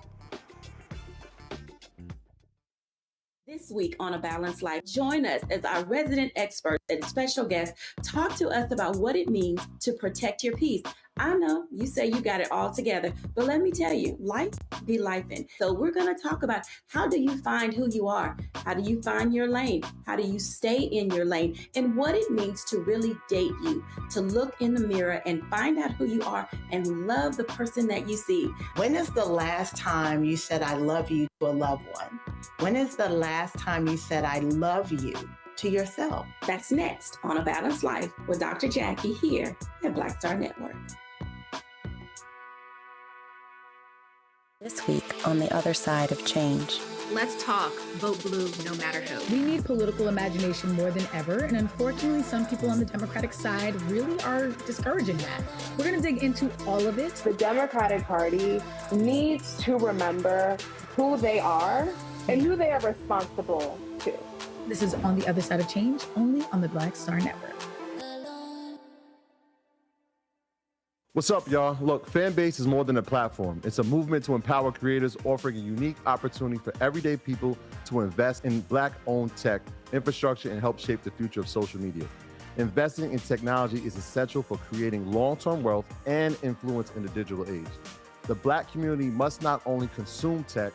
This week on A Balanced Life, join us as our resident experts and special guests talk to us about what it means to protect your peace. I know you say you got it all together, but let me tell you, life be lifing. So we're going to talk about how do you find who you are? How do you find your lane? How do you stay in your lane? And what it means to really date you, to look in the mirror and find out who you are and love the person that you see. When is the last time you said I love you to a loved one? When is the last time you said I love you to yourself? That's next on A Balanced Life with Dr. Jackie here at Black Star Network. This week on The Other Side of Change. Let's talk. Vote blue no matter who. We need political imagination more than ever, and unfortunately, some people on the Democratic side really are discouraging that. We're going to dig into all of it. The Democratic Party needs to remember who they are and who they are responsible to. This is On the Other Side of Change, only on the Black Star Network. What's up, y'all? Look, Fanbase is more than a platform. It's a movement to empower creators, offering a unique opportunity for everyday people to invest in Black-owned tech, infrastructure, and help shape the future of social media. Investing in technology is essential for creating long-term wealth and influence in the digital age. The Black community must not only consume tech,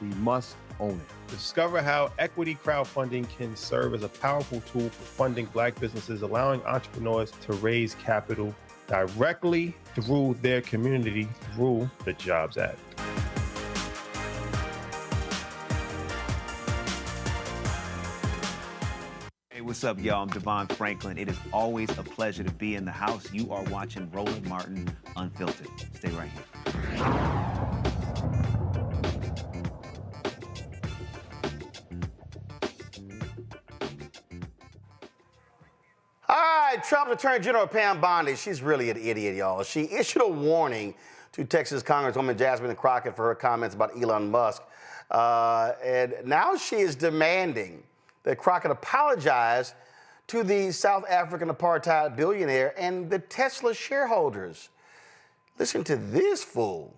we must own it. Discover how equity crowdfunding can serve as a powerful tool for funding Black businesses, allowing entrepreneurs to raise capital directly through their community through the Jobs Act. Hey, what's up, y'all? I'm Devon Franklin. It is always a pleasure to be in the house. You are watching Roland Martin Unfiltered. Stay right here. All right, Trump's Attorney General Pam Bondi, she's really an idiot, y'all. She issued a warning to Texas Congresswoman Jasmine Crockett for her comments about Elon Musk. And now she is demanding that Crockett apologize to the South African apartheid billionaire and the Tesla shareholders. Listen to this fool.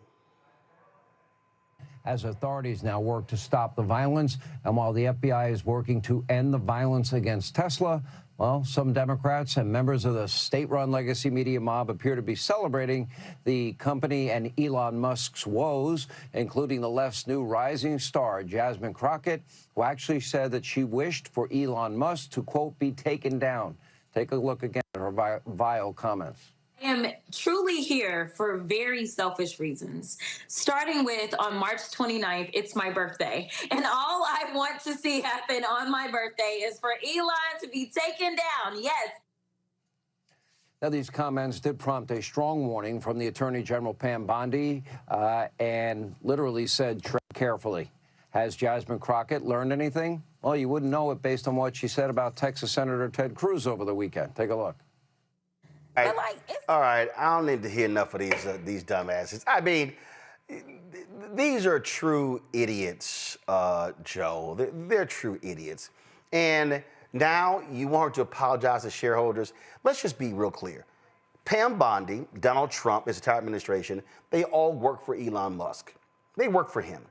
As authorities now work to stop the violence, and while the FBI is working to end the violence against Tesla, well, some Democrats and members of the state-run legacy media mob appear to be celebrating the company and Elon Musk's woes, including the left's new rising star, Jasmine Crockett, who actually said that she wished for Elon Musk to, quote, be taken down. Take a look again at her vile comments. I am truly here for very selfish reasons. Starting with on March 29th, it's my birthday. And all I want to see happen on my birthday is for Elon to be taken down. Yes. Now, these comments did prompt a strong warning from the Attorney General Pam Bondi and literally said, tread carefully. Has Jasmine Crockett learned anything? Well, you wouldn't know it based on what she said about Texas Senator Ted Cruz over the weekend. Take a look. All right, I don't need to hear enough of these dumbasses. I mean, these are true idiots, Joe. They're true idiots. And now you want her to apologize to shareholders. Let's just be real clear. Pam Bondi, Donald Trump, his entire administration, they all work for Elon Musk. They work for him.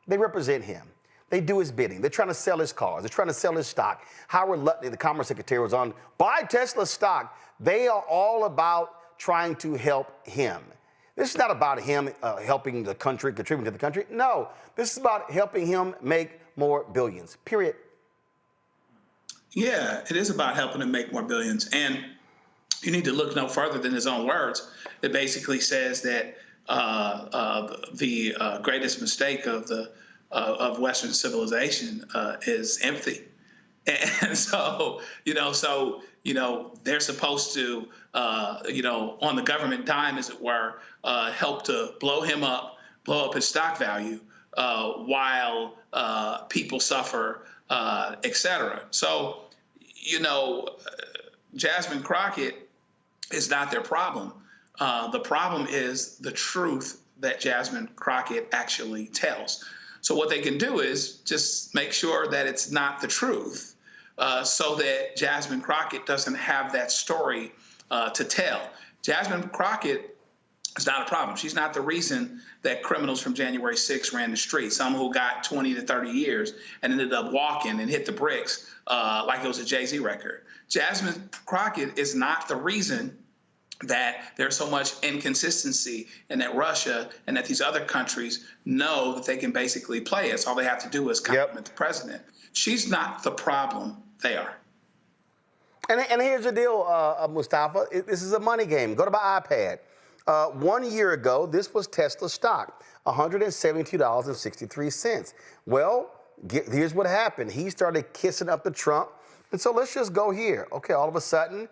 They represent him. They do his bidding. They're trying to sell his cars. They're trying to sell his stock. Howard Lutnick, the Commerce Secretary, was on, buy Tesla stock. They are all about trying to help him. This is not about him helping the country, contributing to the country. No, this is about helping him make more billions, period. Yeah, it is about helping him make more billions. And you need to look no further than his own words. It basically says that the greatest mistake of Western civilization is empathy. And so, they're supposed to, on the government dime, as it were, help to blow him up, blow up his stock value while people suffer, et cetera. So, Jasmine Crockett is not their problem. The problem is the truth that Jasmine Crockett actually tells. So what they can do is just make sure that it's not the truth so that Jasmine Crockett doesn't have that story to tell. Jasmine Crockett is not a problem. She's not the reason that criminals from January 6th ran the streets, some who got 20 to 30 years and ended up walking and hit the bricks like it was a Jay-Z record. Jasmine Crockett is not the reason that there's so much inconsistency and that Russia and that these other countries know that they can basically play us. All they have to do is compliment the president. She's not the problem. They are. And here's the deal, Mustafa. This is a money game. Go to my iPad. 1 year ago, this was Tesla stock, $172.63. Well, here's what happened. He started kissing up to Trump. And so let's just go here. Okay, all of a sudden,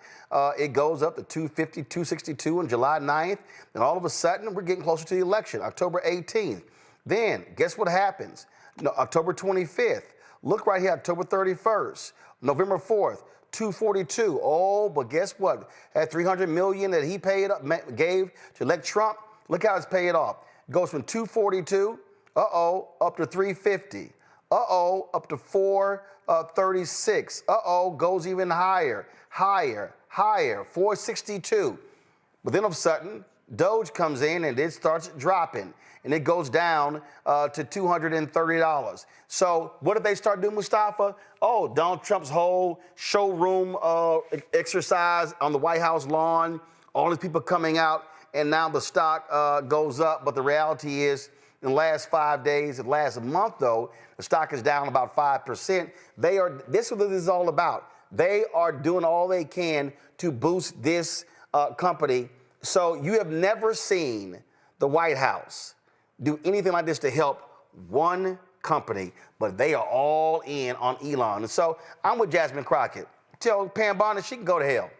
it goes up to 250, 262 on July 9th. And all of a sudden, we're getting closer to the election, October 18th. Then, guess what happens? No, October 25th. Look right here, October 31st. November 4th, 242. Oh, but guess what? That $300 million that he gave to elect Trump, look how it's paid off. It goes from 242, up to 350. Up to 436. Goes even higher, 462. But then all of a sudden, Doge comes in and it starts dropping. And it goes down to $230. So what did they start doing, Mustafa? Oh, Donald Trump's whole showroom exercise on the White House lawn, all these people coming out, and now the stock goes up. But the reality is, in the last 5 days, the last month, though, the stock is down about 5%. This is what this is all about. They are doing all they can to boost this company. So you have never seen the White House do anything like this to help one company, but they are all in on Elon. And so I'm with Jasmine Crockett. Tell Pam Bondi she can go to hell.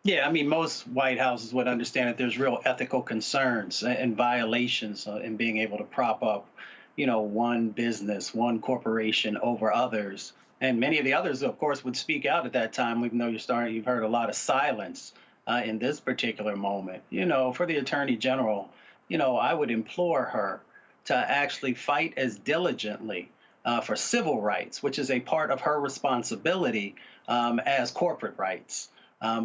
Yeah, I mean, most White Houses would understand that there's real ethical concerns and violations in being able to prop up, one business, one corporation over others. And many of the others, of course, would speak out at that time, even though you've heard a lot of silence in this particular moment. For the Attorney General, I would implore her to actually fight as diligently for civil rights, which is a part of her responsibility as corporate rights.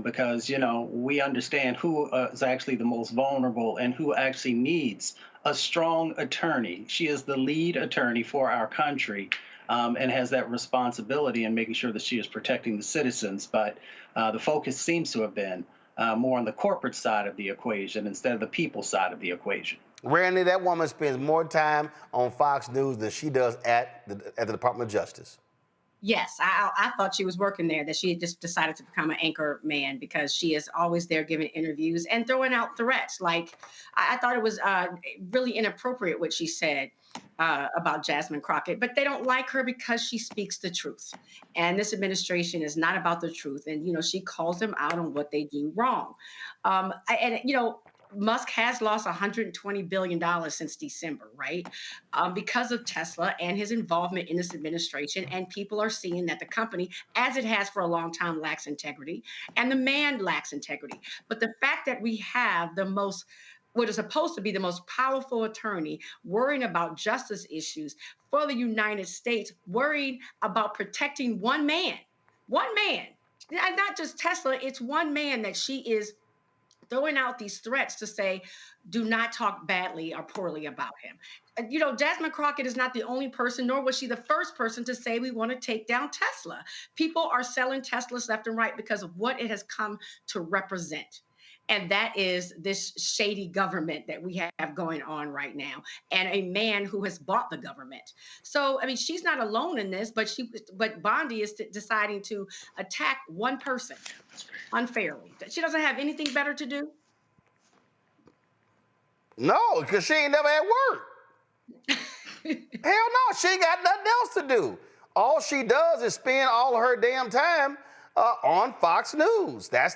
Because, we understand who is actually the most vulnerable and who actually needs a strong attorney. She is the lead attorney for our country and has that responsibility in making sure that she is protecting the citizens. But the focus seems to have been more on the corporate side of the equation instead of the people side of the equation. Randy, that woman spends more time on Fox News than she does at the Department of Justice. Yes, I thought she was working there, that she had just decided to become an anchor man because she is always there giving interviews and throwing out threats. Like, I thought it was really inappropriate what she said about Jasmine Crockett, but they don't like her because she speaks the truth. And this administration is not about the truth. And, she calls them out on what they do wrong. Musk has lost $120 billion since December, right? Because of Tesla and his involvement in this administration. And people are seeing that the company, as it has for a long time, lacks integrity. And the man lacks integrity. But the fact that we have what is supposed to be the most powerful attorney worrying about justice issues for the United States, worrying about protecting one man, and not just Tesla, it's one man that she is throwing out these threats to say, do not talk badly or poorly about him. Jasmine Crockett is not the only person, nor was she the first person to say we want to take down Tesla. People are selling Teslas left and right because of what it has come to represent. And that is this shady government that we have going on right now, and a man who has bought the government. So, I mean, she's not alone in this, but Bondi is deciding to attack one person unfairly. She doesn't have anything better to do? No, because she ain't never at work. Hell no, she ain't got nothing else to do. All she does is spend all her damn time on Fox News. That's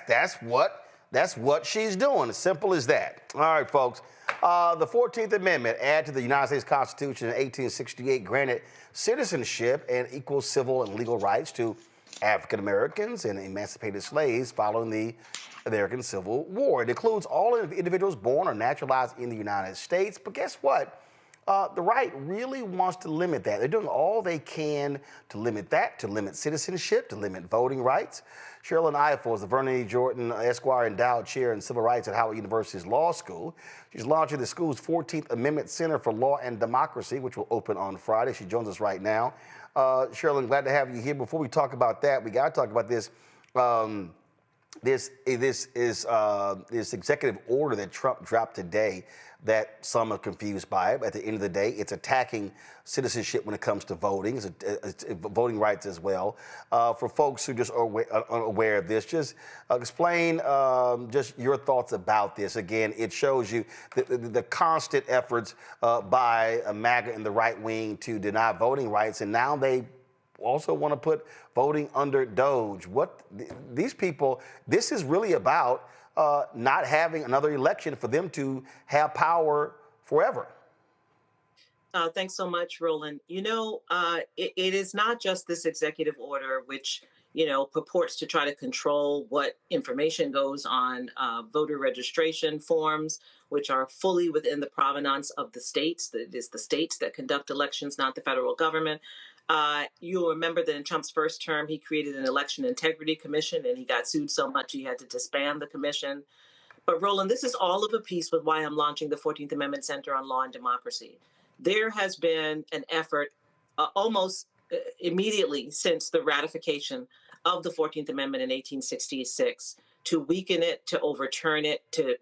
what she's doing. As simple as that. All right, folks. The 14th Amendment, added to the United States Constitution in 1868, granted citizenship and equal civil and legal rights to African Americans and emancipated slaves following the American Civil War. It includes all individuals born or naturalized in the United States. But guess what? The right really wants to limit that. They're doing all they can to limit that, to limit citizenship, to limit voting rights. Sherilyn Ifill is the Vernon E. Jordan Esquire Endowed Chair in Civil Rights at Howard University's Law School. She's launching the school's 14th Amendment Center for Law and Democracy, which will open on Friday. She joins us right now. Sherilyn, glad to have you here. Before we talk about that, we got to talk about this this executive order that Trump dropped today that some are confused by. At the end of the day, it's attacking citizenship when it comes to voting, it's voting rights as well. For folks who just are unaware of this, just explain just your thoughts about this. Again, it shows you the constant efforts by MAGA and the right wing to deny voting rights, and now they also want to put voting under DOGE. These people, this is really about not having another election for them to have power forever. Thanks so much, Roland. You know, it is not just this executive order, which, you know, purports to try to control what information goes on voter registration forms, which are fully within the provenance of the states. It is the states that conduct elections, not the federal government. You'll remember that in Trump's first term, he created an election integrity commission, and he got sued so much he had to disband the commission. But Roland, this is all of a piece with why I'm launching the 14th Amendment Center on Law and Democracy. There has been an effort almost immediately since the ratification of the 14th Amendment in 1866 to weaken it, to overturn it, to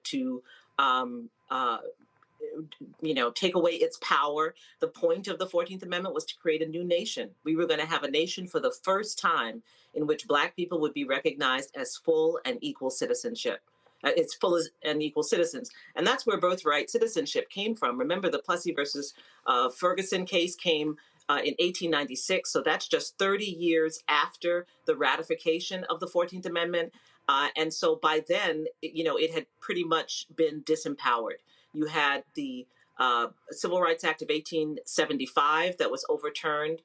you know, take away its power. The point of the 14th Amendment was to create a new nation. We were going to have a nation for the first time in which Black people would be recognized as full and equal citizenship. It's full and equal citizens. And that's where birthright citizenship came from. Remember, the Plessy versus Ferguson case came in 1896. So that's just 30 years after the ratification of the 14th Amendment. And so by then, you know, it had pretty much been disempowered. You had the Civil Rights Act of 1875 that was overturned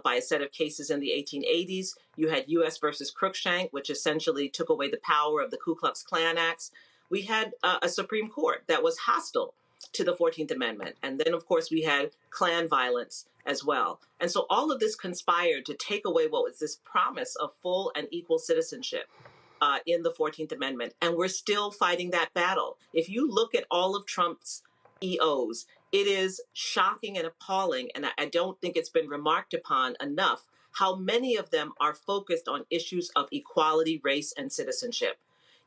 by a set of cases in the 1880s. You had U.S. versus Cruikshank, which essentially took away the power of the Ku Klux Klan Acts. We had a Supreme Court that was hostile to the 14th Amendment. And then, of course, we had Klan violence as well. And so all of this conspired to take away what was this promise of full and equal citizenship in the 14th Amendment. And we're still fighting that battle. If you look at all of Trump's EOs, it is shocking and appalling. And I don't think it's been remarked upon enough how many of them are focused on issues of equality, race, and citizenship.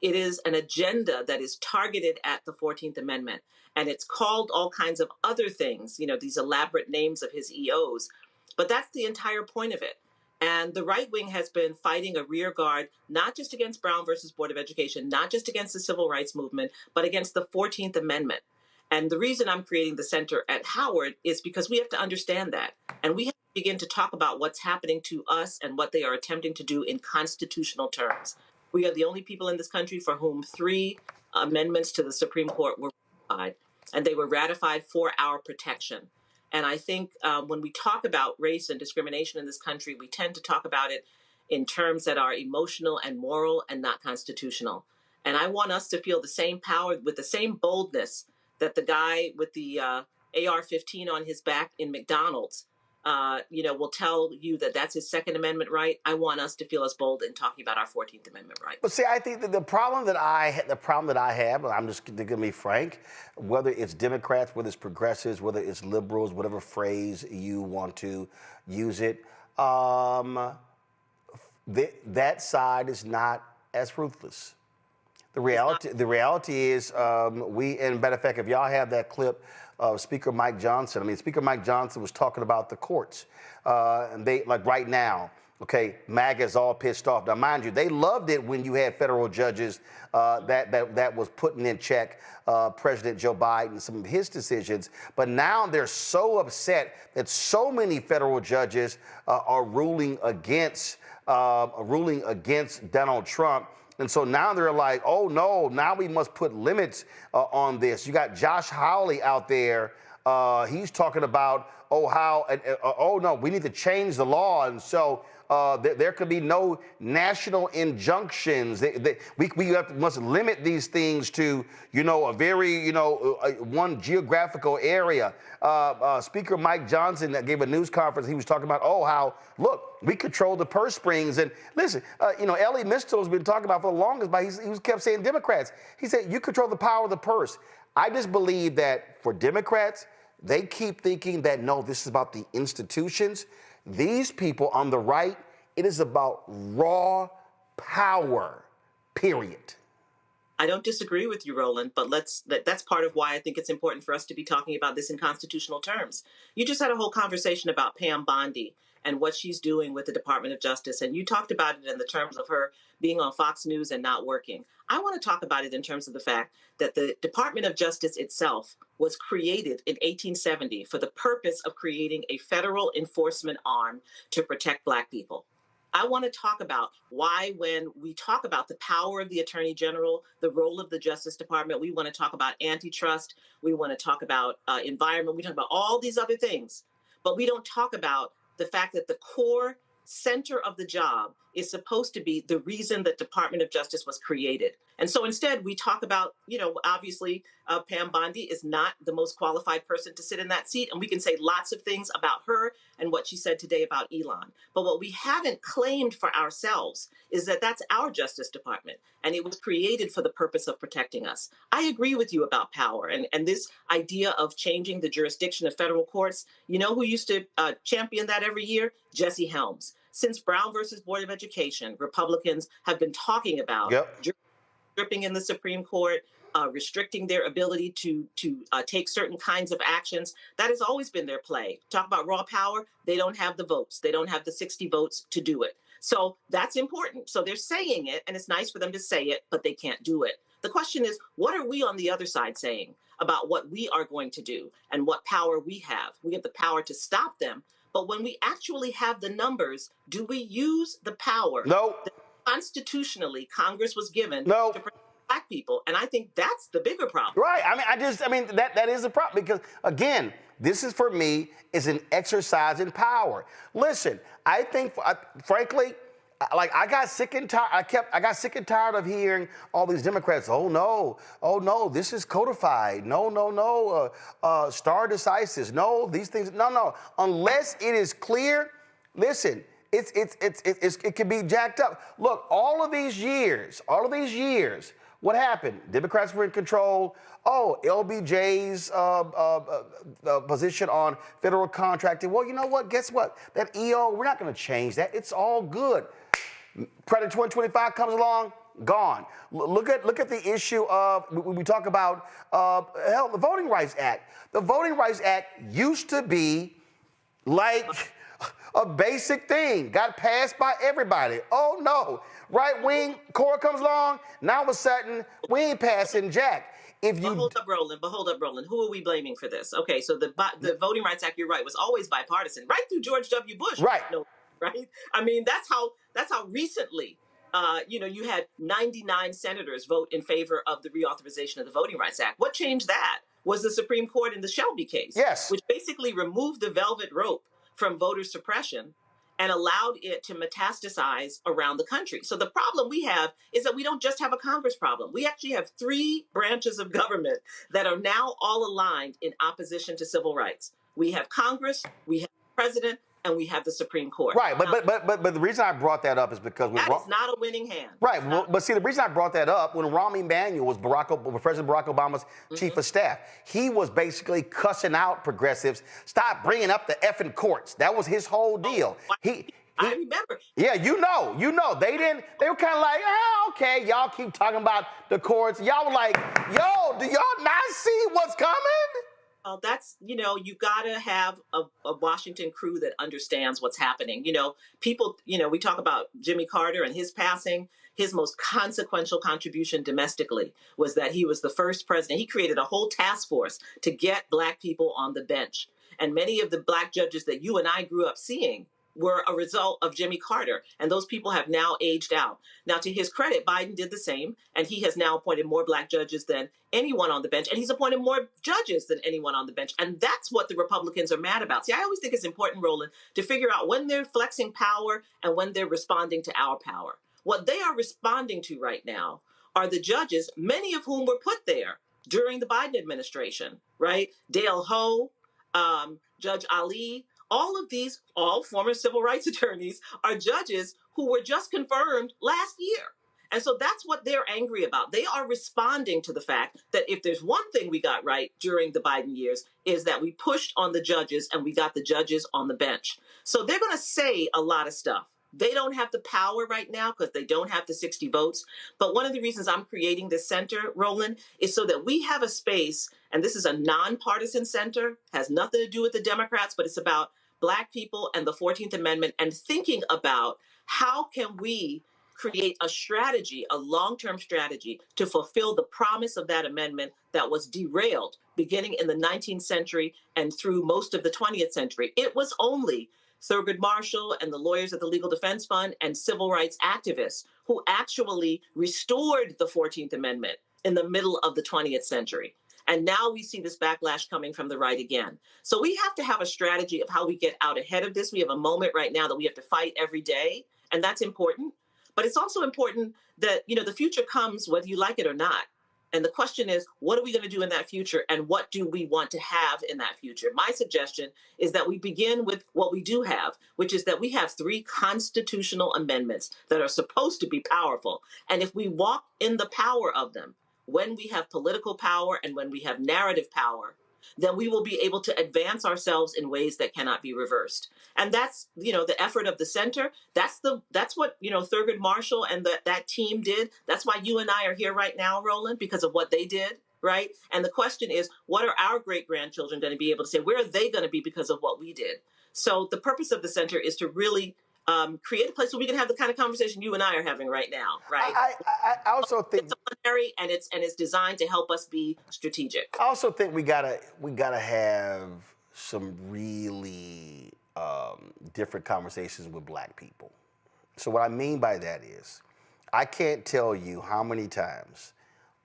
It is an agenda that is targeted at the 14th Amendment. And it's called all kinds of other things, you know, these elaborate names of his EOs. But that's the entire point of it. And the right wing has been fighting a rear guard, not just against Brown versus Board of Education, not just against the civil rights movement, but against the 14th Amendment. And the reason I'm creating the center at Howard is because we have to understand that. And we have to begin to talk about what's happening to us and what they are attempting to do in constitutional terms. We are the only people in this country for whom 3 amendments to the Supreme Court were ratified, and they were ratified for our protection. And I think when we talk about race and discrimination in this country, we tend to talk about it in terms that are emotional and moral and not constitutional. And I want us to feel the same power with the same boldness that the guy with the AR-15 on his back in McDonald's, you know, will tell you that that's his Second Amendment right. I want us to feel as bold in talking about our 14th Amendment right. But see, I think that the problem that I have, and I'm just going to be frank, whether it's Democrats, whether it's progressives, whether it's liberals, whatever phrase you want to use it, that side is not as ruthless. The reality is, and matter of fact, if y'all have that clip of Speaker Mike Johnson, I mean, Speaker Mike Johnson was talking about the courts, and they, like right now, okay, MAGA is all pissed off. Now, mind you, they loved it when you had federal judges that was putting in check President Joe Biden and some of his decisions. But now they're so upset that so many federal judges are ruling against Donald Trump. And so now they're like, oh, no, now we must put limits on this. You got Josh Hawley out there. He's talking about, oh, no, we need to change the law. And so there could be no national injunctions. We must limit these things to, you know, a very, you know, one geographical area. Speaker Mike Johnson that gave a news conference, he was talking about, how, look, we control the purse strings. And listen, you know, Elie Mystal has been talking about for the longest, but he kept saying Democrats. He said, you control the power of the purse. I just believe that for Democrats, they keep thinking that, no, this is about the institutions. These people on the right, it is about raw power, period. I don't disagree with you, Roland, but that's part of why I think it's important for us to be talking about this in constitutional terms. You just had a whole conversation about Pam Bondi and what she's doing with the Department of Justice, and you talked about it in the terms of her being on Fox News and not working. I want to talk about it in terms of the fact that the Department of Justice itself was created in 1870 for the purpose of creating a federal enforcement arm to protect Black people. I want to talk about why, when we talk about the power of the Attorney General, the role of the Justice Department, we want to talk about antitrust, we want to talk about environment, we talk about all these other things, but we don't talk about the fact that the core center of the job is supposed to be the reason that Department of Justice was created. And so instead, we talk about, obviously, Pam Bondi is not the most qualified person to sit in that seat. And we can say lots of things about her and what she said today about Elon. But what we haven't claimed for ourselves is that that's our Justice Department. And it was created for the purpose of protecting us. I agree with you about power and this idea of changing the jurisdiction of federal courts. You know who used to champion that every year? Jesse Helms. Since Brown versus Board of Education, Republicans have been talking about stripping in the Supreme Court, restricting their ability to take certain kinds of actions. That has always been their play. Talk about raw power. They don't have the votes. They don't have the 60 votes to do it. So that's important. So they're saying it, and it's nice for them to say it, but they can't do it. The question is, what are we on the other side saying about what we are going to do and what power we have? We have the power to stop them. But when we actually have the numbers, do we use the power that constitutionally Congress was given to protect Black people? And I think that's the bigger problem. Right. That is a problem because, again, this is, for me, is an exercise in power. Listen, I think, frankly, I got sick and tired. I got sick and tired of hearing all these Democrats. Oh no, this is codified. No, stare decisis. No, these things. No. Unless it is clear, listen, it can be jacked up. Look, all of these years, what happened? Democrats were in control. Oh, LBJ's position on federal contracting. Well, you know what? Guess what? That EO, we're not going to change that. It's all good. Credit 2025 comes along, gone. Look at the issue of, we talk about, the Voting Rights Act. The Voting Rights Act used to be like a basic thing, got passed by everybody. Oh no, right-wing core comes along, now all of a sudden, we ain't passing jack. But hold up, Roland. Who are we blaming for this? Okay, so the Voting Rights Act, you're right, was always bipartisan, right through George W. Bush. Right. No, right? I mean, that's how recently, you had 99 senators vote in favor of the reauthorization of the Voting Rights Act. What changed that was the Supreme Court in the Shelby case, which basically removed the velvet rope from voter suppression and allowed it to metastasize around the country. So the problem we have is that we don't just have a Congress problem. We actually have 3 branches of government that are now all aligned in opposition to civil rights. We have Congress, we have the president, and we have the Supreme Court. Right, but the reason I brought that up is because that is not a winning hand. Right, but see, the reason I brought that up, when Rahm Emanuel was President Barack Obama's chief of staff, he was basically cussing out progressives. Stop bringing up the effing courts. That was his whole deal. I remember. Yeah, you know. They were kind of like, okay, y'all keep talking about the courts. Y'all were like, yo, do y'all not see what's coming? That's, you got to have a Washington crew that understands what's happening. People, we talk about Jimmy Carter and his passing. His most consequential contribution domestically was that he was the first president. He created a whole task force to get Black people on the bench. And many of the Black judges that you and I grew up seeing were a result of Jimmy Carter. And those people have now aged out. Now, to his credit, Biden did the same. And he has now appointed more Black judges than anyone on the bench. And he's appointed more judges than anyone on the bench. And that's what the Republicans are mad about. See, I always think it's important, Roland, to figure out when they're flexing power and when they're responding to our power. What they are responding to right now are the judges, many of whom were put there during the Biden administration, right? Dale Ho, Judge Ali, all of these, all former civil rights attorneys, are judges who were just confirmed last year. And so that's what they're angry about. They are responding to the fact that if there's one thing we got right during the Biden years is that we pushed on the judges and we got the judges on the bench. So they're going to say a lot of stuff. They don't have the power right now because they don't have the 60 votes. But one of the reasons I'm creating this center, Roland, is so that we have a space, and this is a nonpartisan center, has nothing to do with the Democrats, but it's about Black people and the 14th Amendment and thinking about how can we create a strategy, a long-term strategy to fulfill the promise of that amendment that was derailed beginning in the 19th century and through most of the 20th century. It was only Thurgood Marshall and the lawyers at the Legal Defense Fund and civil rights activists who actually restored the 14th Amendment in the middle of the 20th century. And now we see this backlash coming from the right again. So we have to have a strategy of how we get out ahead of this. We have a moment right now that we have to fight every day, and that's important. But it's also important that, the future comes whether you like it or not. And the question is, what are we going to do in that future, and what do we want to have in that future? My suggestion is that we begin with what we do have, which is that we have 3 constitutional amendments that are supposed to be powerful. And if we walk in the power of them, when we have political power and when we have narrative power, then we will be able to advance ourselves in ways that cannot be reversed. And that's, the effort of the center. That's what, Thurgood Marshall and that team did. That's why you and I are here right now, Roland, because of what they did, right? And the question is, what are our great-grandchildren going to be able to say? Where are they going to be because of what we did? So the purpose of the center is to really create a place where we can have the kind of conversation you and I are having right now, right? I also think it's disciplinary and it's designed to help us be strategic. I also think we gotta have some really different conversations with Black people. So what I mean by that is, I can't tell you how many times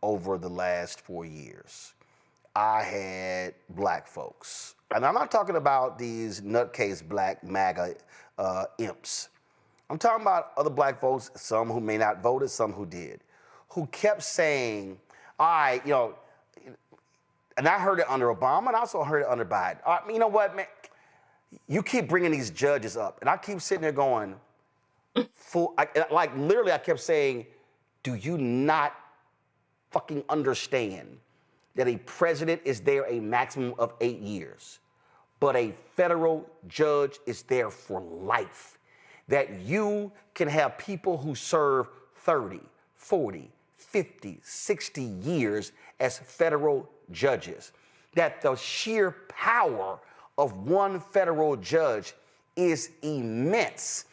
over the last 4 years I had Black folks, and I'm not talking about these nutcase Black MAGA imps. I'm talking about other Black folks, some who may not voted, some who did, who kept saying, all right, and I heard it under Obama, and I also heard it under Biden. You know what, man? You keep bringing these judges up, and I keep sitting there going, literally I kept saying, do you not fucking understand that a president is there a maximum of 8 years? But a federal judge is there for life. That you can have people who serve 30, 40, 50, 60 years as federal judges. That the sheer power of one federal judge is immense.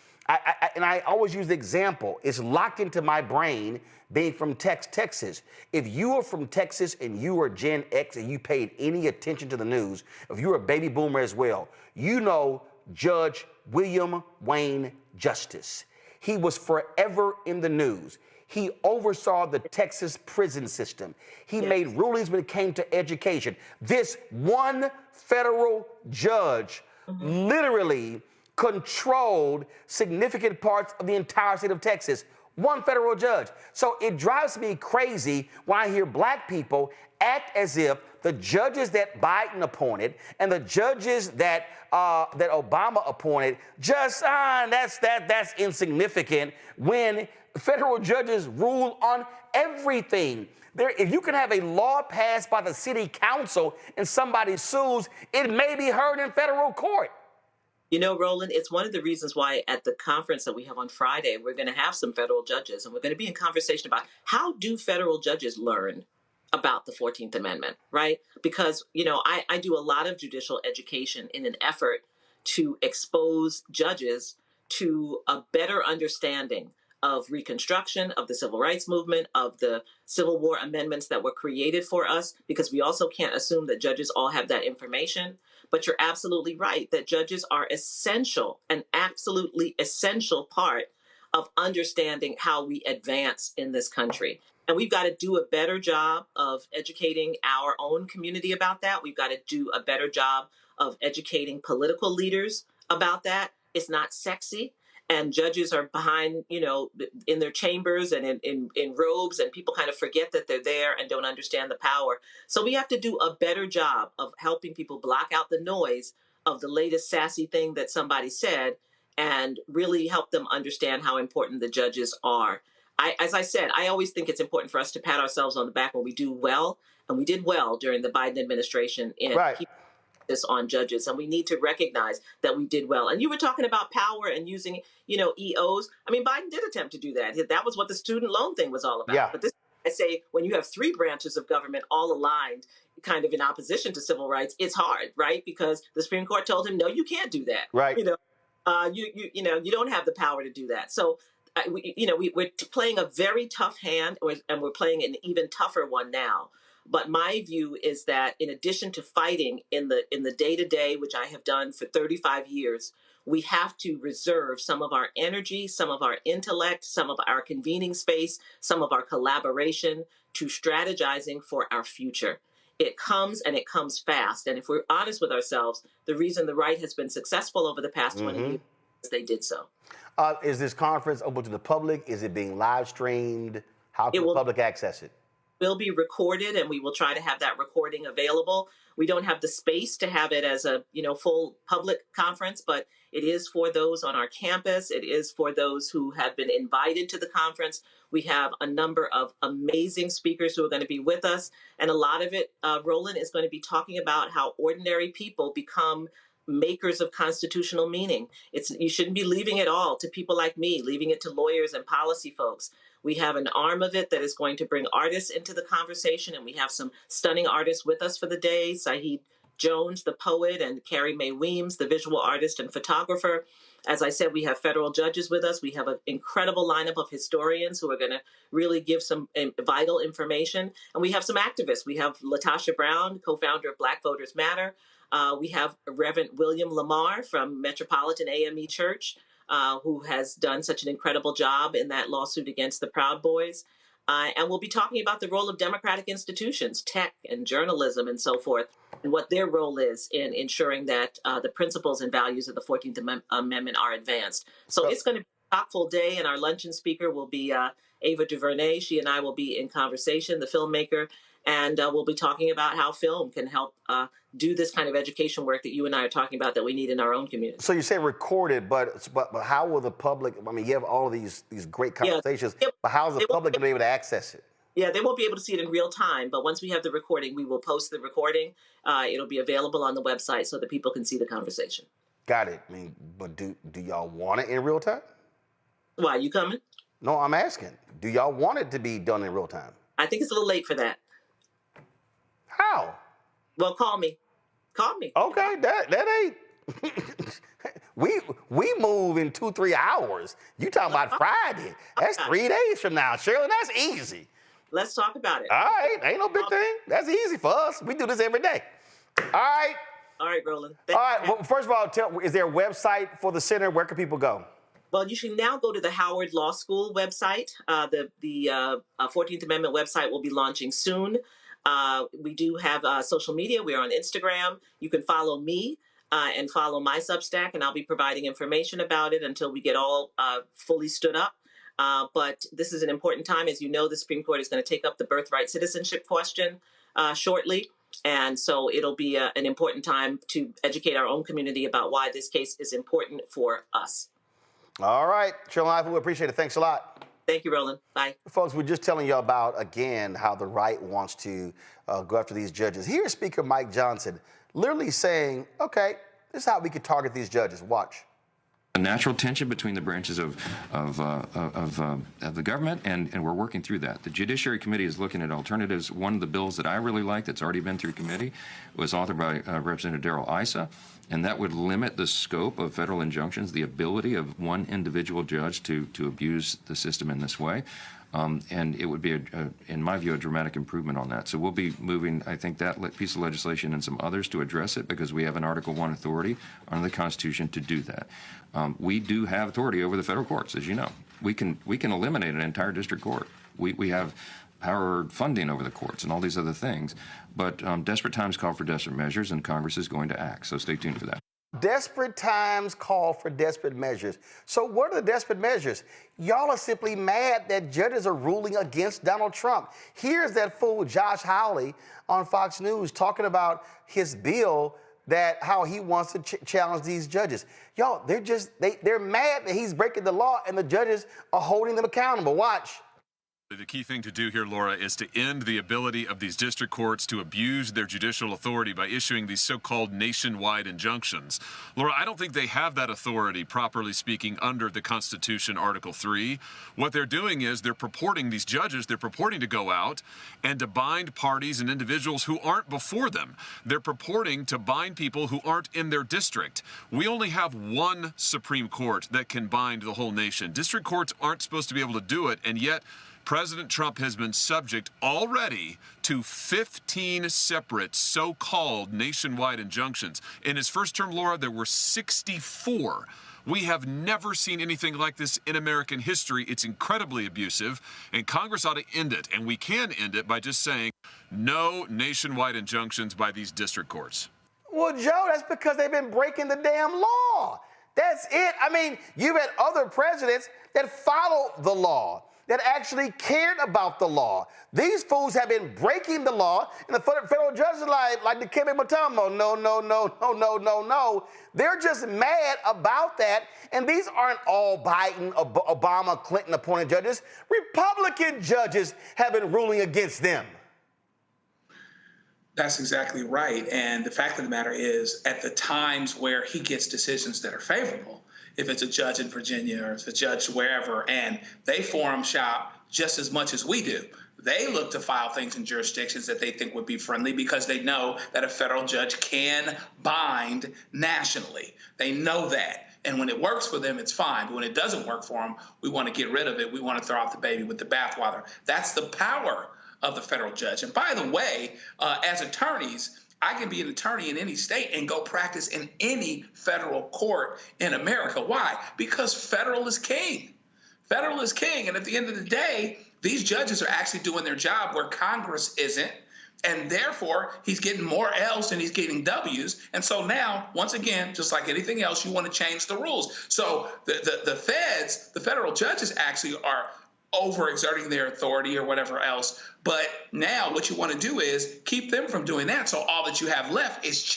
And I always use the example, it's locked into my brain being from Texas. If you are from Texas and you are Gen X and you paid any attention to the news, if you're a baby boomer as well, you know Judge William Wayne Justice. He was forever in the news. He oversaw the Texas prison system. He made rulings when it came to education. This one federal judge literally controlled significant parts of the entire state of Texas. One federal judge. So it drives me crazy when I hear Black people act as if the judges that Biden appointed and the judges that Obama appointed that's insignificant when federal judges rule on everything. If you can have a law passed by the city council and somebody sues, it may be heard in federal court. Roland, it's one of the reasons why at the conference that we have on Friday, we're going to have some federal judges, and we're going to be in conversation about how do federal judges learn about the 14th Amendment, right? Because, I do a lot of judicial education in an effort to expose judges to a better understanding of Reconstruction, of the Civil Rights Movement, of the Civil War amendments that were created for us, because we also can't assume that judges all have that information. But you're absolutely right that judges are essential, an absolutely essential part of understanding how we advance in this country. And we've got to do a better job of educating our own community about that. We've got to do a better job of educating political leaders about that. It's not sexy. And judges are behind, in their chambers and in robes, and people kind of forget that they're there and don't understand the power. So we have to do a better job of helping people block out the noise of the latest sassy thing that somebody said and really help them understand how important the judges are. As I said, I always think it's important for us to pat ourselves on the back when we do well, and we did well during the Biden administration in keeping this on judges, and we need to recognize that we did well. And you were talking about power and using, EOs. I mean, Biden did attempt to do that. That was what the student loan thing was all about. Yeah. But this, I say, when you have three branches of government all aligned, kind of in opposition to civil rights, it's hard, right? Because the Supreme Court told him, no, you can't do that. Right. You don't have the power to do that. So, we're playing a very tough hand, and we're playing an even tougher one now. But my view is that in addition to fighting in the day-to-day, which I have done for 35 years, we have to reserve some of our energy, some of our intellect, some of our convening space, some of our collaboration to strategizing for our future. It comes, and it comes fast. And if we're honest with ourselves, the reason the right has been successful over the past 20 years is they did so. Is this conference open to the public? Is it being live streamed? How can the public access it? Will be recorded, and we will try to have that recording available. We don't have the space to have it as a full public conference, but it is for those on our campus. It is for those who have been invited to the conference. We have a number of amazing speakers who are going to be with us, and a lot of it, Roland, is going to be talking about how ordinary people become makers of constitutional meaning. You shouldn't be leaving it all to people like me, leaving it to lawyers and policy folks. We have an arm of it that is going to bring artists into the conversation, and we have some stunning artists with us for the day. Saheed Jones, the poet, and Carrie Mae Weems, the visual artist and photographer. As I said, we have federal judges with us. We have an incredible lineup of historians who are going to really give some vital information. And we have some activists. We have Latasha Brown, co-founder of Black Voters Matter. We have Reverend William Lamar from Metropolitan AME Church, who has done such an incredible job in that lawsuit against the Proud Boys. And we'll be talking about the role of democratic institutions, tech and journalism and so forth, and what their role is in ensuring that the principles and values of the 14th Amendment are advanced. So it's going to be a chock-full day, and our luncheon speaker will be Ava DuVernay. She and I will be in conversation, the filmmaker, and we'll be talking about how film can help do this kind of education work that you and I are talking about that we need in our own community. So you say recorded, but how will the public, I mean, you have all of these great conversations, but how is the public going to be able to access it? Yeah, they won't be able to see it in real time, but once we have the recording, we will post the recording. It'll be available on the website so that people can see the conversation. Got it. I mean, but do y'all want it in real time? Why, you coming? No, I'm asking. Do y'all want it to be done in real time? I think it's a little late for that. How? Well, call me. Call me. Okay, that ain't. we move in 2-3 hours. You talking about Friday? That's 3 days from now, Shirley. That's easy. Let's talk about it. All right, ain't no big thing. That's easy for us. We do this every day. All right. All right, Roland. All right. Well, first of all, is there a website for the center? Where can people go? Well, you should now go to the Howard Law School website. The 14th Amendment website will be launching soon. We do have social media. We're on Instagram. You can follow me and follow my Substack, and I'll be providing information about it until we get all fully stood up. But this is an important time. As you know, the Supreme Court is going to take up the birthright citizenship question shortly. And so it'll be an important time to educate our own community about why this case is important for us. All right. Shirley, we appreciate it. Thanks a lot. Thank you, Roland. Bye. Folks, we're just telling you about, again, how the right wants to go after these judges. Here's Speaker Mike Johnson literally saying, okay, this is how we could target these judges. Watch. A natural tension between the branches of the government, and we're working through that. The Judiciary Committee is looking at alternatives. One of the bills that I really like that's already been through committee was authored by Representative Darrell Issa, and that would limit the scope of federal injunctions, the ability of one individual judge to abuse the system in this way. And it would be, in my view, a dramatic improvement on that. So we'll be moving, I think, that piece of legislation and some others to address it because we have an Article I authority under the Constitution to do that. We do have authority over the federal courts, as you know. We can eliminate an entire district court. We have power funding over the courts and all these other things. But desperate times call for desperate measures, and Congress is going to act. So stay tuned for that. Desperate times call for desperate measures. So what are the desperate measures? Y'all are simply mad that judges are ruling against Donald Trump. Here's that fool Josh Hawley on Fox News talking about his bill, that how he wants to challenge these judges. Y'all, they're mad that he's breaking the law and the judges are holding them accountable. Watch. The key thing to do here, Laura, is to end the ability of these district courts to abuse their judicial authority by issuing these so-called nationwide injunctions. Laura, I don't think they have that authority, properly speaking, under the Constitution, Article 3. What they're doing is they're purporting, these judges, they're purporting to go out and to bind parties and individuals who aren't before them. They're purporting to bind people who aren't in their district. We only have one Supreme Court that can bind the whole nation. District courts aren't supposed to be able to do it, and yet President Trump has been subject already to 15 separate so-called nationwide injunctions. In his first term, Laura, there were 64. We have never seen anything like this in American history. It's incredibly abusive, and Congress ought to end it. And we can end it by just saying no nationwide injunctions by these district courts. Well, Joe, that's because they've been breaking the damn law. That's it. I mean, you've had other presidents that followed the law, that actually cared about the law. These fools have been breaking the law, and the federal judges like the Kemi Mutombo, no. They're just mad about that, and these aren't all Biden, Obama, Clinton appointed judges. Republican judges have been ruling against them. That's exactly right. And the fact of the matter is, at the times where he gets decisions that are favorable, if it's a judge in Virginia or if it's a judge wherever, and they forum shop just as much as we do. They look to file things in jurisdictions that they think would be friendly because they know that a federal judge can bind nationally. They know that. And when it works for them, it's fine. But when it doesn't work for them, we want to get rid of it. We want to throw out the baby with the bathwater. That's the power of the federal judge. And by the way, as attorneys, I can be an attorney in any state and go practice in any federal court in America. Why? Because federal is king. Federal is king. And at the end of the day, these judges are actually doing their job where Congress isn't. And therefore, he's getting more L's than he's getting W's. And so now, once again, just like anything else, you want to change the rules. So the feds, the federal judges actually are overexerting their authority or whatever else. But now what you want to do is keep them from doing that. So all that you have left is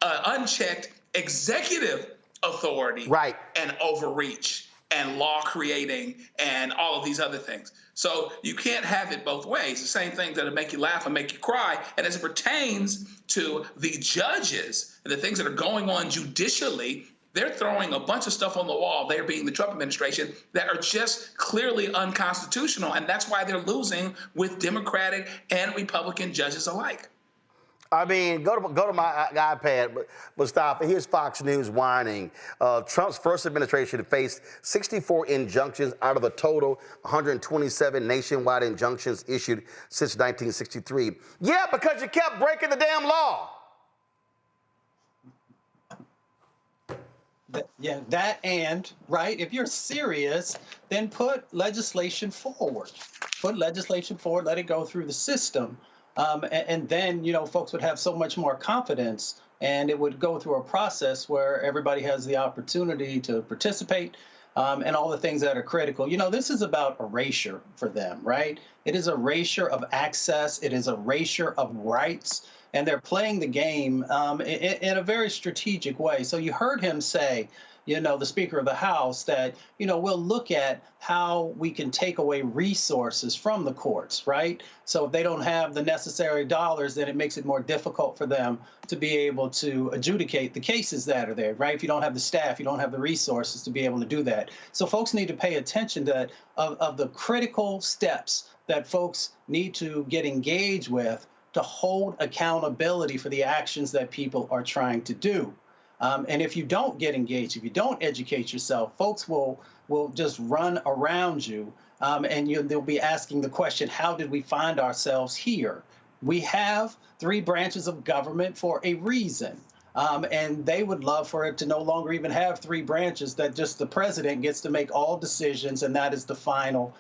unchecked executive authority, right, and overreach and law creating and all of these other things. So you can't have it both ways. The same thing that'll make you laugh and make you cry. And as it pertains to the judges and the things that are going on judicially, they're throwing a bunch of stuff on the wall, they're being the Trump administration, that are just clearly unconstitutional. And that's why they're losing with Democratic and Republican judges alike. I mean, go to my iPad, Mustafa. Here's Fox News whining. Trump's first administration faced 64 injunctions out of a total 127 nationwide injunctions issued since 1963. Yeah, because you kept breaking the damn law. Yeah, that and, right, if you're serious, then put legislation forward. Put legislation forward, let it go through the system. And then, you know, folks would have so much more confidence, and it would go through a process where everybody has the opportunity to participate and all the things that are critical. You know, this is about erasure for them, right? It is erasure of access. It is erasure of rights. And they're playing the game in a very strategic way. So you heard him say, you know, the Speaker of the House, that, you know, we'll look at how we can take away resources from the courts, right? So if they don't have the necessary dollars, then it makes it more difficult for them to be able to adjudicate the cases that are there, right? If you don't have the staff, you don't have the resources to be able to do that. So folks need to pay attention to of the critical steps that folks need to get engaged with to hold accountability for the actions that people are trying to do. And if you don't get engaged, if you don't educate yourself, folks will just run around you, and they'll be asking the question, how did we find ourselves here? We have 3 branches of government for a reason. And they would love for it to no longer even have 3 branches, that just the president gets to make all decisions, and that is the final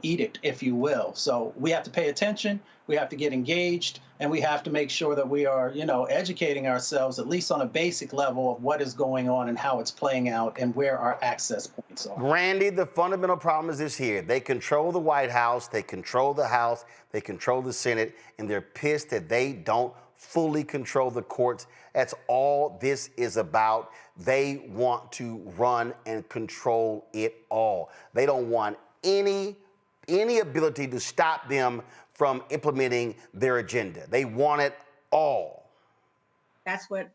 edict, if you will. So we have to pay attention, we have to get engaged, and we have to make sure that we are, educating ourselves, at least on a basic level, of what is going on and how it's playing out and where our access points are. Randy, the fundamental problem is this here. They control the White House, they control the House, they control the Senate, and they're pissed that they don't fully control the courts. That's all this is about. They want to run and control it all. They don't want any any ability to stop them from implementing their agenda. They want it all. That's what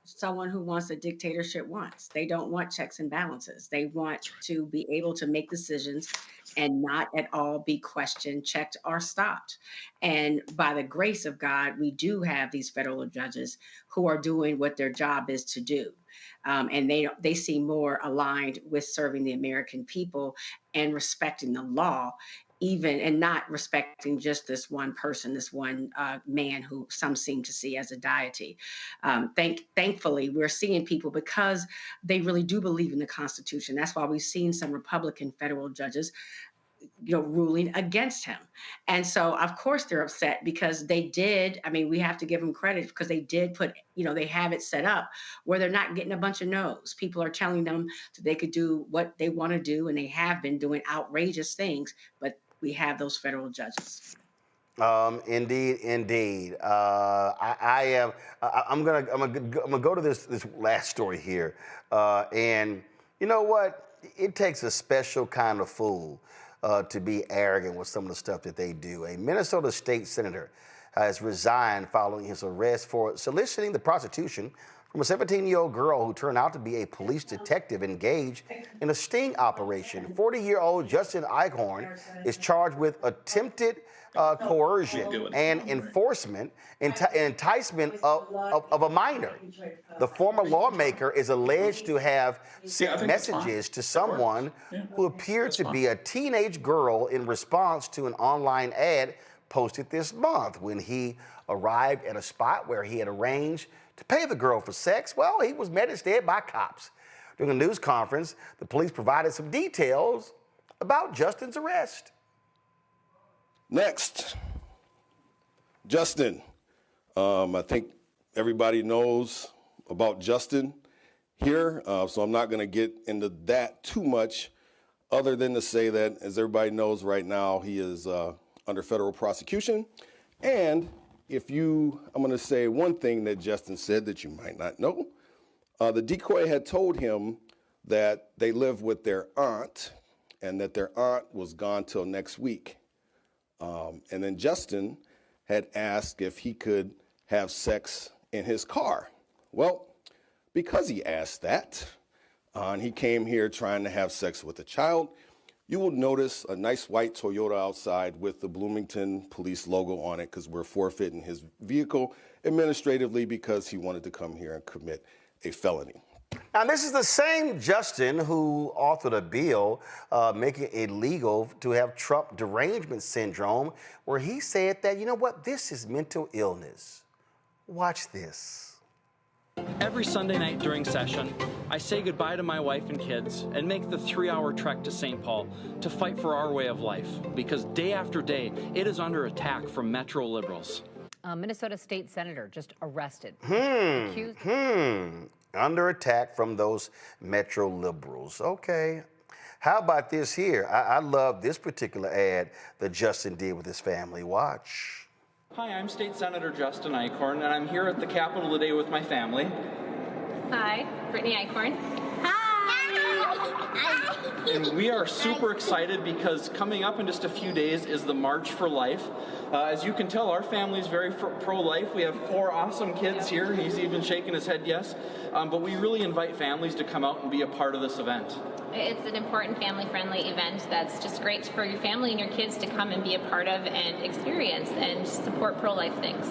someone who wants a dictatorship wants. They don't want checks and balances. They want to be able to make decisions and not at all be questioned, checked, or stopped. And by the grace of God, we do have these federal judges who are doing what their job is to do. And they seem more aligned with serving the American people and respecting the law, even, and not respecting just this one person, this one man who some seem to see as a deity. Thankfully, we're seeing people because they really do believe in the Constitution. That's why we've seen some Republican federal judges, ruling against him. And so, of course, they're upset because they did. I mean, we have to give them credit because they did put, they have it set up where they're not getting a bunch of no's. People are telling them that they could do what they want to do, and they have been doing outrageous things, but we have those federal judges. Indeed. I'm gonna go to this last story here, and you know what? It takes a special kind of fool to be arrogant with some of the stuff that they do. A Minnesota state senator has resigned following his arrest for soliciting the prostitution from a 17-year-old girl who turned out to be a police detective engaged in a sting operation. 40-year-old Justin Eichhorn is charged with attempted coercion and enforcement, enticement of a minor. The former lawmaker is alleged to have sent messages to someone who appeared to be a teenage girl in response to an online ad posted this month. When he arrived at a spot where he had arranged to pay the girl for sex, well, he was met instead by cops. During a news conference, the police provided some details about Justin's arrest. Next, Justin. I think everybody knows about Justin here, so I'm not going to get into that too much, other than to say that, as everybody knows right now, he is under federal prosecution. And I'm going to say one thing that Justin said that you might not know. The decoy had told him that they live with their aunt and that their aunt was gone till next week. And then Justin had asked if he could have sex in his car. Well, because he asked that, and he came here trying to have sex with a child, you will notice a nice white Toyota outside with the Bloomington police logo on it, because we're forfeiting his vehicle administratively because he wanted to come here and commit a felony. Now, this is the same Justin who authored a bill making it illegal to have Trump derangement syndrome, where he said that, you know what, this is mental illness. Watch this. Every Sunday night during session, I say goodbye to my wife and kids and make the 3-hour trek to St. Paul to fight for our way of life, because day after day, it is under attack from Metro liberals. Minnesota state senator just arrested. Under attack from those Metro liberals. Okay. How about this here? I love this particular ad that Justin did with his family. Watch. Hi, I'm State Senator Justin Eichhorn, and I'm here at the Capitol today with my family. Hi, Brittany Eichhorn. And we are super excited because coming up in just a few days is the March for Life. As you can tell, our family is very pro-life. We have 4 awesome kids here. He's even shaking his head yes. But we really invite families to come out and be a part of this event. It's an important family-friendly event that's just great for your family and your kids to come and be a part of and experience and support pro-life things.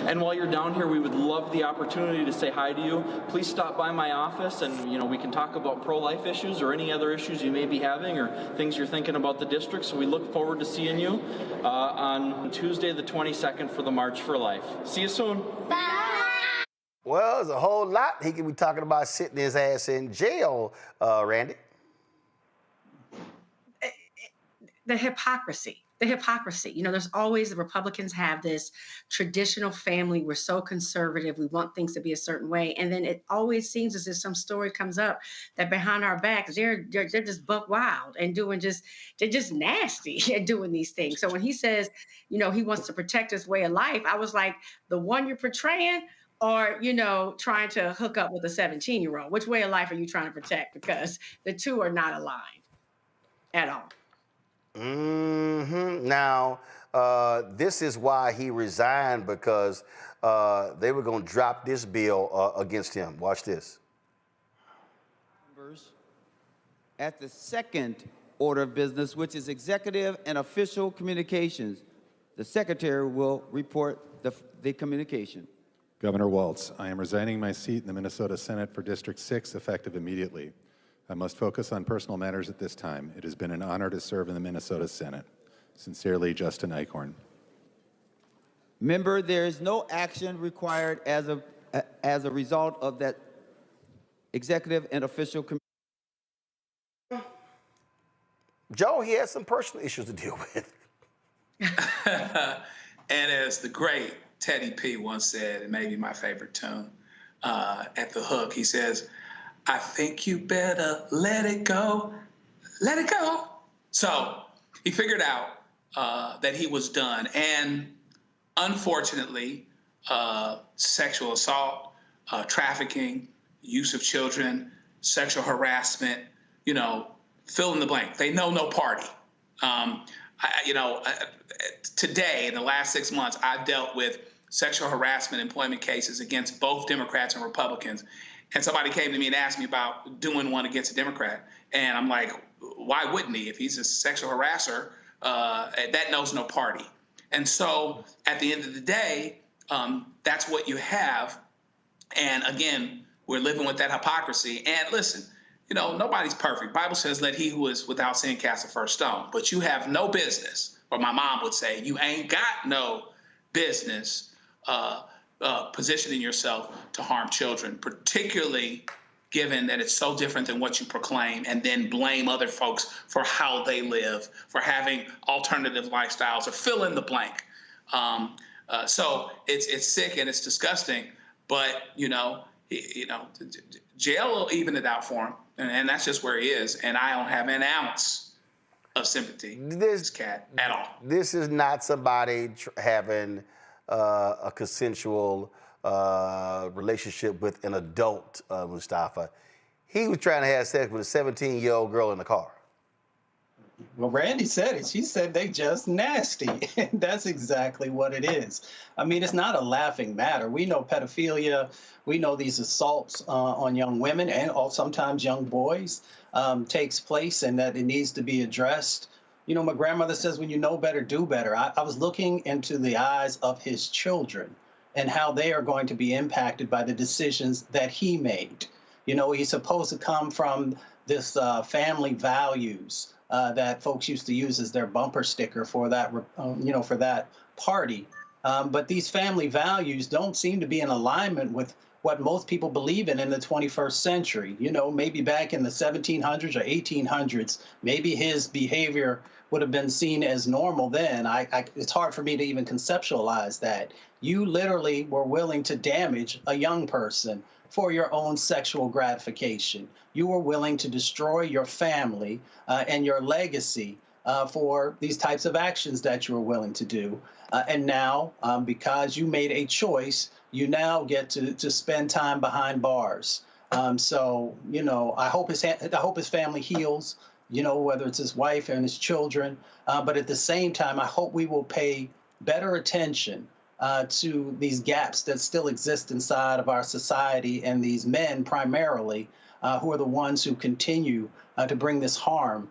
And while you're down here, we would love the opportunity to say hi to you. Please stop by my office and we can talk about pro-life issues or any other issues you may be having or things you're thinking about the district. So we look forward to seeing you on Tuesday the 22nd for the March for Life. See you soon. Bye. Well, there's a whole lot he could be talking about sitting his ass in jail, Randy. The hypocrisy. There's always, the Republicans have this traditional family. We're so conservative. We want things to be a certain way. And then it always seems as if some story comes up that behind our backs, they're just buck wild and they're just nasty at doing these things. So when he says, he wants to protect his way of life, I was like, the one you're portraying, or, trying to hook up with a 17-year-old? Which way of life are you trying to protect? Because the two are not aligned at all. Now, this is why he resigned, because they were going to drop this bill against him. Watch this. At the second order of business, which is executive and official communications, the Secretary will report the communication. Governor Waltz, I am resigning my seat in the Minnesota Senate for District 6 effective immediately. I must focus on personal matters at this time. It has been an honor to serve in the Minnesota Senate. Sincerely, Justin Eichhorn. Member, there is no action required as a result of that executive and official communication. Joe, he has some personal issues to deal with. And as the great Teddy P once said, and maybe my favorite tune, at the hook, he says, I think you better let it go. Let it go. So he figured out that he was done. And unfortunately, sexual assault, trafficking, use of children, sexual harassment, fill in the blank. They know no party. Today, in the last 6 months, I've dealt with sexual harassment employment cases against both Democrats and Republicans. And somebody came to me and asked me about doing one against a Democrat. And I'm like, why wouldn't he? If he's a sexual harasser, that knows no party. And so at the end of the day, that's what you have. And again, we're living with that hypocrisy. And listen, nobody's perfect. Bible says, let he who is without sin cast the first stone. But you have no business, or my mom would say, you ain't got no business positioning yourself to harm children, particularly given that it's so different than what you proclaim, and then blame other folks for how they live, for having alternative lifestyles, or fill in the blank. So it's sick and it's disgusting, but jail will even it out for him, and that's just where he is. And I don't have an ounce of sympathy for this cat at all. This is not somebody having a consensual relationship with an adult, Mustafa. He was trying to have sex with a 17-year-old girl in the car. Well, Randy said it. She said they just nasty. And that's exactly what it is. I mean, it's not a laughing matter. We know pedophilia. We know these assaults on young women and sometimes young boys takes place, and that it needs to be addressed. My grandmother says, when you know better, do better. I was looking into the eyes of his children and how they are going to be impacted by the decisions that he made. He's supposed to come from this family values that folks used to use as their bumper sticker for that, for that party. But these family values don't seem to be in alignment with what most people believe in the 21st century. Maybe back in the 1700s or 1800s, maybe his behavior would have been seen as normal then. It's hard for me to even conceptualize that. You literally were willing to damage a young person for your own sexual gratification. You were willing to destroy your family and your legacy for these types of actions that you were willing to do. And now, because you made a choice, you now get to spend time behind bars. So, I hope his family heals, whether it's his wife and his children. But at the same time, I hope we will pay better attention to these gaps that still exist inside of our society, and these men primarily who are the ones who continue to bring this harm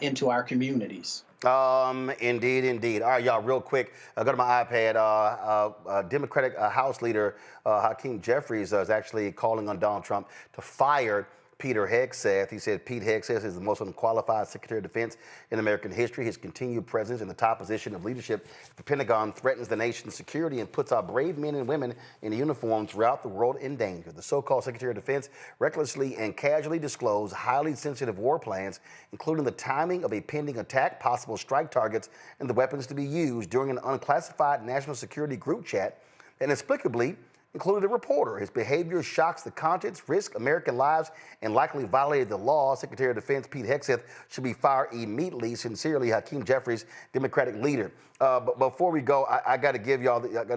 into our communities. Indeed. All right, y'all, real quick, go to my iPad. Democratic House Leader Hakeem Jeffries is actually calling on Donald Trump to fire Pete Hegseth. He said Pete Hegseth is the most unqualified Secretary of Defense in American history. His continued presence in the top position of leadership at the Pentagon threatens the nation's security and puts our brave men and women in uniform throughout the world in danger. The so-called Secretary of Defense recklessly and casually disclosed highly sensitive war plans, including the timing of a pending attack, possible strike targets, and the weapons to be used during an unclassified national security group chat that inexplicably included a reporter. His behavior shocks the conscience, risks American lives, and likely violated the law. Secretary of Defense Pete Hegseth should be fired immediately. Sincerely, Hakeem Jeffries, Democratic leader. But before we go, I got to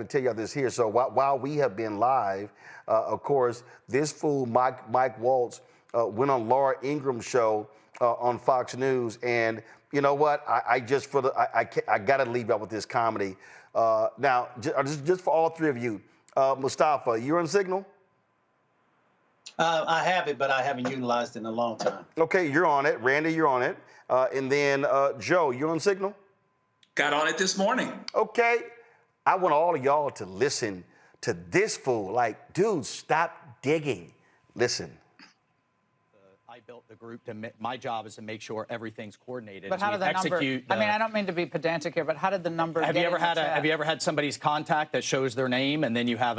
tell y'all this here. So while we have been live, of course, this fool Mike Waltz went on Laura Ingram's show on Fox News. And you know what? I got to leave out with this comedy. Now, just for all three of you, Mustafa, you're on Signal? I have it, but I haven't utilized it in a long time. Okay, you're on it. Randy, you're on it. And then Joe, you're on Signal? Got on it this morning. Okay. I want all of y'all to listen to this fool. Like, dude, stop digging. Listen. I built the group my job is to make sure everything's coordinated. But how did the number? I mean, I don't mean to be pedantic here, but how did the number? Have you ever had somebody's contact that shows their name and then you have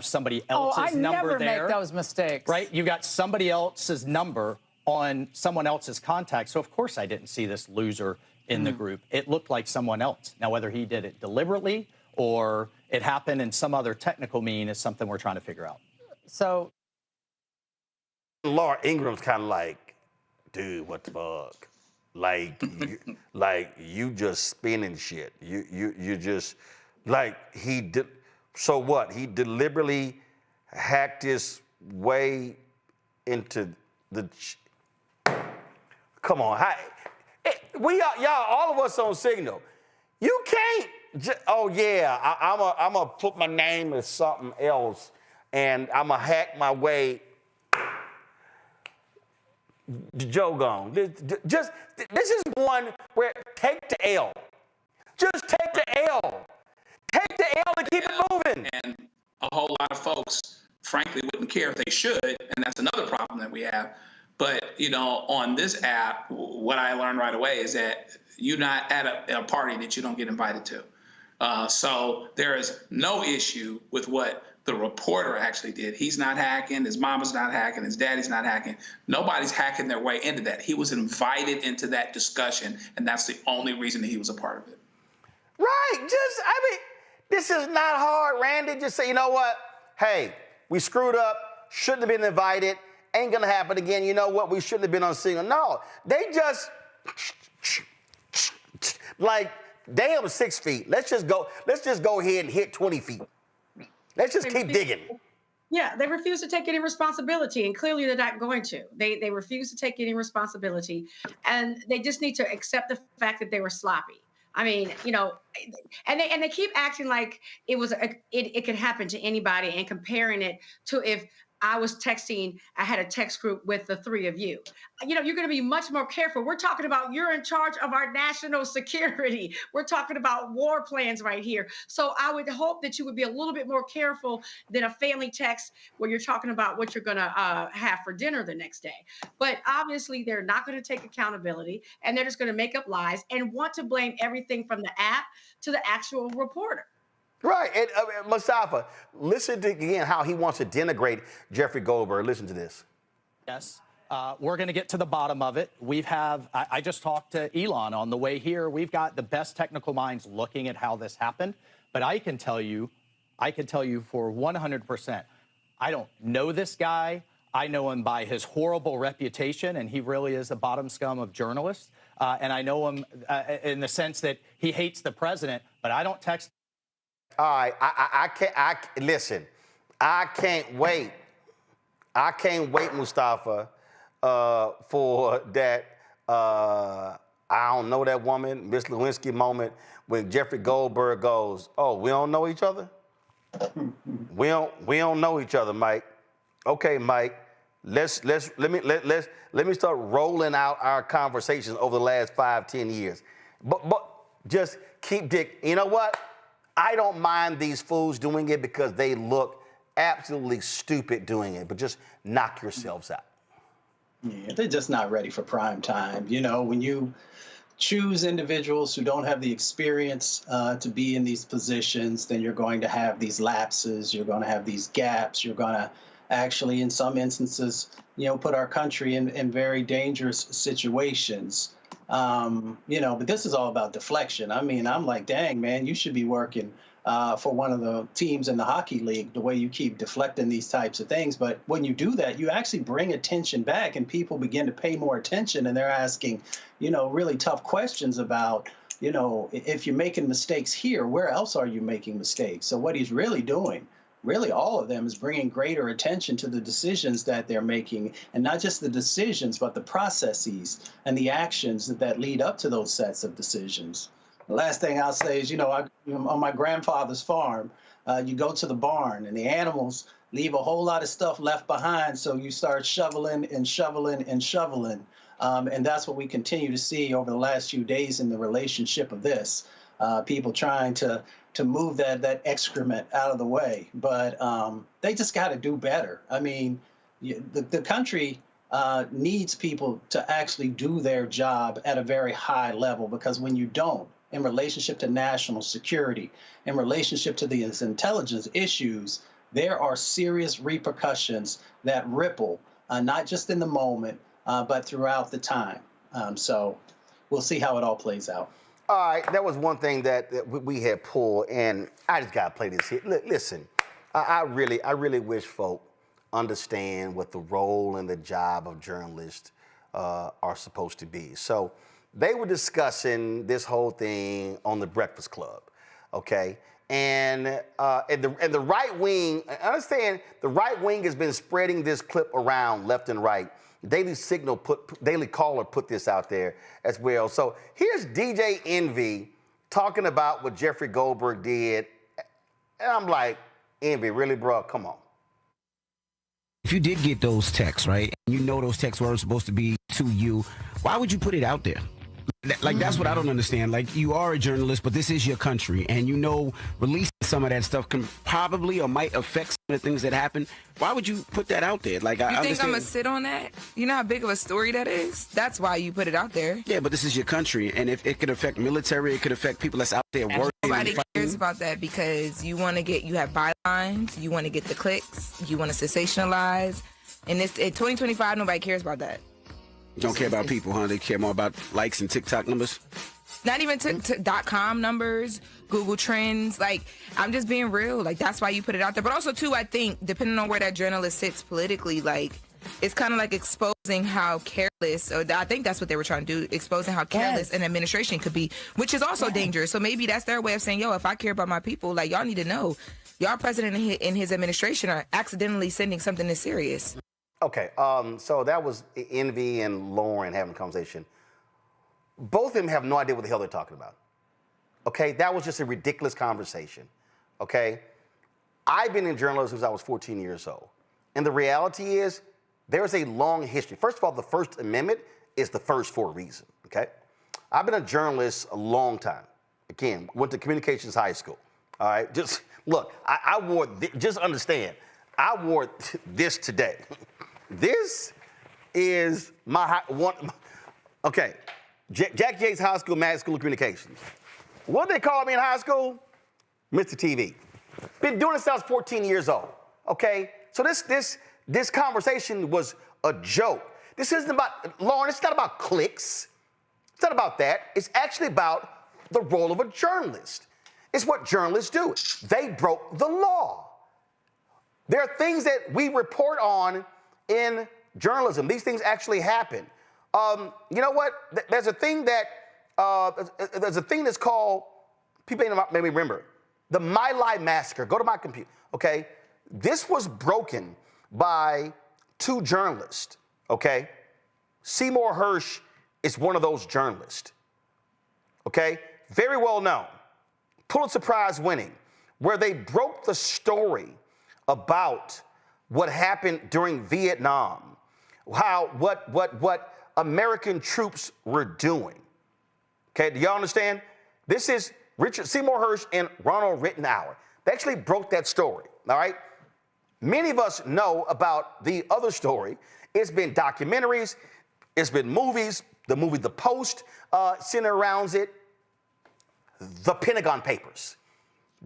somebody else's number there? I never make those mistakes. Right? You got somebody else's number on someone else's contact. So of course I didn't see this loser in the group. It looked like someone else. Now whether he did it deliberately or it happened in some other technical mean is something we're trying to figure out. So Laura Ingram's kind of like, dude, what the fuck? Like, you just spinning shit. You just, like, so what? He deliberately hacked his way into the, come on. Y'all, all of us on Signal. You can't, oh yeah, I'm going to put my name as something else and I'm going to hack my way. Joe gone. This is one where take the L. Just take the L. Take the L and keep it moving. And a whole lot of folks, frankly, wouldn't care if they should, and that's another problem that we have. But, you know, on this app, what I learned right away is that you're not at a party that you don't get invited to. So there is no issue with what the reporter actually did. He's not hacking, his mama's not hacking, his daddy's not hacking. Nobody's hacking their way into that. He was invited into that discussion, and that's the only reason that he was a part of it. Right, this is not hard, Randy. Just say, you know what? Hey, we screwed up, shouldn't have been invited, ain't gonna happen again. You know what? We shouldn't have been on Signal. No, they just, like, damn 6 feet. Let's just go ahead and hit 20 feet. Let's just keep digging. Yeah, they refuse to take any responsibility, and clearly they're not going to. They refuse to take any responsibility, and they just need to accept the fact that they were sloppy. I mean, you know, and they keep acting like it could happen to anybody and comparing it to if I was texting, I had a text group with the three of you. You know, you're going to be much more careful. We're talking about you're in charge of our national security. We're talking about war plans right here. So I would hope that you would be a little bit more careful than a family text where you're talking about what you're going to have for dinner the next day. But obviously, they're not going to take accountability, and they're just going to make up lies and want to blame everything from the app to the actual reporter. Right, and Mustafa, listen to again how he wants to denigrate Jeffrey Goldberg. Listen to this. Yes, we're going to get to the bottom of it. I just talked to Elon on the way here. We've got the best technical minds looking at how this happened. But I can tell you for 100%, I don't know this guy. I know him by his horrible reputation, and he really is the bottom scum of journalists. And I know him in the sense that he hates the president, but I don't text. All right, listen, I can't wait. I can't wait, Mustafa, for that, I don't know that woman, Miss Lewinsky moment when Jeffrey Goldberg goes, oh, we don't know each other? we don't know each other, Mike. Okay, Mike, let me start rolling out our conversations over the last 5-10 years. But just keep digging. You know what? I don't mind these fools doing it because they look absolutely stupid doing it, but just knock yourselves out. Yeah, they're just not ready for prime time. You know, when you choose individuals who don't have the experience to be in these positions, then you're going to have these lapses, you're going to have these gaps, you're going to actually, in some instances, you know, put our country in very dangerous situations. You know, but this is all about deflection. I mean, I'm like, dang, man, you should be working for one of the teams in the hockey league, the way you keep deflecting these types of things. But when you do that, you actually bring attention back and people begin to pay more attention and they're asking, you know, really tough questions about, you know, if you're making mistakes here, where else are you making mistakes? So what he's really doing, really all of them, is bringing greater attention to the decisions that they're making, and not just the decisions, but the processes and the actions that lead up to those sets of decisions. The last thing I'll say is, on my grandfather's farm, you go to the barn and the animals leave a whole lot of stuff left behind, so you start shoveling and shoveling and shoveling. And that's what we continue to see over the last few days in the relationship of this. People trying to move that excrement out of the way. But they just got to do better. I mean, the country needs people to actually do their job at a very high level, because when you don't, in relationship to national security, in relationship to these intelligence issues, there are serious repercussions that ripple, not just in the moment, but throughout the time. So we'll see how it all plays out. All right, that was one thing that we had pulled, and I just got to play this here. Listen, I really wish folk understand what the role and the job of journalists are supposed to be. So they were discussing this whole thing on the Breakfast Club, okay? And the right wing, I understand the right wing has been spreading this clip around left and right. Daily Caller put this out there as well. So here's DJ Envy talking about what Jeffrey Goldberg did. And I'm like, Envy, really, bro? Come on. If you did get those texts, right, and you know those texts were supposed to be to you, why would you put it out there? Like, that's what I don't understand. Like, you are a journalist, but this is your country, and you know releasing some of that stuff can probably or might affect some of the things that happen. Why would you put that out there? Like, you think I'm gonna sit on that? You know how big of a story that is? That's why you put it out there. Yeah, but this is your country, and if it could affect military, it could affect people that's out there working. Nobody cares about that, because you have bylines, you want to get the clicks, you want to sensationalize, and in 2025, nobody cares about that. Don't care about people, huh? They care more about likes and TikTok numbers? Not even .com numbers, Google Trends. Like, I'm just being real. Like, that's why you put it out there. But also, too, I think, depending on where that journalist sits politically, like, it's kind of like exposing how careless, or I think that's what they were trying to do, exposing how careless an administration could be, which is also dangerous. So maybe that's their way of saying, yo, if I care about my people, like, y'all need to know, y'all president and his administration are accidentally sending something this serious. Okay, so that was Envy and Lauren having a conversation. Both of them have no idea what the hell they're talking about. Okay, that was just a ridiculous conversation. Okay, I've been in journalism since I was 14 years old. And the reality is, there's a long history. First of all, the First Amendment is the first for a reason, okay? I've been a journalist a long time. Again, went to communications high school, all right? Just, look, I wore, just understand, I wore this today. This is my one. Okay, Jackie Yates High School, Mag School of Communications. What they called me in high school? Mr. TV. Been doing this since I was 14 years old. Okay, so this conversation was a joke. This isn't about, Lauren, it's not about clicks. It's not about that. It's actually about the role of a journalist. It's what journalists do. They broke the law. There are things that we report on in journalism. These things actually happen. You know what? There's a thing that's called, people maybe remember, the My Lai massacre. Go to my computer, okay? This was broken by two journalists, okay? Seymour Hersh is one of those journalists, okay? Very well known, Pulitzer Prize winning, where they broke the story about what happened during Vietnam, what American troops were doing. Okay, do y'all understand? This is Richard Seymour Hersh and Ronald Rittenhour. They actually broke that story, all right? Many of us know about the other story. It's been documentaries, it's been movies, the movie The Post centered around it, the Pentagon Papers.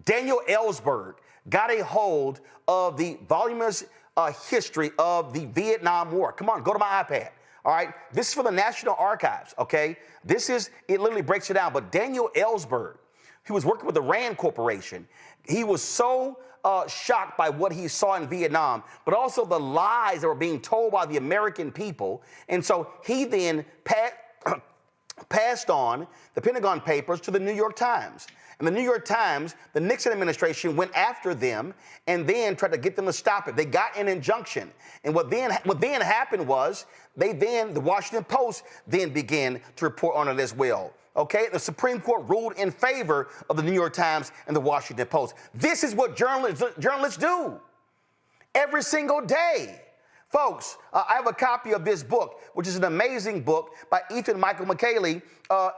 Daniel Ellsberg got a hold of the voluminous history of the Vietnam War. Come on, go to my iPad. All right, this is for the National Archives, okay? It literally breaks it down. But Daniel Ellsberg, he was working with the Rand Corporation. He was so shocked by what he saw in Vietnam, but also the lies that were being told by the American people. And so he then passed on the Pentagon Papers to the New York Times. and the New York Times, the Nixon administration went after them and then tried to get them to stop it. They got an injunction. And what then happened was the Washington Post then began to report on it as well. Okay, the Supreme Court ruled in favor of the New York Times and the Washington Post. This is what journalists do every single day. Folks, I have a copy of this book, which is an amazing book by Ethan Michael McKaylee.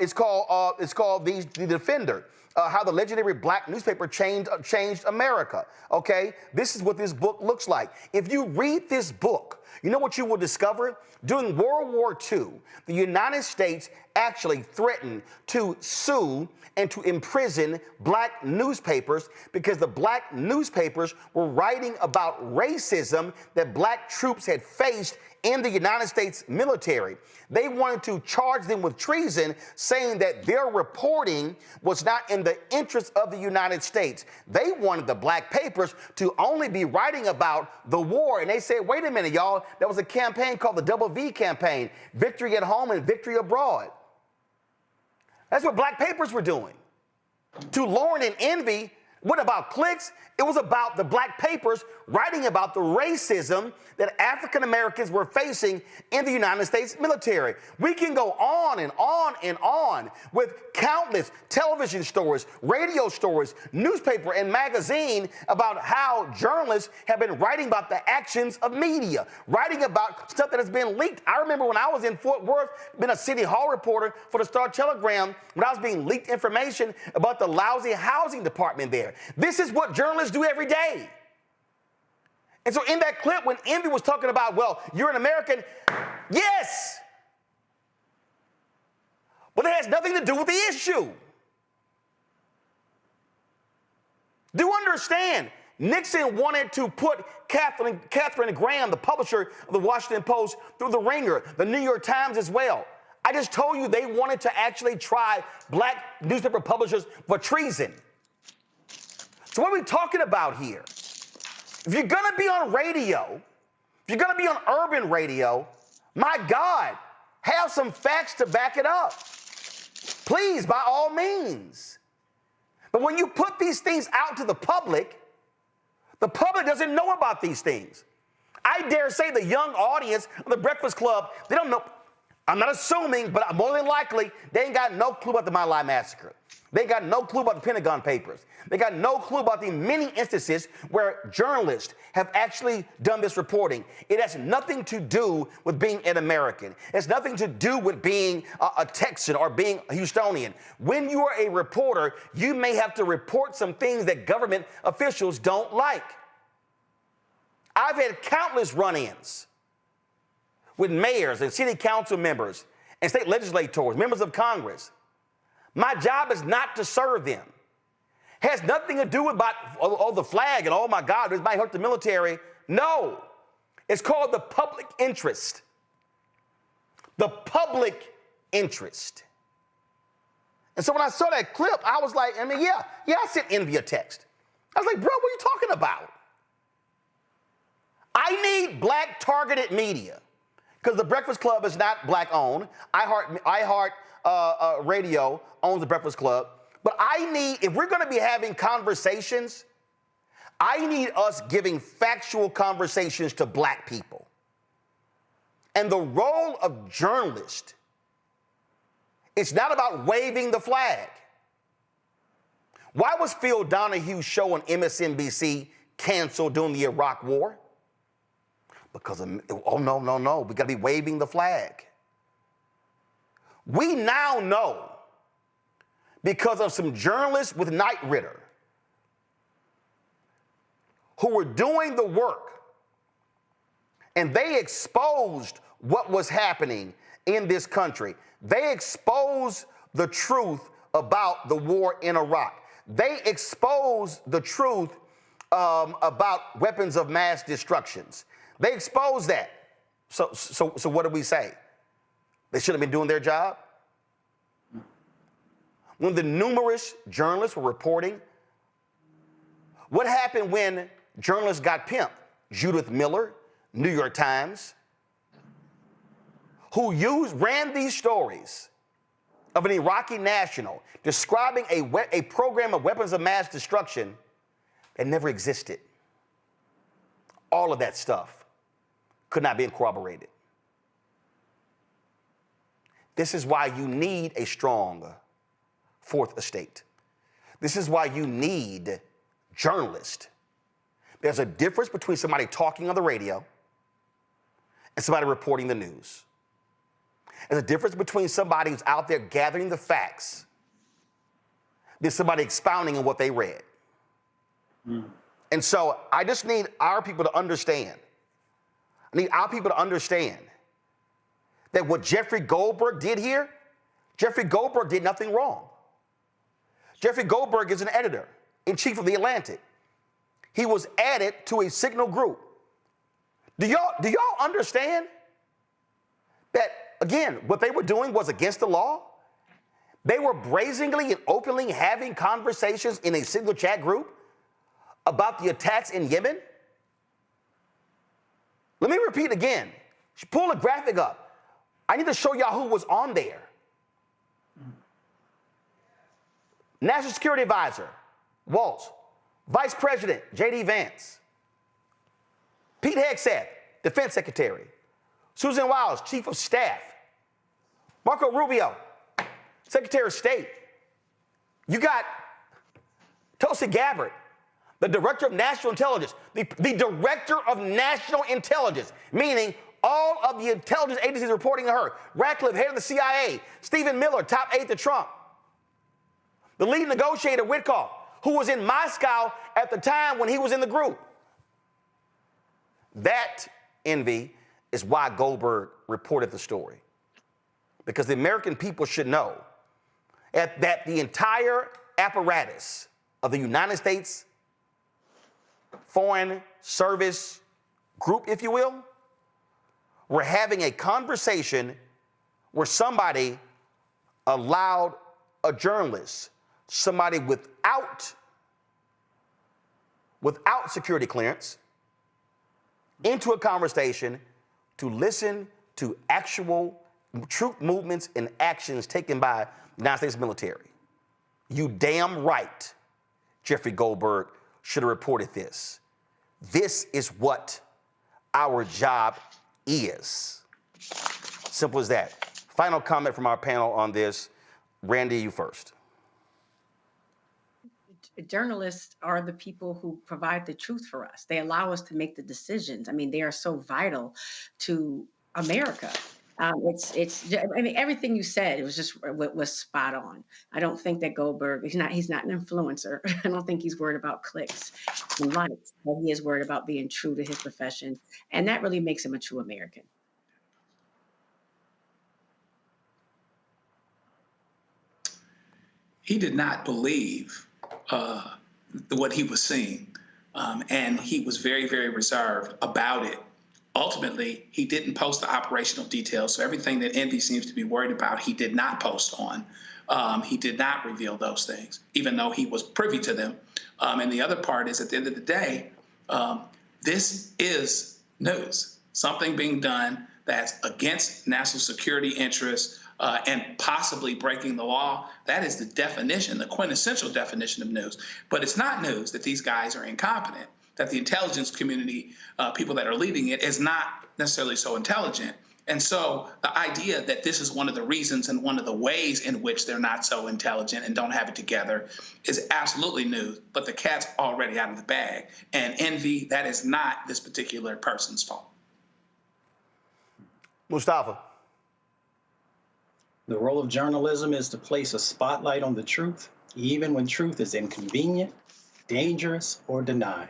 It's called The Defender. How the legendary black newspaper changed America. Okay, this is what this book looks like. If you read this book, you know what you will discover? During World War II, the United States actually threatened to sue and to imprison black newspapers because the black newspapers were writing about racism that black troops had faced in the United States military. They wanted to charge them with treason, saying that their reporting was not in the interest of the United States. They wanted the black papers to only be writing about the war. And they said, wait a minute, y'all, there was a campaign called the Double V campaign, victory at home and victory abroad. That's what black papers were doing. To Lauren and Envy, what about clicks? It was about the black papers writing about the racism that African Americans were facing in the United States military. We can go on and on and on with countless television stories, radio stories, newspaper and magazine about how journalists have been writing about the actions of media, writing about stuff that has been leaked. I remember when I was in Fort Worth, been a city hall reporter for the Star-Telegram, when I was being leaked information about the lousy housing department there. This is what journalists do every day. And so in that clip, when Envy was talking about, well, you're an American, yes, but it has nothing to do with the issue. Do understand, Nixon wanted to put Katharine Graham, the publisher of the Washington Post, through the ringer, the New York Times as well. I just told you they wanted to actually try black newspaper publishers for treason. So what are we talking about here? If you're going to be on radio, if you're going to be on urban radio, my God, have some facts to back it up. Please, by all means. But when you put these things out to the public doesn't know about these things. I dare say the young audience of the Breakfast Club, they don't know. I'm not assuming, but more than likely, they ain't got no clue about the My Lai massacre. They got no clue about the Pentagon Papers. They got no clue about the many instances where journalists have actually done this reporting. It has nothing to do with being an American. It has nothing to do with being a Texan or being a Houstonian. When you are a reporter, you may have to report some things that government officials don't like. I've had countless run-ins with mayors and city council members and state legislators, members of Congress. My job is not to serve them. Has nothing to do with the flag and, oh my God, this might hurt the military. No, it's called the public interest. The public interest. And so when I saw that clip, I was like, I sent Envy a text. I was like, bro, what are you talking about? I need black targeted media because the Breakfast Club is not black owned. iHeart Radio owns the Breakfast Club. But I need, if we're going to be having conversations, I need us giving factual conversations to black people. And the role of journalists, it's not about waving the flag. Why was Phil Donahue's show on MSNBC canceled during the Iraq War? Because of, oh, no, we got to be waving the flag. We now know, because of some journalists with Knight Ridder who were doing the work, and they exposed what was happening in this country. They exposed the truth about the war in Iraq. They exposed the truth about weapons of mass destructions. They exposed that. So what do we say? They should have been doing their job? When the numerous journalists were reporting, what happened when journalists got pimped? Judith Miller, New York Times, who ran these stories of an Iraqi national describing a program of weapons of mass destruction that never existed. All of that stuff could not be corroborated. This is why you need a strong fourth estate. This is why you need journalists. There's a difference between somebody talking on the radio and somebody reporting the news. There's a difference between somebody who's out there gathering the facts than somebody expounding on what they read. And so I just need our people to understand. I need our people to understand that what Jeffrey Goldberg did here, Jeffrey Goldberg did nothing wrong. Jeffrey Goldberg is an editor-in-chief of The Atlantic. He was added to a signal group. Do y'all understand that, again, what they were doing was against the law? They were brazenly and openly having conversations in a single chat group about the attacks in Yemen? Let me repeat again. Pull a graphic up. I need to show y'all who was on there. National Security Advisor, Waltz. Vice President, J.D. Vance. Pete Hegseth, Defense Secretary. Susan Wiles, Chief of Staff. Marco Rubio, Secretary of State. You got Tulsi Gabbard, the Director of National Intelligence. The Director of National Intelligence, meaning all of the intelligence agencies reporting to her. Ratcliffe, head of the CIA. Stephen Miller, top aide to Trump. The lead negotiator, Witkoff, who was in Moscow at the time when he was in the group. That, Envy, is why Goldberg reported the story. Because the American people should know that the entire apparatus of the United States Foreign Service Group, if you will, were having a conversation where somebody allowed a journalist, somebody without security clearance, into a conversation to listen to actual troop movements and actions taken by the United States military. You damn right, Jeffrey Goldberg should have reported this. This is what our job is. Simple as that. Final comment from our panel on this. Randy, you first. Journalists are the people who provide the truth for us. They allow us to make the decisions. I mean, they are so vital to America. I mean, everything you said, it was just was spot on. I don't think that Goldberg, he's not an influencer. I don't think he's worried about clicks and likes, but he is worried about being true to his profession. And that really makes him a true American. He did not believe what he was seeing, and he was very, very reserved about it. Ultimately, he didn't post the operational details, so everything that Envy seems to be worried about, he did not post on. He did not reveal those things, even though he was privy to them. And the other part is, at the end of the day, this is news. Something being done that's against national security interests, and possibly breaking the law. That is the definition, the quintessential definition of news. But it's not news that these guys are incompetent, that the intelligence community, people that are leading it, is not necessarily so intelligent. And so the idea that this is one of the reasons and one of the ways in which they're not so intelligent and don't have it together is absolutely news. But the cat's already out of the bag. And Envy, that is not this particular person's fault. Mustafa. The role of journalism is to place a spotlight on the truth, even when truth is inconvenient, dangerous, or denied.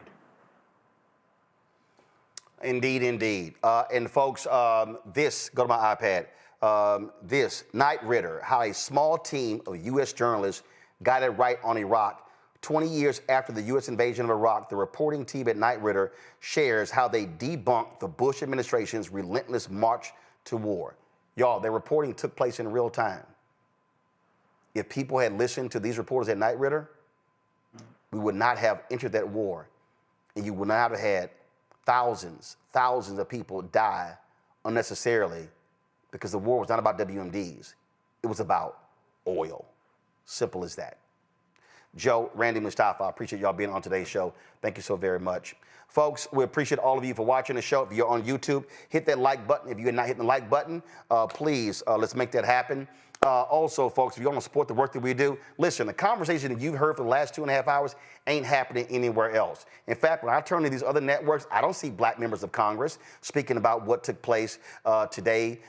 Indeed, indeed. And folks, go to my iPad. This, Knight Ridder, how a small team of U.S. journalists got it right on Iraq. 20 years after the U.S. invasion of Iraq, the reporting team at Knight Ridder shares how they debunked the Bush administration's relentless march to war. Y'all, their reporting took place in real time. If people had listened to these reporters at Knight Ridder, we would not have entered that war. And you would not have had thousands of people die unnecessarily, because the war was not about WMDs. It was about oil. Simple as that. Joe, Randy, Mustafa, I appreciate y'all being on today's show. Thank you so very much. Folks, we appreciate all of you for watching the show. If you're on YouTube, hit that like button. If you're not hitting the like button, please, let's make that happen. Also, folks, if you want to support the work that we do, listen, the conversation that you've heard for the last 2.5 hours ain't happening anywhere else. In fact, when I turn to these other networks, I don't see black members of Congress speaking about what took place today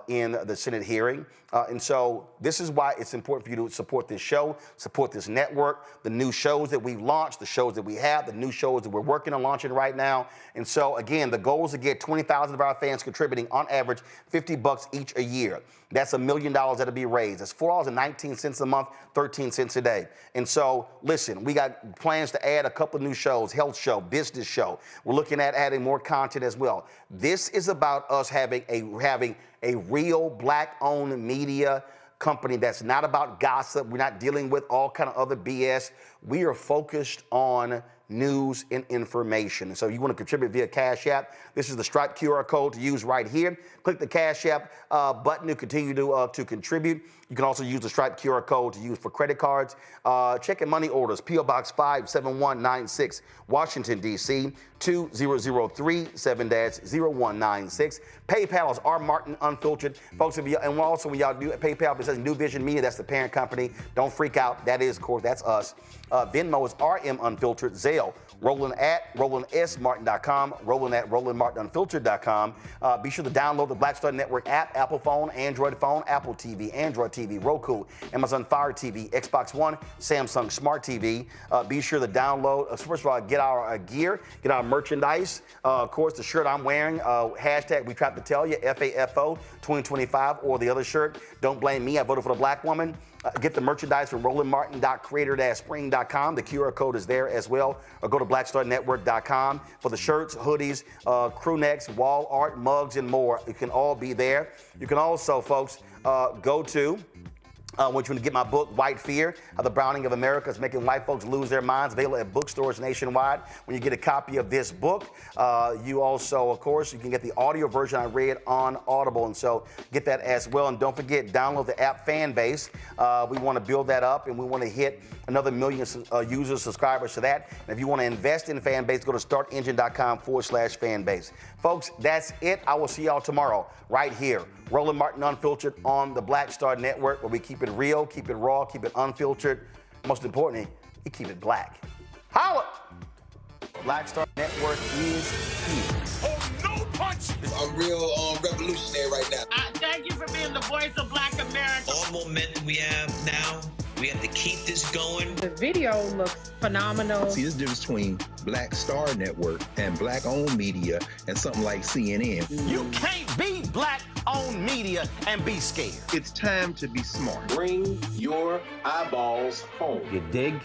in the Senate hearing. And so this is why it's important for you to support this show, support this network, the new shows that we've launched, the shows that we have, the new shows that we're working on launching right now. And so, again, the goal is to get 20,000 of our fans contributing on average $50 each a year. That's $1 million that'll be raised. That's $4.19 a month, 13 cents a day. And so, listen, we got plans to add a couple of new shows, health show, business show. We're looking at adding more content as well. This is about us having a real black-owned media company that's not about gossip. We're not dealing with all kind of other BS. We are focused on news and information. And so you want to contribute via Cash App. This is the Stripe QR code to use right here. Click the Cash App button to continue to contribute. You can also use the Stripe QR code to use for credit cards. Check and money orders, P.O. Box 57196, Washington, D.C., 20037-0196. PayPal is R. Martin Unfiltered. Folks, and also when y'all do PayPal, it says New Vision Media, that's the parent company. Don't freak out. That is, of course, that's us. Venmo is RM Unfiltered. Zelle, Roland@RolandSMartin.com, Roland@RolandMartinUnfiltered.com. Be sure to download the Black Star Network app, Apple phone, Android phone, Apple TV, Android TV, Roku, Amazon Fire TV, Xbox One, Samsung Smart TV. Be sure to download, first of all, get our gear, get our merchandise. Of course, the shirt I'm wearing, hashtag We Tried to Tell You, FAFO 2025, or the other shirt, Don't Blame Me, I Voted for the Black Woman. Get the merchandise from RolandMartin.creator-spring.com. The QR code is there as well. Or go to BlackStarNetwork.com for the shirts, hoodies, crew necks, wall art, mugs, and more. It can all be there. You can also, folks, go to want you to get my book, White Fear, How the Browning of America is Making White Folks Lose Their Minds, available at bookstores nationwide. When you get a copy of this book, you also, of course, you can get the audio version I read on Audible, and so get that as well. And don't forget, download the app Fanbase. We want to build that up, and we want to hit another 1 million users, subscribers to that. And if you want to invest in Fanbase, go to startengine.com/Fanbase. Folks, that's it. I will see y'all tomorrow right here. Roland Martin Unfiltered on the Black Star Network, where we keep it real, keep it raw, keep it unfiltered. Most importantly, we keep it black. Holla! Black Star Network is here. Oh, no punch! I'm real revolutionary right now. Thank you for being the voice of Black America. All momentum we have now, we have to keep this going. The video looks phenomenal. See, there's a difference between Black Star Network and black-owned media and something like CNN. You can't be black-owned media and be scared. It's time to be smart. Bring your eyeballs home. You dig?